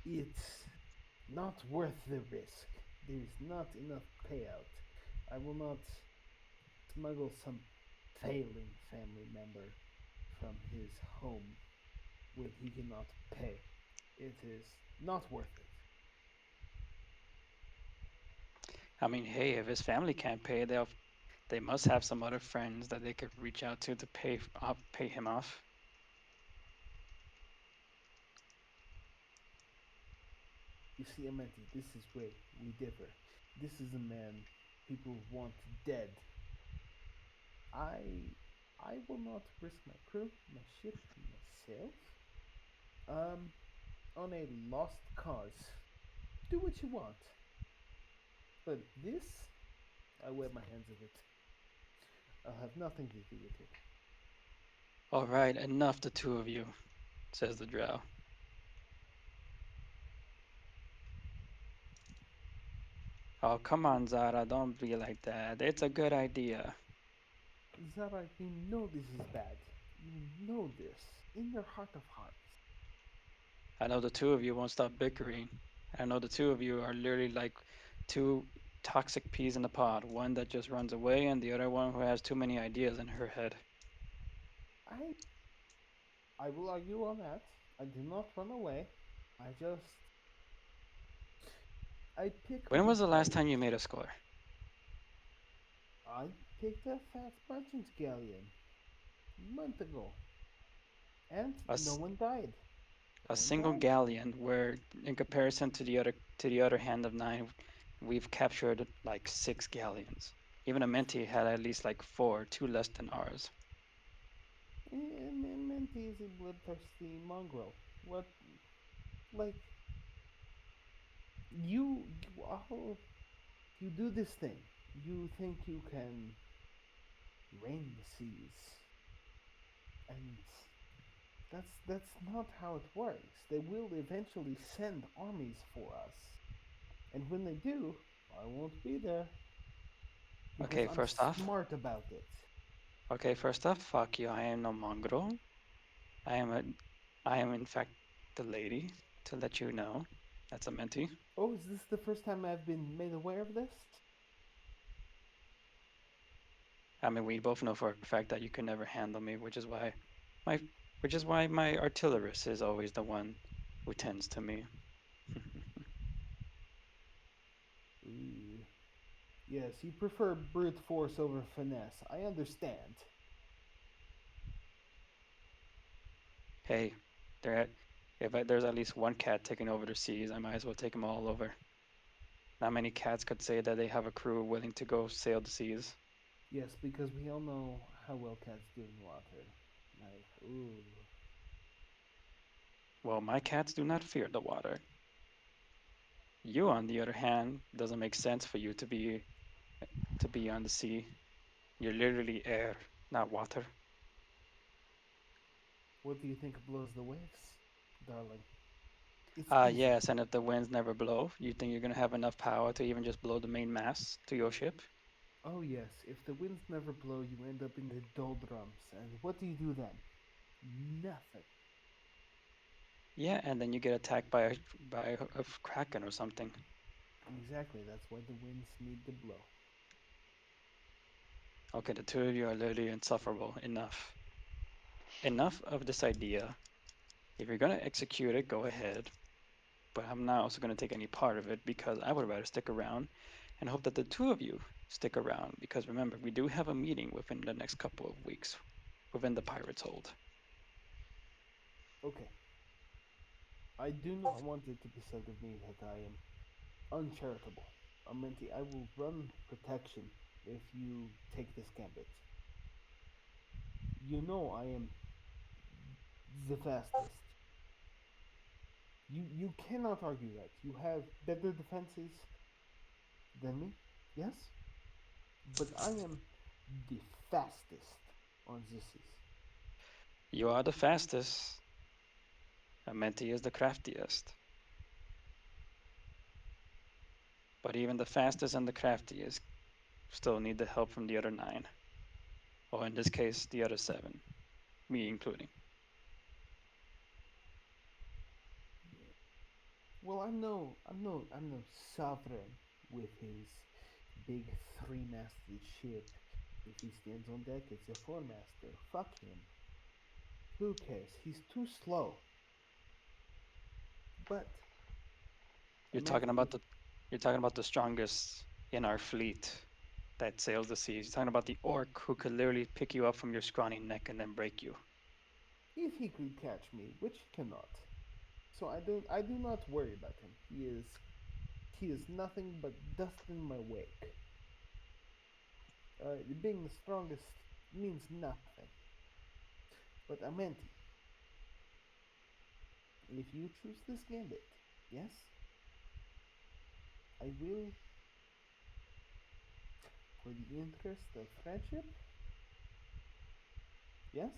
It's not worth the risk. There is not enough payout. I will not smuggle some failing family member from his home when he cannot pay. It is not worth it.
I mean, hey, if his family can't pay, they must have some other friends that they could reach out to pay him off.
You see, Amenti, this is where we differ. This is a man people want dead. I I will not risk my crew, my ship, myself, um, on a lost cause. Do what you want, but this, I wear my hands of it. I'll have nothing to do with it.
All right, enough, the two of you, says the drow. Oh, come on, Zara, don't be like that. It's a good idea.
Zara, you know this is bad. You know this in your heart of hearts.
I know the two of you won't stop bickering. I know the two of you are literally like two toxic peas in a pod. One that just runs away, and the other one who has too many ideas in her head.
I I will argue on that. I do not run away. I just I pick
When
my
was the last time you
fights.
made a score?
I picked a fat punching scallion. month ago, and
A,
no
s-
one died.
a
No one
single
died.
galleon, where in comparison to the other hand of nine, we've captured like 6 galleons. Even Amenti had at least like four, two less than ours.
Menti is a bloodthirsty mongrel. What, like, all you do this thing. You think you can reign the seas, and that's not how it works. They will eventually send armies for us, and when they do, I won't be there because
Okay,
I'm
first off,
smart about it.
fuck you. I am no mongrel. I am a, I am in fact the lady. To let you know, that's Amenti.
Oh, is this the first time I've been made aware of this?
I mean, we both know for a fact that you can never handle me, my, which is why my artillerist is always the one who tends to me.
Ooh. Yes, you prefer brute force over finesse. I understand.
Hey, there, there's at least one cat taking over the seas, I might as well take them all over. Not many cats could say that they have a crew willing to go sail the seas.
Yes, because we all know how well cats do in water. Like, ooh.
Well, my cats do not fear the water. You, on the other hand, doesn't make sense for you to be on the sea. You're literally air, not water.
What do you think blows the waves, darling? It's easy.
Yes, and if the winds never blow, you think you're gonna have enough power to even just blow the main mast to your ship?
Oh, yes, if the winds never blow, you end up in the doldrums. And what do you do then? Nothing.
Yeah, and then you get attacked by a kraken or something.
Exactly, that's why the winds need to blow.
Okay, the two of you are literally insufferable. Enough. Enough of this idea. If you're gonna execute it, go ahead. But I'm not also gonna take any part of it because I would rather stick around and hope that the two of you stick around. Because remember, we do have a meeting within the next couple of weeks within the Pirates Hold.
Okay, I do not want it to be said of me that I am uncharitable. Amenti, I will run protection if you take this gambit. You know I am the fastest. You cannot argue that. You have better defenses than me, yes? But I am the fastest on this seas.
You are the fastest. Amenti is the craftiest. But even the fastest and the craftiest still need the help from the other 9. Or in this case, the other 7, me including.
Well, I'm no sovereign with his big three-masted ship. If he stands on deck, it's a four-master. Fuck him. Who cares? He's too slow. But
You're talking
Amenti,
about the you're talking about the strongest in our fleet that sails the seas. You're talking about the orc who could literally pick you up from your scrawny neck and then break you.
if he could catch me, which he cannot, so I do not worry about him. He is nothing but dust in my wake. Being the strongest means nothing. But Amenti, if you choose this gambit, yes, I will, for the interest of friendship, yes,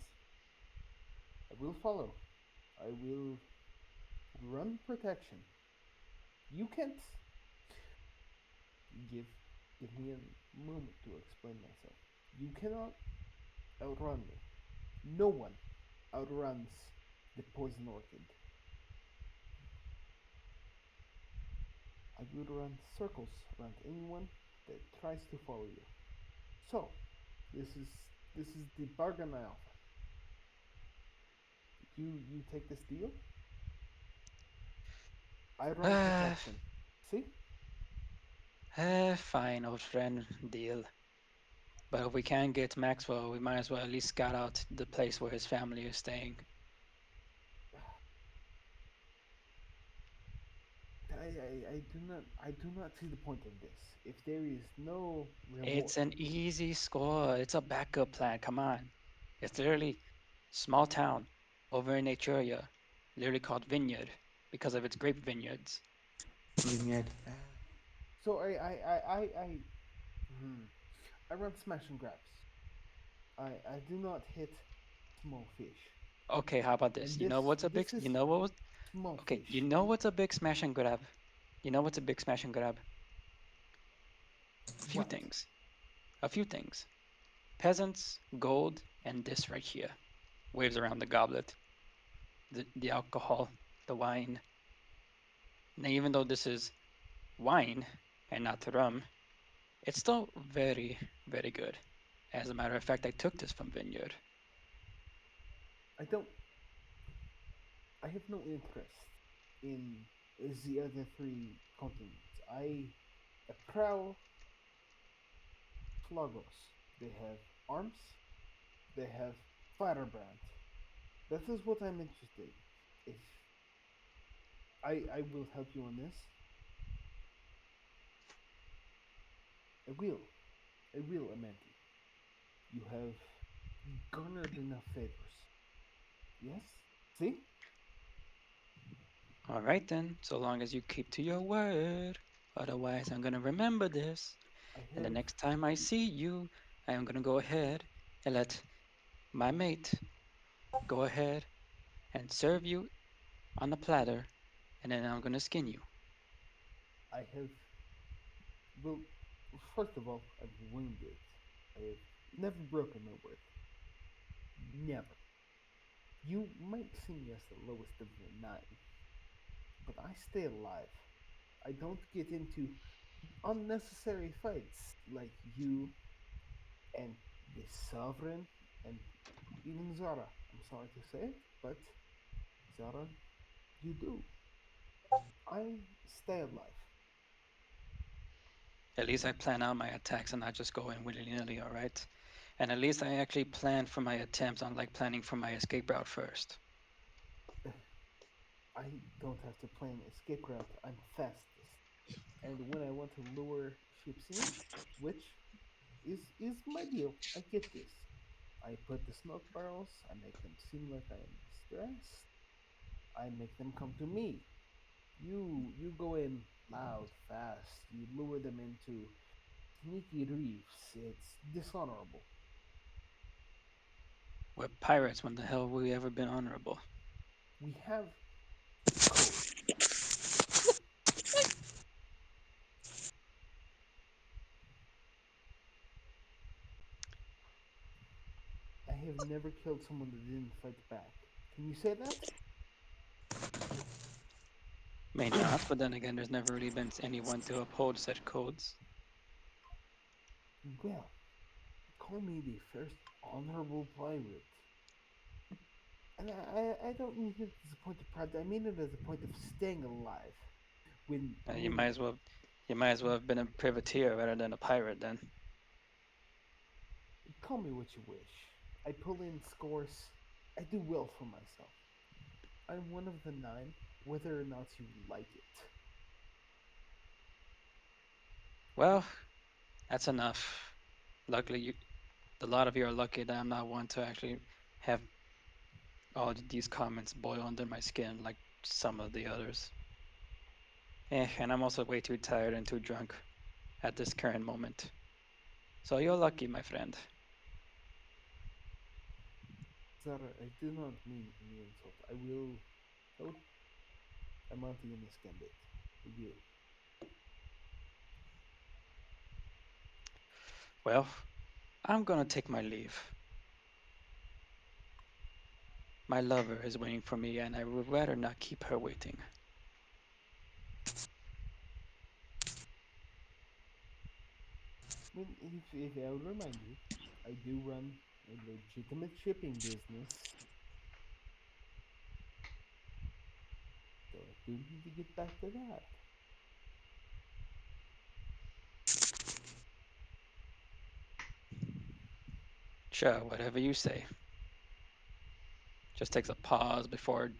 I will follow. I will run protection. You can't give give me a moment to explain myself. You cannot outrun me. No one outruns the poison orchid. I will run circles around anyone that tries to follow you. So, this is this is the bargain I offer. You take this deal. I run
Ah,
protection. See?
fine, old friend, deal. But if we can't get to Maxwell, we might as well at least scout out the place where his family is staying.
I do not see the point of this. If there is no
It's
reward,
an easy score. It's a backup plan. Come on. It's literally small town over in Etruria, literally called Vineyard because of its grape vineyards.
Vineyard.
so hmm, I run smash and grabs. I do not hit small fish,
Okay, how about this?
and
You know what's a big
this is
you know what was
small
okay, you
fish.
know what's a big smash and grab? You know what's a big smash and grab? A few
What?
things. A few things. Peasants, gold, and this right here. Waves around the goblet. The alcohol, the wine. Now even though this is wine and not rum, it's still very, very good. As a matter of fact, I took this from Vineyard.
I don't. I have no interest in the other three continents. I prowl Flagos. They have arms. They have firebrand. That is what I'm interested. If I will help you on this, I will. I will, Amanti. You have garnered enough favors. Yes. See,
All right then, so long as you keep to your word. Otherwise, I'm gonna remember this.
I
And the
have.
next time I see you, I am gonna go ahead and let my mate go ahead and serve you on a platter, and then I'm gonna skin you.
I have. Well, first of all, I'm wounded. I have never broken my word. Never. You might see me as the lowest of the nine, but I stay alive. I don't get into unnecessary fights like you and the Sovereign and even Zara. I'm sorry to say it, but Zara, you do. I stay alive.
At least I plan out my attacks and not just go in willy nilly, all right? And at least I actually plan for my attempts, unlike planning for my escape route first.
I don't have to plan escape route. I'm fastest. And when I want to lure ships in, which is my deal, I get this. I put the smoke barrels, I make them seem like I am distressed. I make them come to me. You go in loud, fast. You lure them into sneaky reefs. It's dishonorable.
We're pirates. When the hell have we ever been honorable?
We have code. I have never killed someone that didn't fight back. Can you say that?
May not, but then again, there's never really been anyone to uphold such codes.
Well, call me the first honorable pirate. And I don't mean it as a point of pride. I mean it as a point of staying alive. When
Uh, you
when
might as well, you might as well have been a privateer rather than a pirate then.
call me what you wish. I pull in scores. I do well for myself. I'm one of the nine, whether or not you like it.
Well, that's enough. Luckily, a lot of you are lucky that I'm not one to actually have all these comments boil under my skin like some of the others. And I'm also way too tired and too drunk at this current moment. So you're lucky, my friend.
Zara, I do not mean any insult. I will help Amanti in this gambit. I will.
Well, I'm gonna take my leave. My lover is waiting for me, and I would rather not keep her waiting.
I mean, if I would remind you, I do run a legitimate shipping business, so I do need to get back to that.
Sure, whatever you say. Just takes a pause before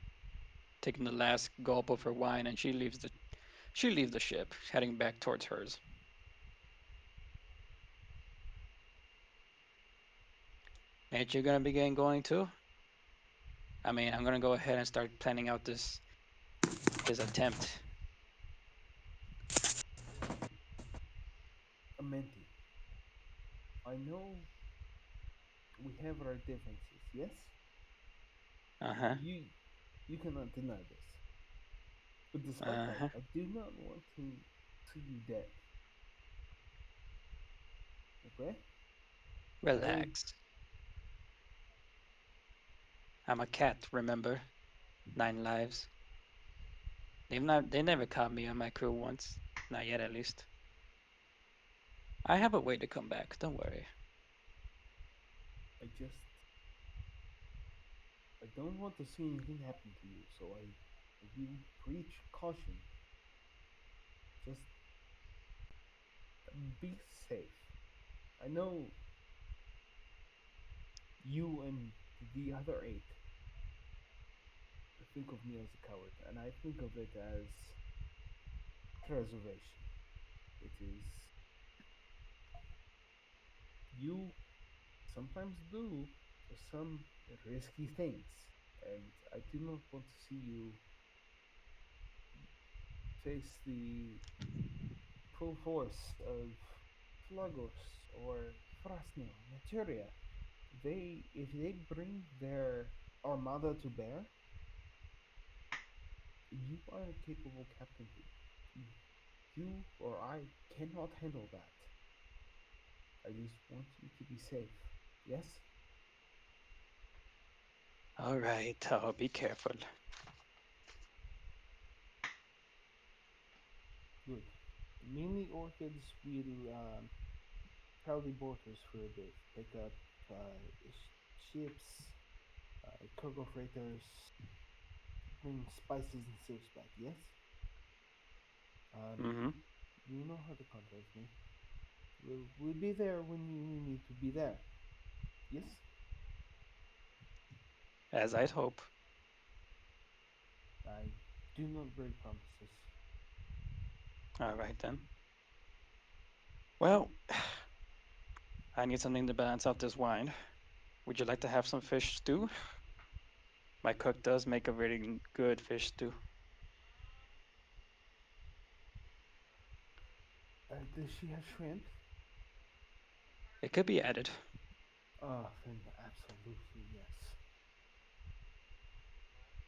taking the last gulp of her wine, and she leaves the ship, heading back towards hers. Ain't you gonna be getting going too? I mean, I'm gonna go ahead and start planning out this attempt.
Amenti, I know we have our differences, yes?
Uh huh.
You you cannot deny this. But despite
Uh
that,
huh.
I do not want to see you dead. Okay? I
Relax. I'm a cat, remember? 9 lives. They never caught me on my crew once. Not yet, at least. I have a way to come back. Don't worry.
I don't want to see anything happen to you, so I do preach caution. Just be safe. I know you and the other eight think of me as a coward, and I think of it as preservation. It is you sometimes do some risky things, and I do not want to see you face the full force of Flagos or Frasnil, Naturia. If they bring their armada to bear, you are a capable captain here. You or I cannot handle that. I just want you to be safe. Yes?
All right, I'll be careful.
Good. Me and the Orchids will proudly borders for a bit. Pick up ships, cargo freighters, bring spices and such back. Yes? Um,
Mm-hmm.
you know how to contact me. We'll be there when you need to be there. Yes?
As I'd hope.
I do not break promises.
All right then. Well, I need something to balance out this wine. Would you like to have some fish stew? My cook does make a really good fish stew.
Does she have shrimp?
It could be added.
Then absolutely yes.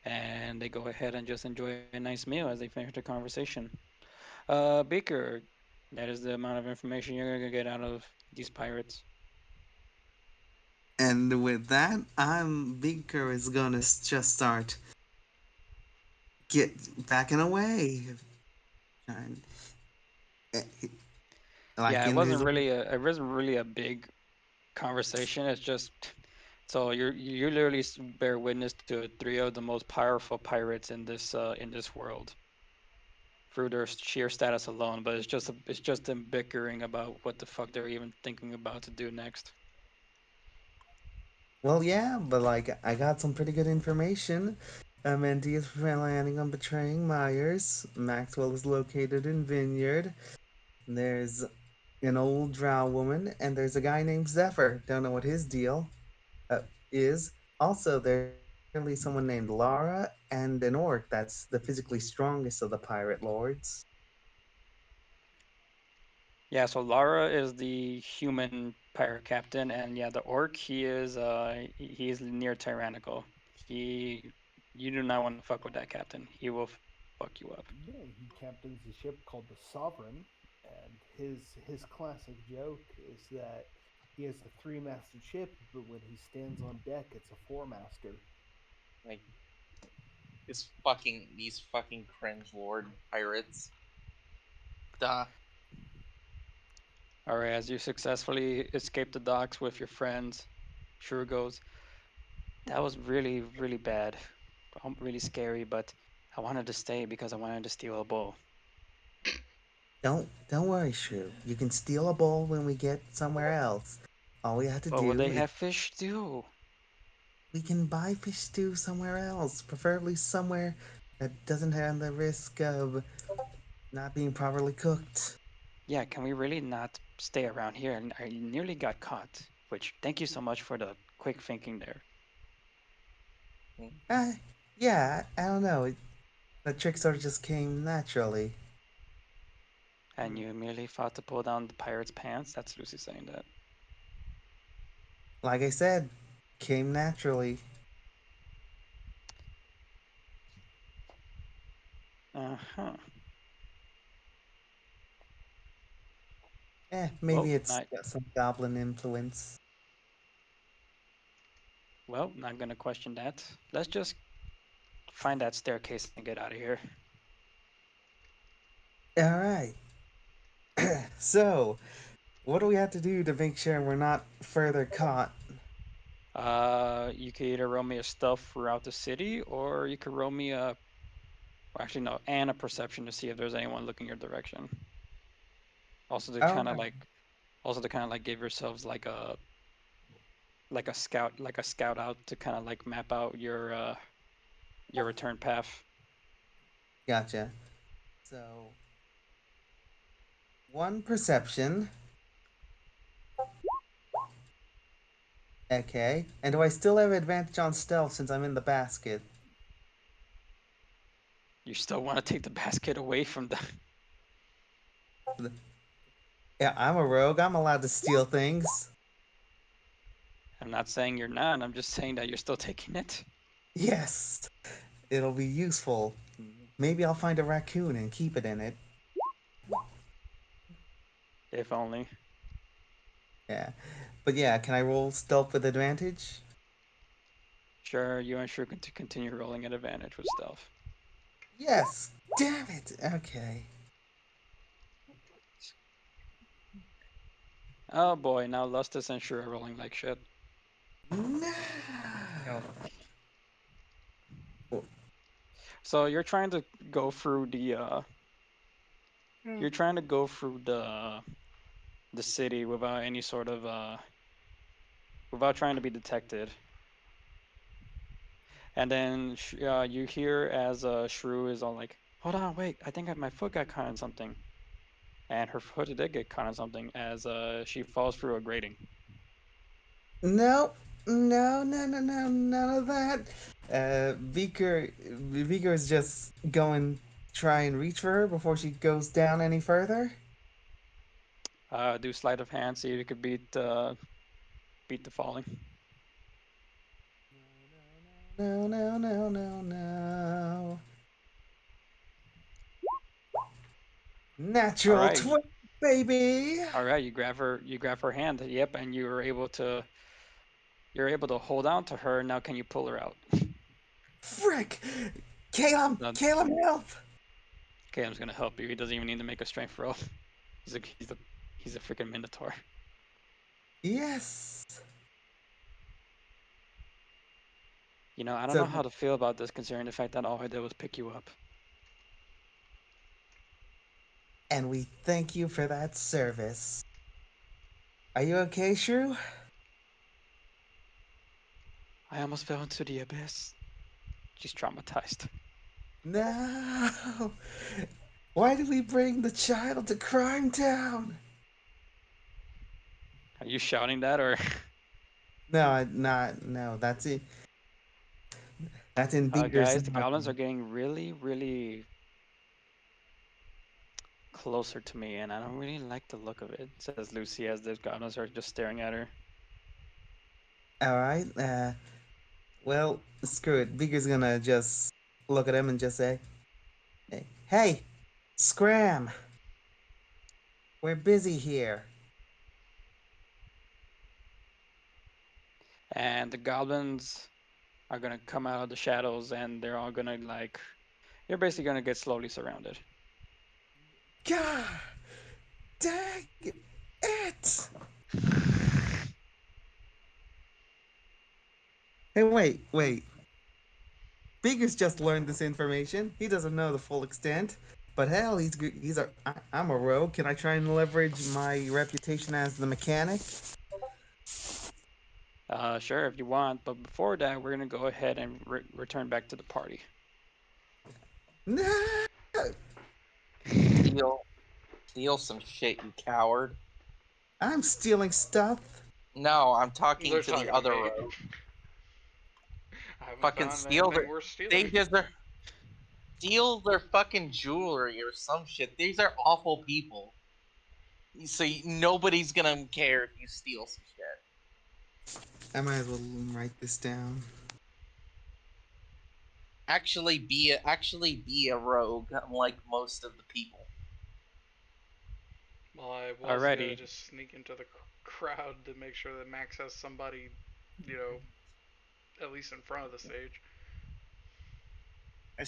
And they go ahead and just enjoy a nice meal as they finish the conversation. Baker, that is the amount of information you're gonna get out of these pirates.
And with that, I'm Beaker is gonna just start get backing away, trying, eh, like
Yeah, it
in
wasn't
his.
really a it wasn't really a big conversation. It's just so you literally bear witness to three of the most powerful pirates in this world through their sheer status alone. But it's just them bickering about what the fuck they're even thinking about to do next.
Well, yeah, but like I got some pretty good information. Mendy is planning on betraying Myers. Maxwell is located in Vineyard. There's an old drow woman, and there's a guy named Zephyr. Don't know what his deal is. Also, there's apparently someone named Lara and an orc that's the physically strongest of the pirate lords.
Yeah, so Lara is the human pirate captain, and yeah, the orc he is near tyrannical. He you do not want to fuck with that captain. He will fuck you up.
Yeah, he captains a ship called the Sovereign, and his classic joke is that he has a three-masted ship, but when he stands on deck, it's a four-master.
Like these fucking cringe lord pirates. Duh.
All right, as you successfully escape the docks with your friends, sure goes. That was really really bad, really scary. But I wanted to stay because I wanted to steal a bowl.
Don't worry, Shrew. You can steal a bowl when we get somewhere else. All we have to
But will
do
they
is
have fish stew?
we can buy fish stew somewhere else, preferably somewhere that doesn't have the risk of not being properly cooked.
Yeah, can we really not stay around here? And I nearly got caught. Which, thank you so much for the quick thinking there.
Mm.
Uh, yeah, I don't know. The trick sort of just came naturally.
And you merely fought to pull down the pirate's pants? That's Lucy saying that.
Like I said, came naturally.
Uh-huh. Well,
Maybe it's
not
got some goblin influence.
not gonna question that. Let's just find that staircase and get out of here.
All right. So, what do we have to do to make sure we're not further caught?
You could either roll me a stealth throughout the city, or you could roll me a, well, actually no, and a perception to see if there's anyone looking your direction. Also to
All
kind of
right.
like, also to kind of like give yourselves like a scout out to kind of like map out your return path.
Gotcha. So, one perception. Okay. And do I still have advantage on stealth since I'm in the basket?
You still want to take the basket away from the.
Yeah, I'm a rogue. I'm allowed to steal things.
I'm not saying you're not. I'm just saying that you're still taking it.
Yes, it'll be useful. Maybe I'll find a raccoon and keep it in it.
If only.
Yeah. But yeah, can I roll stealth with advantage?
Sure, you and Shrew can continue rolling at advantage with stealth.
Yes. Damn it. Okay.
Oh boy, now Lustus and Shrew are rolling like shit.
No.
So go through the uh you're trying to go through the city without any sort of without trying to be detected. And then you hear as Shrew is all like, "Hold on, wait! I think my foot got caught in something." And her foot did get caught in something as she falls through a grating.
No. No, no, no, no, none of that. Beaker is just going try and reach for her before she goes down any further.
Do sleight of hand, see if you could beat the falling.
No, no, no, no, no.
All
Natural
right,
20, baby.
all right. You grab her hand. Yep, and you're able to hold on to her. Now, can you pull her out?
Frick! Caleb,
Now,
Caleb, help!
Caleb's gonna help you. He doesn't even need to make a strength roll. He's a freaking minotaur.
Yes.
You know, I don't
So,
know how to feel about this, considering the fact that all I did was pick you up.
and we thank you for that service. Are you okay, Shrew?
I almost fell into the abyss. She's traumatized.
No. Why did we bring the child to Crime Town?
Are you shouting that, or
No, not. No, that's it. That's in Beaker's
guys? The goblins are
mind.
getting really, really closer to me, and I don't really like the look of it. Says Lucy as the goblins are just staring at her.
All right. Well, screw it. Beaker's gonna just look at him and just say, "Hey, Scram, we're busy here."
And the goblins are gonna come out of the shadows, and they're all gonna like. You're basically gonna get slowly surrounded.
God dang it! Hey, wait. Beaker's just learned this information. He doesn't know the full extent. But hell, I'm a rogue. Can I try and leverage my reputation as the mechanic?
Sure, if you want, but before that, we're gonna go ahead and return back to the party.
No,
Steal, steal some shit, you coward.
I'm stealing stuff.
No, I'm talking
They're
to the
talking to
other
me.
rogue.
I haven't
Fucking
found
steal
anything
their.
worth
They
stealing.
deserve. Steal their fucking jewelry or some shit. These are awful people. So nobody's gonna care if you steal some shit.
I might as well write this down.
Actually be a rogue, unlike most of the people.
Well, I was gonna
Alrighty.
just sneak into the crowd to make sure that Max has somebody, you know, at least in front of the stage.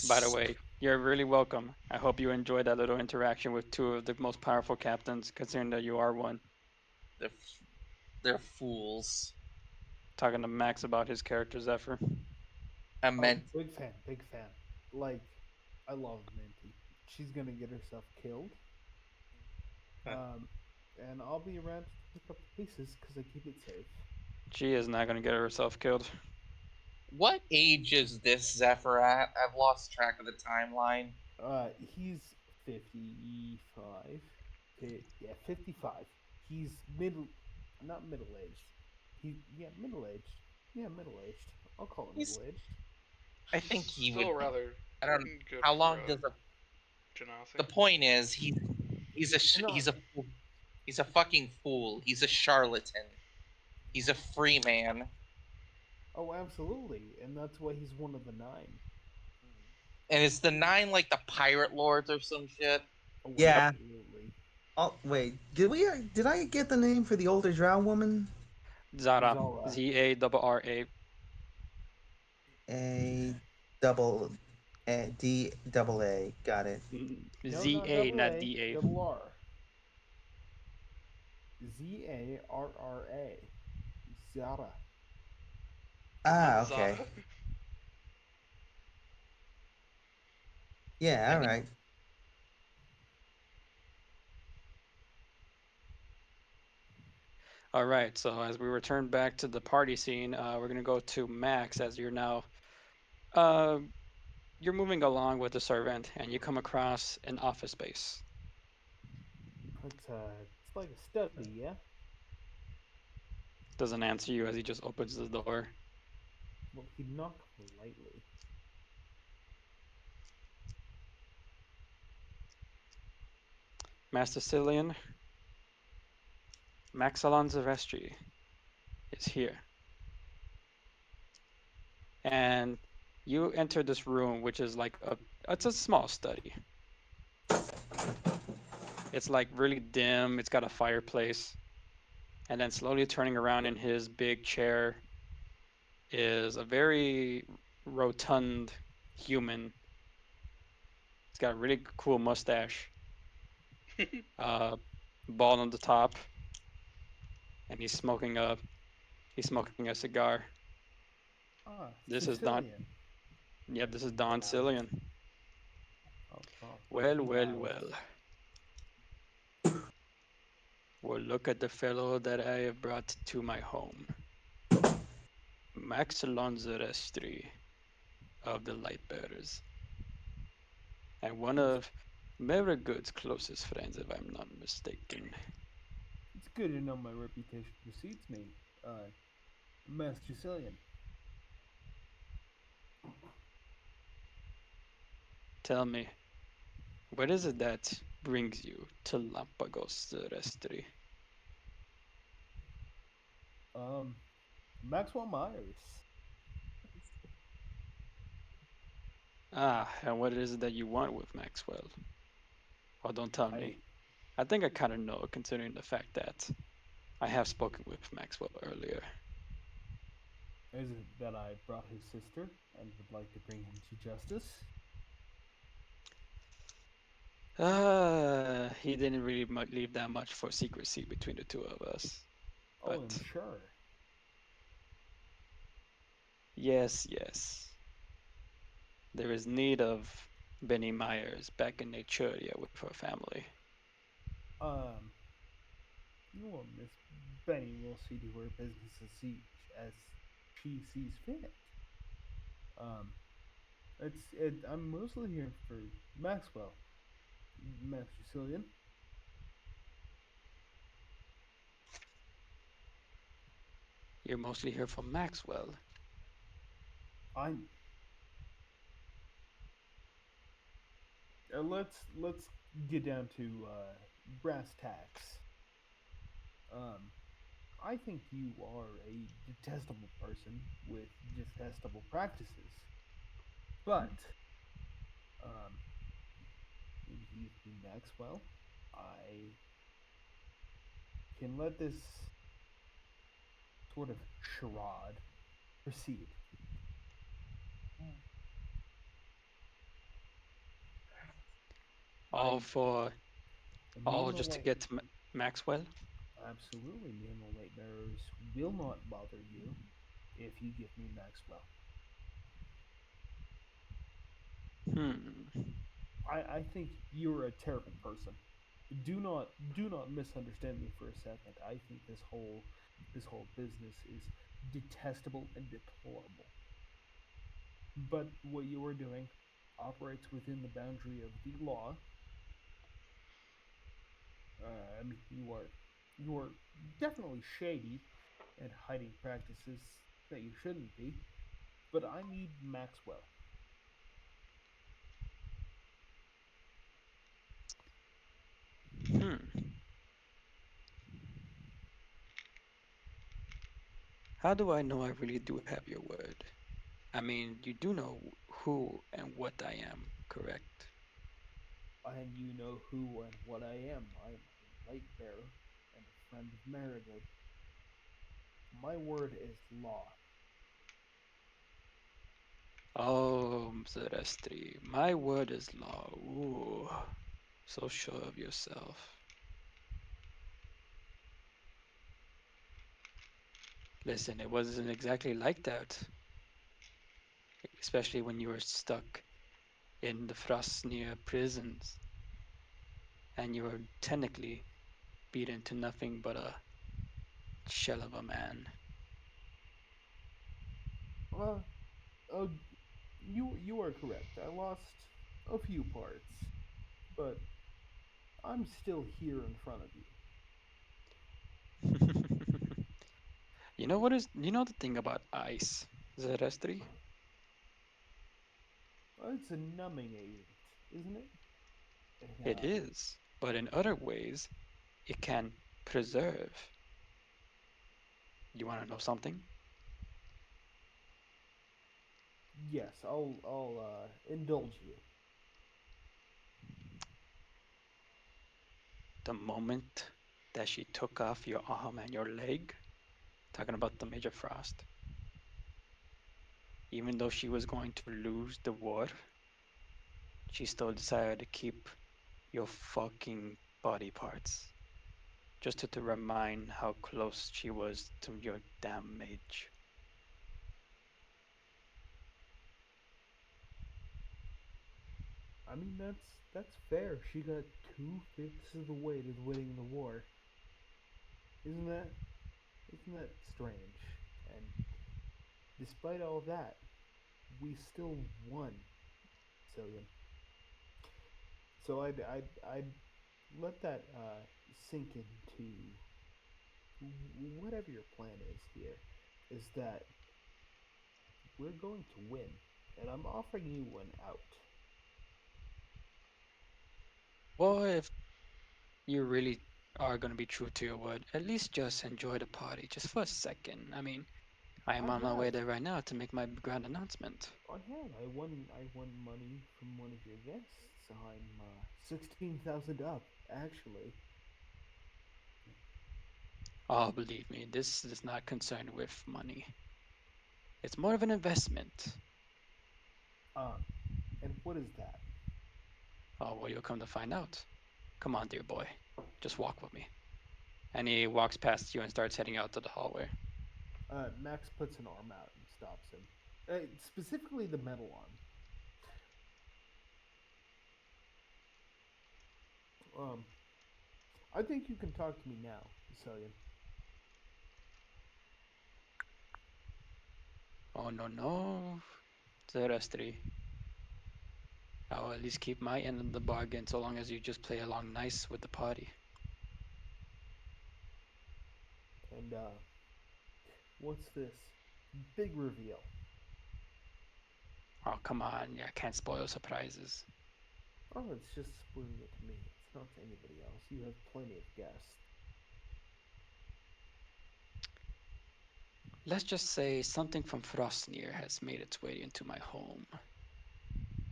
By the way, you're really welcome. I hope you enjoyed that little interaction with two of the most powerful captains, considering that you are one.
They're, they're fools.
Talking to Max about his character Zephyr.
I
Oh,
meant
big fan, big fan. Like, I love Minty. She's gonna get herself killed. Um, and I'll be around to pick up the pieces because I keep it safe.
She is not gonna get herself killed.
what age is this Zephyr at? I've lost track of the timeline.
He's 55. Yeah, 55. He's not middle aged. Middle aged. Yeah, middle aged. I'll call it
He's.
middle aged.
I think he
Still
would.
rather
I don't.
good
How
for
long does a.
Genasi.
The point is, he's a
No,
he's a fucking fool. He's a charlatan. He's a free man.
oh, absolutely, and that's why he's one of the nine.
And is the nine like the pirate lords or some shit?
Oh,
Yep.
Yeah.
absolutely.
Oh wait, did I get the name for the older drow woman?
Zara.
Zara.
Zara.
A double D double A. Got it.
No, not
ZA,
double
not
A,
DA.
double R. Zarra. Zara.
Not
Ah, okay.
Zada.
Yeah,
I
all
mean,
right.
All right, so as we return back to the party scene, we're gonna go to Max as you're now uh, you're moving along with the servant, and you come across an office space.
It's like a study, yeah.
Doesn't answer you as he just opens the door.
Well, he knocked politely.
Master Cillian, Maxalon Zavestri is here, and you enter this room, which is like it's a small study. It's like really dim. It's got a fireplace, and then slowly turning around in his big chair is a very rotund human. He's got a really cool mustache, uh, bald on the top, and he's smoking a cigar.
Ah,
This is Don.
Sicilian.
Yep, this is Don Cillian. Well, well, well.
Nice.
Well, look at the fellow that I have brought to my home, Max Lonzerestri of the Lightbearers, and one
It's
of Maragood's closest friends, if I'm not mistaken.
it's good to know my reputation precedes me. Master Sicilian.
Tell me, what is it that brings you to Lampagos Restri?
Um, Maxwell Myers.
Ah, and what is it that you want with Maxwell? Oh, don't tell me.
I
I think I kind of know, considering the fact that I have spoken with Maxwell earlier.
is it that I brought his sister and would like to bring him to justice?
He didn't really leave that much for secrecy between the two of us.
Oh, I'm
But
sure.
yes, yes, there is need of Benny Myers back in Naturia with her family.
Um, well, Miss Benny will see to her business as siege. as she sees fit. Um, I'm mostly here for Maxwell, Master Cillian.
You're mostly here for Maxwell.
I let's get down to brass tacks. Um, I think you are a detestable person with detestable practices, but um, if you give me Maxwell, I can let this sort of charade proceed.
All
I
for
me
all
and the
just to
light
get to Maxwell.
absolutely me and the light bearers will not bother you if you give me Maxwell.
Hmm.
I think you're a terrible person. Do not misunderstand me for a second. I think this whole business is detestable and deplorable. But what you are doing operates within the boundary of the law. I mean, you are definitely shady and hiding practices that you shouldn't be. But I need Maxwell.
Hmm. How do I know I really do have your word? I mean, you do know who and what I am, correct?
And you know who and what I am. I am a light bearer and a friend of Marigold. My word is law.
Oh, Zarestri, my word is law. Ooh, so sure of yourself. Listen, it wasn't exactly like that, especially when you were stuck in the Frosnir prisons and you were technically beaten to nothing but a shell of a man.
Uh, uh you are correct. I lost a few parts, but I'm still here in front of you.
You know the thing about ice, Zarestri?
It's a numbing agent, isn't it? It
It is, but in other ways, it can preserve. You want to know something?
yes, I'll indulge you.
The moment that she took off your arm and your leg, talking about the Major Frost, even though she was going to lose the war, she still decided to keep your fucking body parts just to remind how close she was to your damn mage.
I mean that's fair. She got 2/5 of the way to winning the war. Isn't that isn't that strange? And despite all that, we still won, Cillian. So I'd let that sink into whatever your plan is here. Is that we're going to win, and I'm offering you an out.
Well, if you really are going to be true to your word, at least just enjoy the party just for a second. I mean, I am
I
on my way
have
there right now to make my grand announcement.
I won money from one of your guests. I'm 16,000 up actually.
Oh, believe me, this is not concerned with money. It's more of an investment.
Um, and what is that?
Oh, well, you'll come to find out. Come on, dear boy. Just walk with me. And he walks past you and starts heading out to the hallway.
Max puts an arm out and stops him. Specifically the metal arm. Um, I think you can talk to me now, Cillian.
Oh no no, Zerestri. I'll at least keep my end of the bargain so long as you just play along nice with the party.
And what's this big reveal?
Oh come on, yeah, I can't spoil surprises.
Oh, it's just spoiling it to me. It's not to anybody else. You have plenty of guests.
Let's just say something from Frostnir has made its way into my home.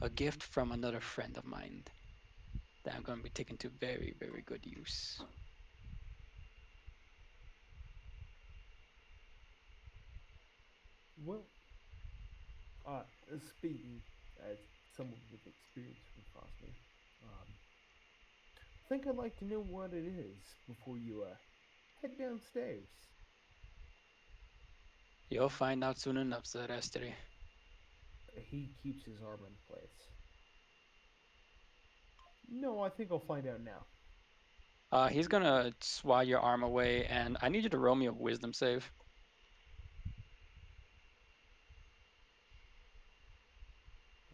A gift from another friend of mine that I'm going to be taking to very, very good use.
Well, uh, speaking as someone with experience from Frostnir, I think I'd like to know what it is before you head downstairs.
You'll find out soon enough, Zerestri.
He keeps his arm in place. No, I think I'll find out now.
He's gonna swat your arm away, and I need you to roll me a wisdom save.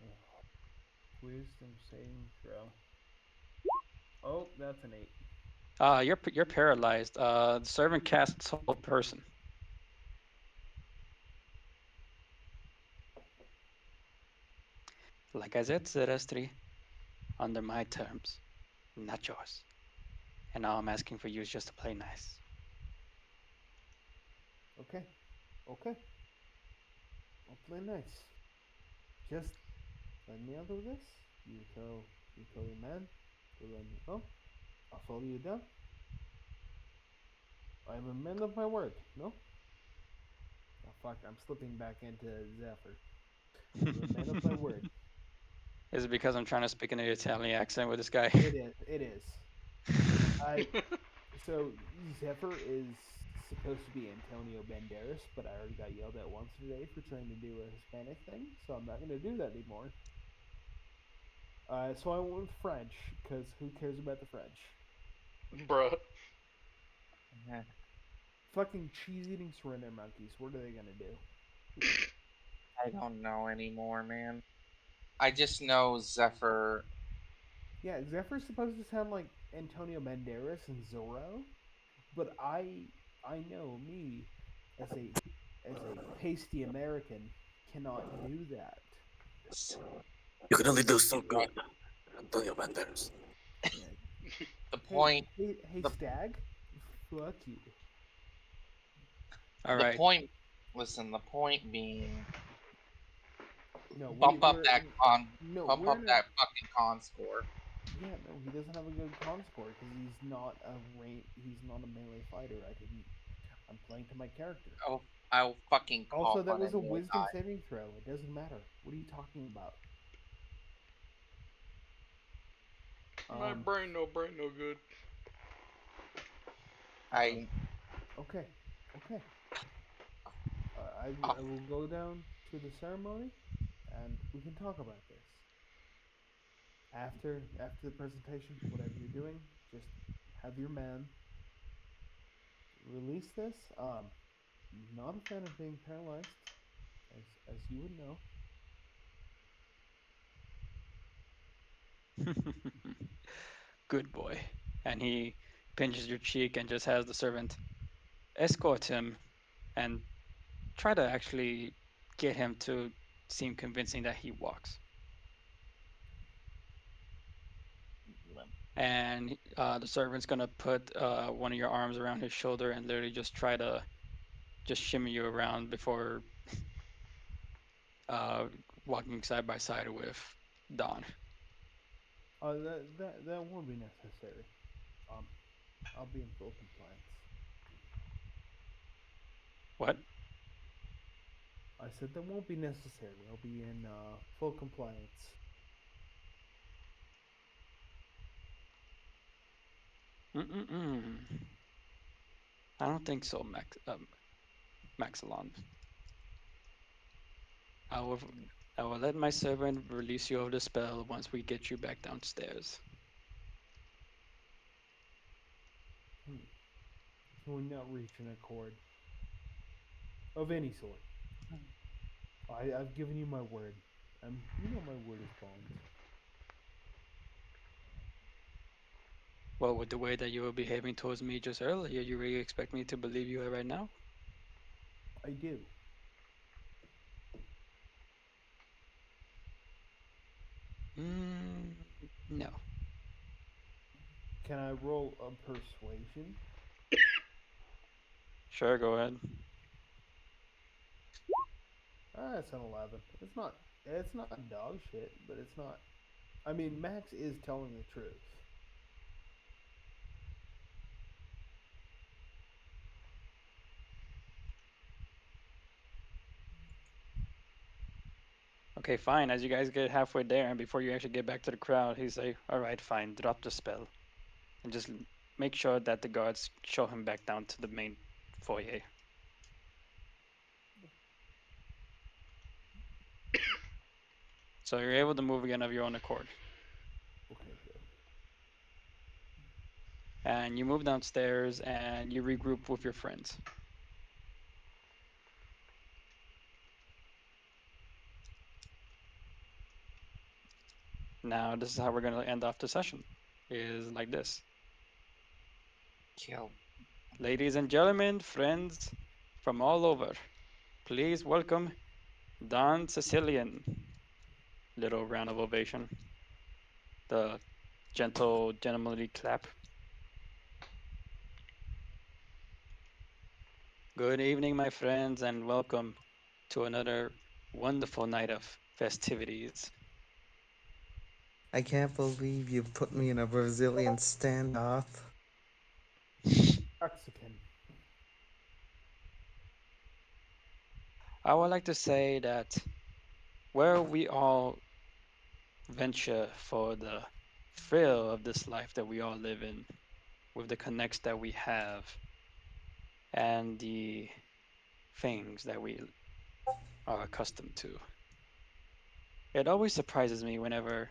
Oh, wisdom saving throw. Oh, that's an 8.
You're paralyzed. The servant casts hold person. Like I said, Zerestri, under my terms, not yours. And all I'm asking for you is just to play nice.
Okay, okay. I'll play nice. Just let me handle this. You tell your man to let me go. I'll follow you down. I'm a man of my word. No? Oh fuck! I'm slipping back into Zephyr. I'm a man of my word.
Is it because I'm trying to speak in an Italian accent with this guy?
It is. It is. I so Zephyr is supposed to be Antonio Banderas, but I already got yelled at once today for trying to do a Hispanic thing, so I'm not going to do that anymore. So I went with French because who cares about the French?
Bruh.
Fucking cheese eating surrender monkeys. What are they gonna do?
I don't know anymore, man. I just know Zephyr.
Yeah, Zephyr's supposed to sound like Antonio Banderas and Zorro, but I know me as a pasty American cannot do that.
You can only do so good, Antonio Banderas.
Yeah.
The
Hey,
point,
hey,
the
Stag, fuck you.
All
the
right.
point. Listen, the point being,
No,
bump up
we're
that con,
no,
bump
we're
up
in a
that fucking con score.
yeah. No, he doesn't have a good con score because he's not a He's not a melee fighter. I didn't. I'm playing to my character.
I'll fucking
Also,
cough
that
on
was
any
a
more
wisdom
time.
saving throw. It doesn't matter. What are you talking about?
My
Um,
brain no good.
um,
I,
okay, okay.
uh,
I will go down to the ceremony, and we can talk about this after the presentation. Whatever you're doing, just have your man release this. Not a fan of being paralyzed, as you would know.
Good boy. And he pinches your cheek and just has the servant escort him and try to actually get him to seem convincing that he walks. And the servant's gonna put one of your arms around his shoulder and literally just try to just shimmy you around before uh, walking side by side with Don.
That won't be necessary. Um, I'll be in full compliance.
What?
I said that won't be necessary. I'll be in full compliance.
Mm-mm-mm. I don't think so, Maxilon. I will, I will let my servant release you of the spell once we get you back downstairs.
Hmm. Can we not reach an accord of any sort? I've given you my word. You know my word is bond.
Well, with the way that you were behaving towards me just earlier, you really expect me to believe you right now?
I do.
Mm, no.
Can I roll a persuasion?
Sure, go ahead.
Ah, it's an 11. It's not. It's not dog shit, but it's not. I mean, Max is telling the truth.
Okay, fine. As you guys get halfway there, and before you actually get back to the crowd, he's like, "All right, fine. Drop the spell, and just make sure that the guards show him back down to the main foyer." So you're able to move again of your own accord,
Okay, good.
and you move downstairs and you regroup with your friends. Now, this is how we're going to end off the session. Is like this.
Kill.
Ladies and gentlemen, friends from all over, please welcome Don Sicilian. Little round of ovation. The gentle, gentlemanly clap. Good evening, my friends, and welcome to another wonderful night of festivities.
I can't believe you put me in a Brazilian standoff.
Mexican.
I would like to say that where we all venture for the thrill of this life that we all live in, with the connects that we have, and the things that we are accustomed to, it always surprises me whenever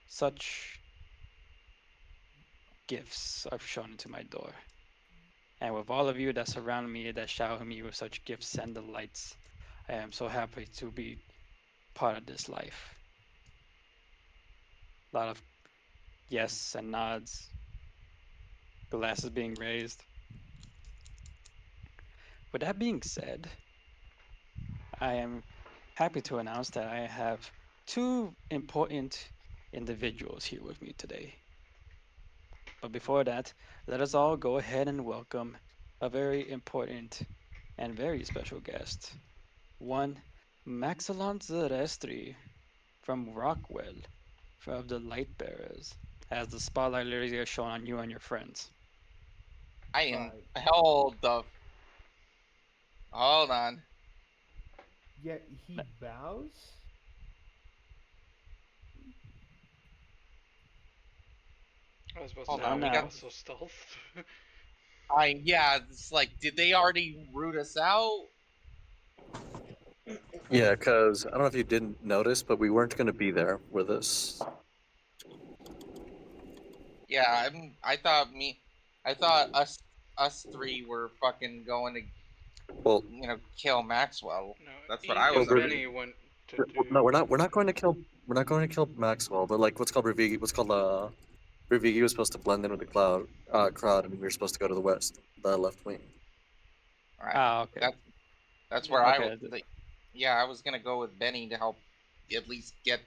such gifts are shown into my door. And with all of you that surround me, that shower me with such gifts and delights, I am so happy to be part of this life. A lot of yes and nods, glasses being raised. With that being said, I am happy to announce that I have two important individuals here with me today. But before that, let us all go ahead and welcome a very important and very special guest. One, Maxilon Zerestri from Rockwell, of the Light Bearers, as the spotlight literally is shown on you and your friends.
I am.
Right.
Hold on.
Yet he bows.
I was about to
Hold
say
Now,
that
on. We
was
got.
now,
also stealth.
Yeah. It's like, did they already root us out?
Yeah, because I don't know if you didn't notice, but we weren't going to be there with this.
Yeah. I thought us three were fucking going to,
Well,
kill Maxwell.
No,
That's what I
Ink
well,
was
and
under.
Benny went to
no,
do.
we're not going to kill. We're not going to kill Maxwell, but like Rivigi was supposed to blend in with the crowd, and we were supposed to go to the west, the left wing.
All right.
ah, okay,
That that's where
Yeah.
okay,
yeah, I was gonna go with Benny to help at least get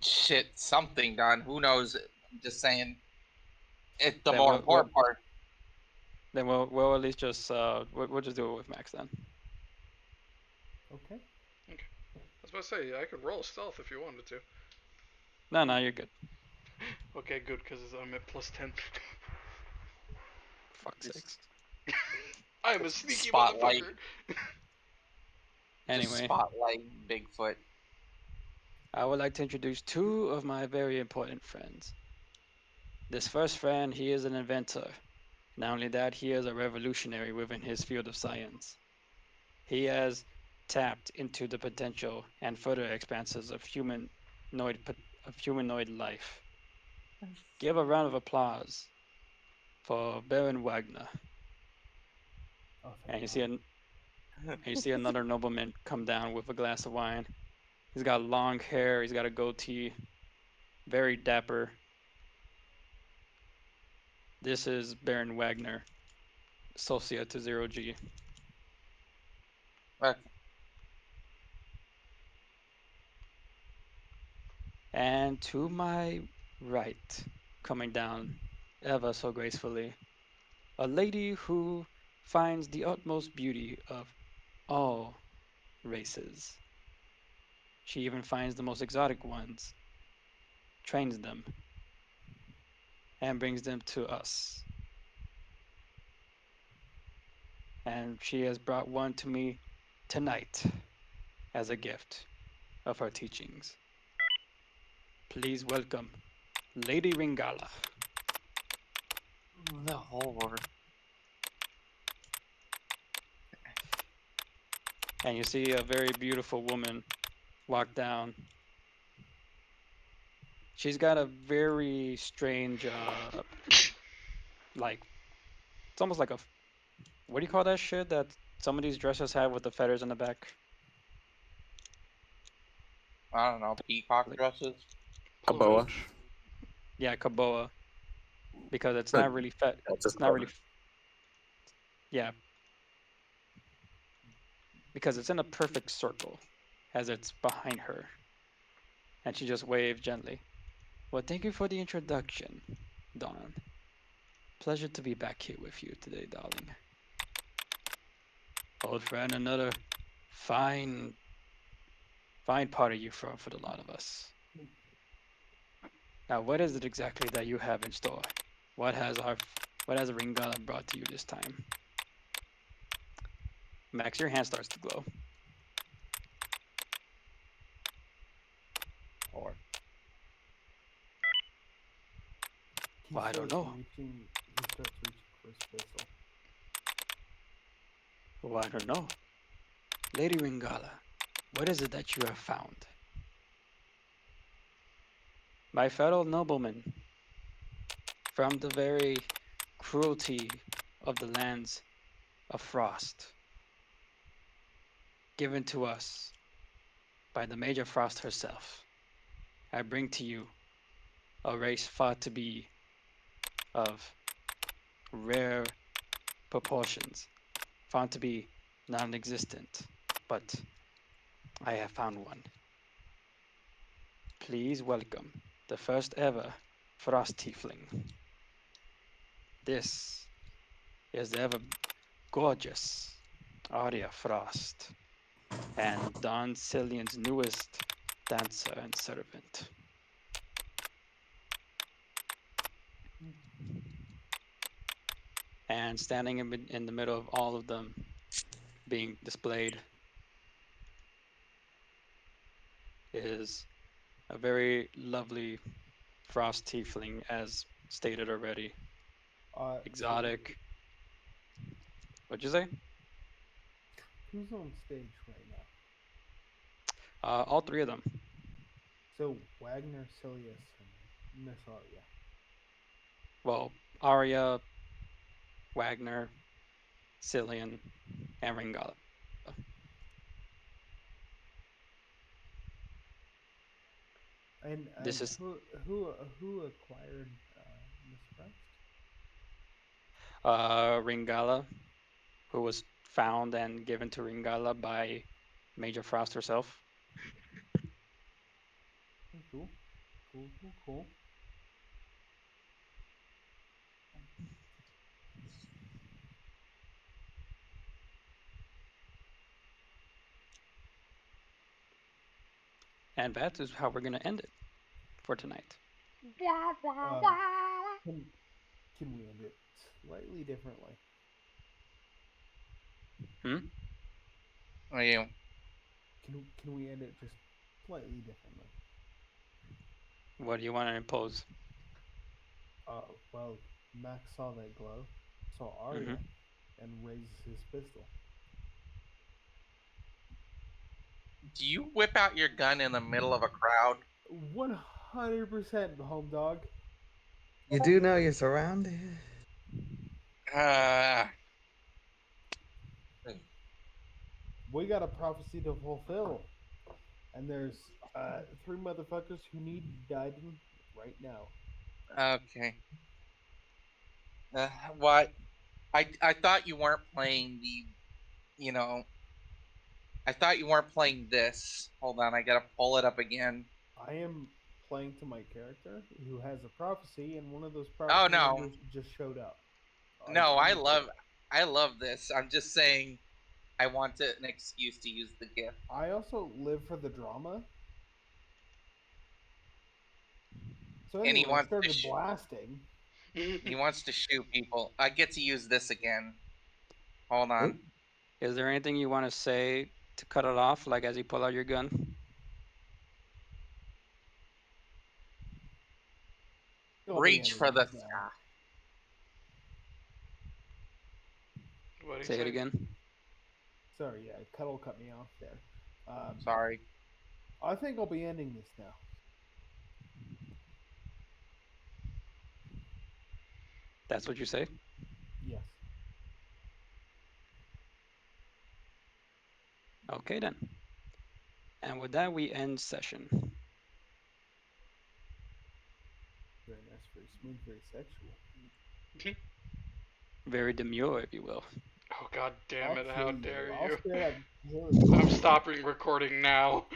shit something done. Who knows? I'm just saying. It's the
then
more
we'll
important part.
we'll at least just we'll just do it with Max then.
Okay.
Okay. I was about to say I could roll stealth if you wanted to.
No, no, you're good.
Okay, good because I'm at plus 10.
Fuck's
Just,
sakes.
I'm a
just
sneaky
spotlight,
motherfucker.
just
Anyway,
spotlight Bigfoot.
I would like to introduce two of my very important friends. This first friend, he is an inventor. Not only that, he is a revolutionary within his field of science. He has tapped into the potential and further expanses of humanoid life. Give a round of applause for Baron Wagner.
Oh,
And
thank
you see
God.
And you see another nobleman come down with a glass of wine. He's got long hair, he's got a goatee, very dapper. This is Baron Wagner, associate to Zero G.
Okay.
And to my right, coming down ever so gracefully, a lady who finds the utmost beauty of all races. She even finds the most exotic ones, trains them, and brings them to us. And she has brought one to me tonight as a gift of her teachings. Please welcome Lady Ringala.
The Lord.
And you see a very beautiful woman walk down. She's got a very strange, like, it's almost like a, what do you call that shit that some of these dresses have with the feathers in the back?
I don't know, peacock
Like,
dresses.
A boa.
Plumage.
yeah, kaboa, because it's
Uh,
not really fat.
That's just
It's
a
not
boa.
really, yeah, because it's in a perfect circle as it's behind her. And she just waved gently. Well, thank you for the introduction, Dawn. Pleasure to be back here with you today, darling. Old friend, another fine, fine party you throw for the lot of us. Now, what is it exactly that you have in store? What has our, what has Ringala brought to you this time? Max, your hand starts to glow.
Lord.
He
Well, I don't
starts
know.
reaching. He starts reaching for his pistol.
Well, I don't know. Lady Ringala, what is it that you have found? My fellow nobleman, from the very cruelty of the lands of frost, given to us by the Major Frost herself, I bring to you a race thought to be of rare proportions, found to be non existent, but I have found one. Please welcome the first ever Frost Tiefling. This is the ever gorgeous Arya Frost and Don Cillion's newest dancer and servant. And standing in the middle of all of them being displayed is a very lovely frost tiefling, as stated already.
So
Exotic. What'd you say?
who's on stage right now?
All three of them.
So Wagner, Silius, and Miss Arya.
Well, Arya, Wagner, Cillian, and Ringala. This
And
is
who acquired Miss Frost?
Ringala, who was found and given to Ringala by Major Frost herself.
Okay, cool, cool, cool, cool.
And that is how we're going to end it for tonight.
Um, can can we end it slightly differently?
Hmm?
Are you?
Can we end it just slightly differently?
What do you want to impose?
Well, Max saw that glow, saw
Hmm.
Arya, and raises his pistol.
Do you whip out your gun in the middle of a crowd?
100% home dog.
You do know you're surrounded.
Uh,
We got a prophecy to fulfill, and there's three motherfuckers who need guiding right now.
Okay. What? I thought you weren't playing the. You know, I thought you weren't playing this. Hold on, I gotta pull it up again.
I am playing to my character who has a prophecy, and one of those
Oh
prophecy
no,
members just showed up.
no,
I'm
I love this. I'm just saying, I want an excuse to use the gift.
I also live for the drama. So
And
anyway, started blasting.
he wants to shoot people. I get to use this again. Hold
Oh,
on.
Is there anything you want to say to cut it off, like as you pull out your gun?
I'll be
Reach
ending
for the
this now.
sky.
What do you
Say it
say?
again.
Sorry, yeah, Cuddle cut me off there.
Sorry.
I think I'll be ending this now.
That's what you say?
Yes.
Okay, then. And with that, we end session.
Very nice, very smooth, very sexual.
Very demure, if you will.
Oh god damn
I'll
it, how
kill you.
dare
I'll
you.
straight up kill you.
I'm stopping recording now.